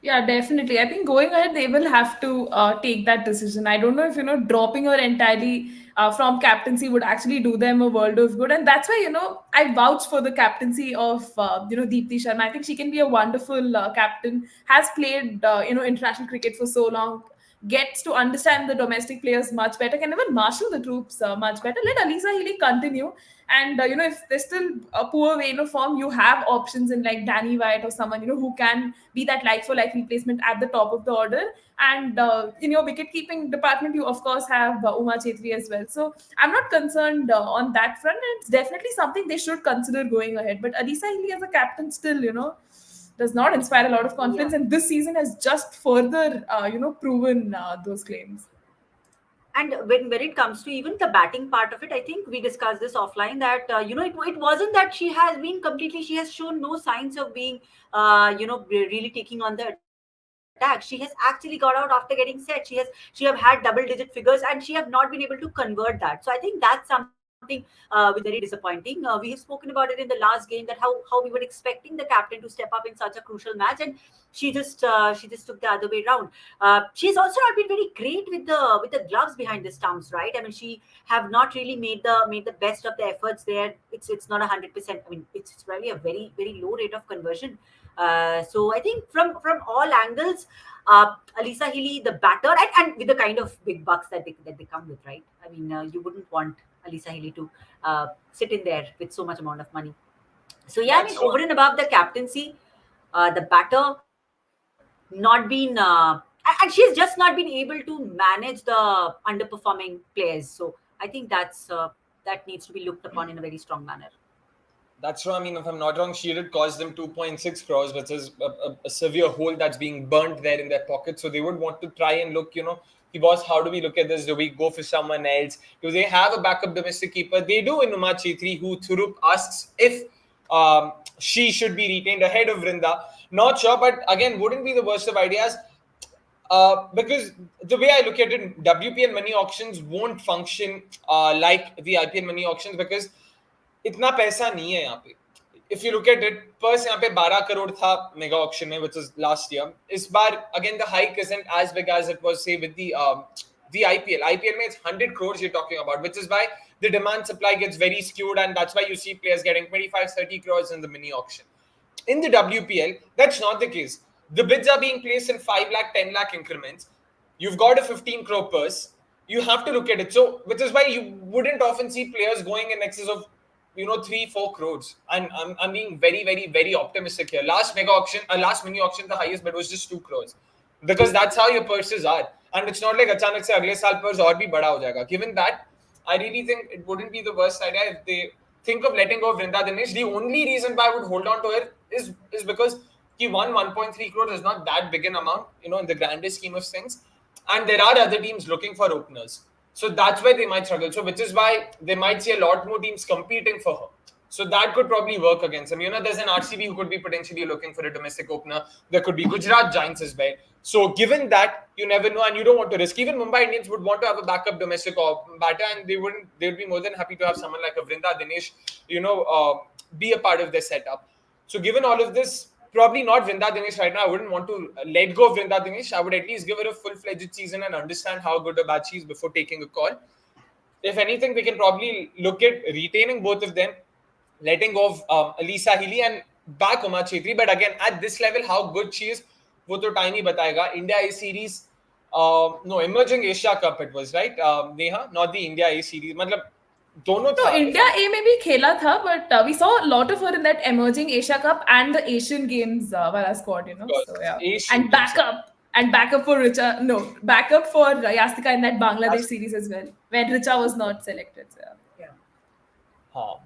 Yeah, definitely. I think going ahead, they will have to take that decision. I don't know if, dropping her entirely from captaincy would actually do them a world of good. And that's why, I vouch for the captaincy of, Deepti Sharma. I think she can be a wonderful captain, has played, international cricket for so long, gets to understand the domestic players much better, can even marshal the troops much better. Let Alyssa Healy continue. And if there's still a poor vein of form, you have options in like Danny White or someone who can be that like for like replacement at the top of the order. And in your wicket keeping department, you of course have Uma Chetri as well. So I'm not concerned on that front. And it's definitely something they should consider going ahead. But Alyssa Healy as a captain still, does not inspire a lot of confidence. Yeah. And this season has just further, proven those claims. And when it comes to even the batting part of it, I think we discussed this offline that it wasn't that she has shown no signs of being really taking on the attack. She has actually got out after getting set. She have had double digit figures and she have not been able to convert that. So I think that's something which is very disappointing. We have spoken about it in the last game, that how we were expecting the captain to step up in such a crucial match, and she just took the other way around. She's also not been very great with the gloves behind the stumps, right? I mean, she have not really made the best of the efforts there. It's not 100%. I mean, it's really a very very low rate of conversion. So I think from all angles, Alyssa Healy, the batter, and with the kind of big bucks that they come with, right? I mean, you wouldn't want Alyssa Healy to sit in there with so much amount of money. So yeah, I That's mean, true. over and above the captaincy, the batter not been, and she's just not been able to manage the underperforming players. So I think that needs to be looked upon in a very strong manner. That's true. I mean, if I'm not wrong, she did cost them 2.6 crores, which is a severe hole that's being burnt there in their pocket. So they would want to try and look, the boss, how do we look at this? Do we go for someone else? Do they have a backup domestic keeper? They do in Uma Chetri, who Thurup asks if she should be retained ahead of Vrinda. Not sure, but again, wouldn't be the worst of ideas. Because the way I look at it, WPL money auctions won't function like the IPL money auctions because इतना पैसा नहीं है यहाँ पे. If you look at it, purse यहाँ पे 12 करोड़ था mega auction में, which was last year. इस बार again the hike isn't as big as it was say with the IPL. IPL में it's 100 crores you're talking about, which is why the demand supply gets very skewed, and that's why you see players getting 25-30 crores in the mini auction. In the WPL, that's not the case. The bids are being placed in 5 lakh, 10 lakh increments. You've got a 15 crore purse. You have to look at it. So, which is why you wouldn't often see players going in excess of 3-4 crores. And I'm being very, very, very optimistic here. Last mega auction, last mini auction, the highest bid was just 2 crores. Because that's how your purses are. And it's not like achanak se agle saal purse aur bhi bada ho jayega. Given that, I really think it wouldn't be the worst idea if they think of letting go of Vrinda Dinesh. The only reason why I would hold on to her is because he won 1.3 crores is not that big an amount, in the grandest scheme of things. And there are other teams looking for openers. So that's why they might struggle. So which is why they might see a lot more teams competing for her. So that could probably work against them. There's an RCB who could be potentially looking for a domestic opener. There could be Gujarat Giants as well. So given that, you never know, and you don't want to risk. Even Mumbai Indians would want to have a backup domestic batter, and they would be more than happy to have someone like a Vrinda Dinesh, be a part of their setup. So given all of this, probably not Vrinda Dinesh right now. I wouldn't want to let go of Vrinda Dinesh. I would at least give her a full-fledged season and understand how good a bat she is before taking a call. If anything, we can probably look at retaining both of them, letting go of Alyssa Healy and back Uma Chetri. But again, at this level, how good she is, वो तो time ही बताएगा. India A series, no, emerging Asia Cup it was, right? Neha, not the India A series. मतलब दोनों तो था. India ए में भी खेला था, but we saw a lot of her in that emerging Asia Cup and the Asian Games वाला squad, So yeah, Asian and backup for backup for Yastika in that Bangladesh series as well, where Richa was not selected. So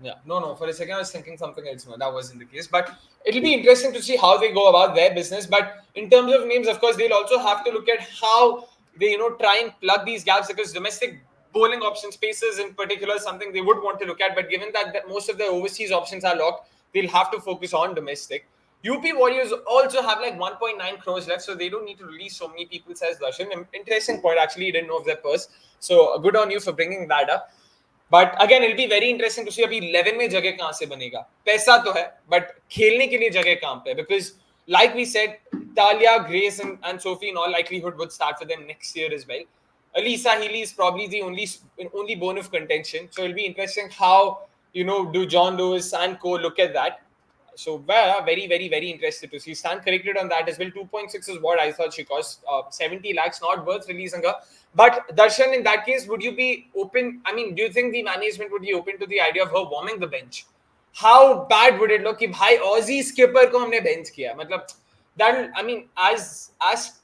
yeah. No. For a second, I was thinking something else. No, that wasn't the case. But it'll be interesting to see how they go about their business. But in terms of names, of course, they'll also have to look at how they, try and plug these gaps, because domestic bowling option spaces in particular is something they would want to look at. But given that most of their overseas options are locked, they'll have to focus on domestic. UP Warriors also have like 1.9 crores left, so they don't need to release so many people, says Darshan. Interesting point, actually. You didn't know of their purse. So good on you for bringing that up. But again, it'll be very interesting to see अभी 11 में जगह कहाँ से बनेगा. पैसा तो है, but खेलने के लिए जगह कहाँ पे? Because like we said, Talia, Grace and Sophie in all likelihood would start for them next year as well. Alyssa Healy is probably the only bone of contention. So it'll be interesting how, do John Lewis and co look at that. So very, very, very interested to see. Stand corrected on that as well. 2.6 is what I thought she cost. 70 lakhs, not worth releasing her. But Darshan, in that case, would you be open? I mean, do you think the management would be open to the idea of her warming the bench? How bad would it look if bhai Aussie skipper ko humne bench kiya? Matlab, that, I mean, as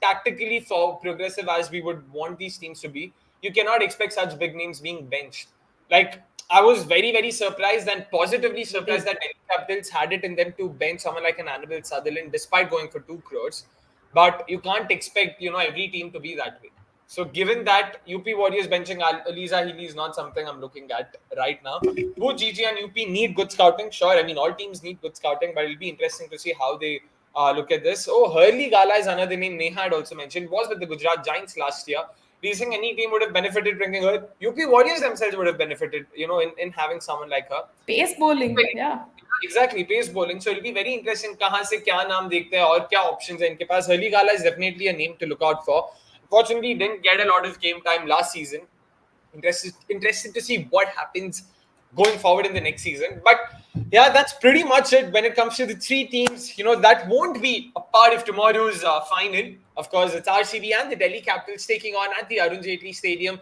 tactically progressive as we would want these teams to be, you cannot expect such big names being benched. Like, I was very, very surprised and positively surprised that Delhi Capitals had it in them to bench someone like an Annabelle Sutherland despite going for 2 crores. But you can't expect, every team to be that way. So given that UP Warriors benching Alyssa Healy is not something I'm looking at right now. Both GG and UP need good scouting. Sure, I mean, all teams need good scouting, but it'll be interesting to see how they look at this. Oh, Hurley Gala is another name Neha had also mentioned. Was with the Gujarat Giants last year. Do you think any team would have benefited bringing her? UP Warriors themselves would have benefited, in having someone like her. Pace bowling, yeah. Exactly, pace bowling. So it'll be very interesting कहाँ से क्या नाम देखते हैं और क्या options हैं इनके पास. Hurley Gala is definitely a name to look out for. Fortunately, didn't get a lot of game time last season. Interested to see what happens going forward in the next season. But Yeah, that's pretty much it when it comes to the three teams, that won't be a part of tomorrow's final. Of course, it's RCB and the Delhi Capitals taking on at the Arun Jaitley Stadium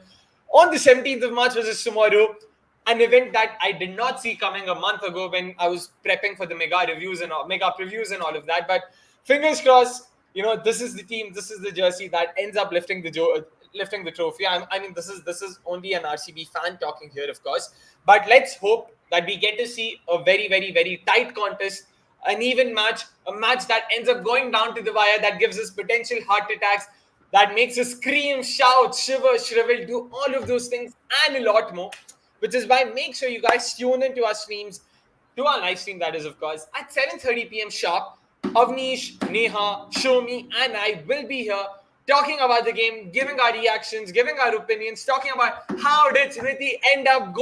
on the 17th of March, which is tomorrow. An event that I did not see coming a month ago when I was prepping for the mega reviews and mega previews and all of that. But fingers crossed, this is the team, this is the jersey that ends up lifting the trophy. I mean, this is only an RCB fan talking here, of course. But let's hope that we get to see a very, very, very tight contest, an even match, a match that ends up going down to the wire, that gives us potential heart attacks, that makes us scream, shout, shiver, shrivel, do all of those things and a lot more. Which is why make sure you guys tune into our streams, to our live stream, that is, of course, at 7:30 p.m. sharp. Avnish, Neha, Soumi, and I will be here talking about the game, giving our reactions, giving our opinions, talking about how did Smriti end up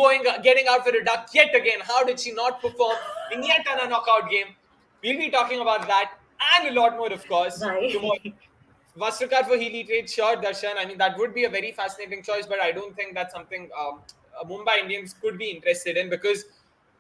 getting out for a duck yet again? How did she not perform in yet another knockout game? We'll be talking about that and a lot more, of course, tomorrow. Bye. Vastrikar for Healy trade, sure, Darshan. I mean, that would be a very fascinating choice, but I don't think that's something Mumbai Indians could be interested in, because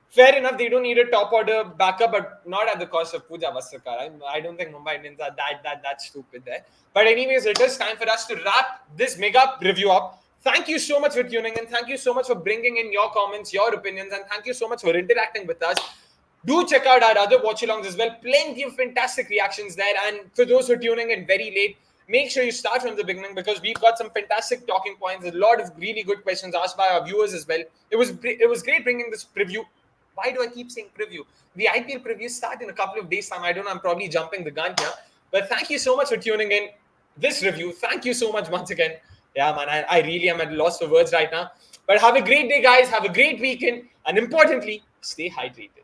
fair enough, they don't need a top order backup, but not at the cost of Pooja Vastrikar. I don't think Mumbai Indians are that stupid there. But anyways, it is time for us to wrap this mega review up. Thank you so much for tuning in. Thank you so much for bringing in your comments, your opinions, and thank you so much for interacting with us. Do check out our other watch-alongs as well. Plenty of fantastic reactions there. And for those who are tuning in very late, make sure you start from the beginning, because we've got some fantastic talking points. A lot of really good questions asked by our viewers as well. It was great bringing this preview. Why do I keep saying preview? The IPL previews start in a couple of days' time. I don't know. I'm probably jumping the gun here. But thank you so much for tuning in this review. Thank you so much once again. Yeah, man, I really am at a loss for words right now. But have a great day, guys. Have a great weekend. And importantly, stay hydrated.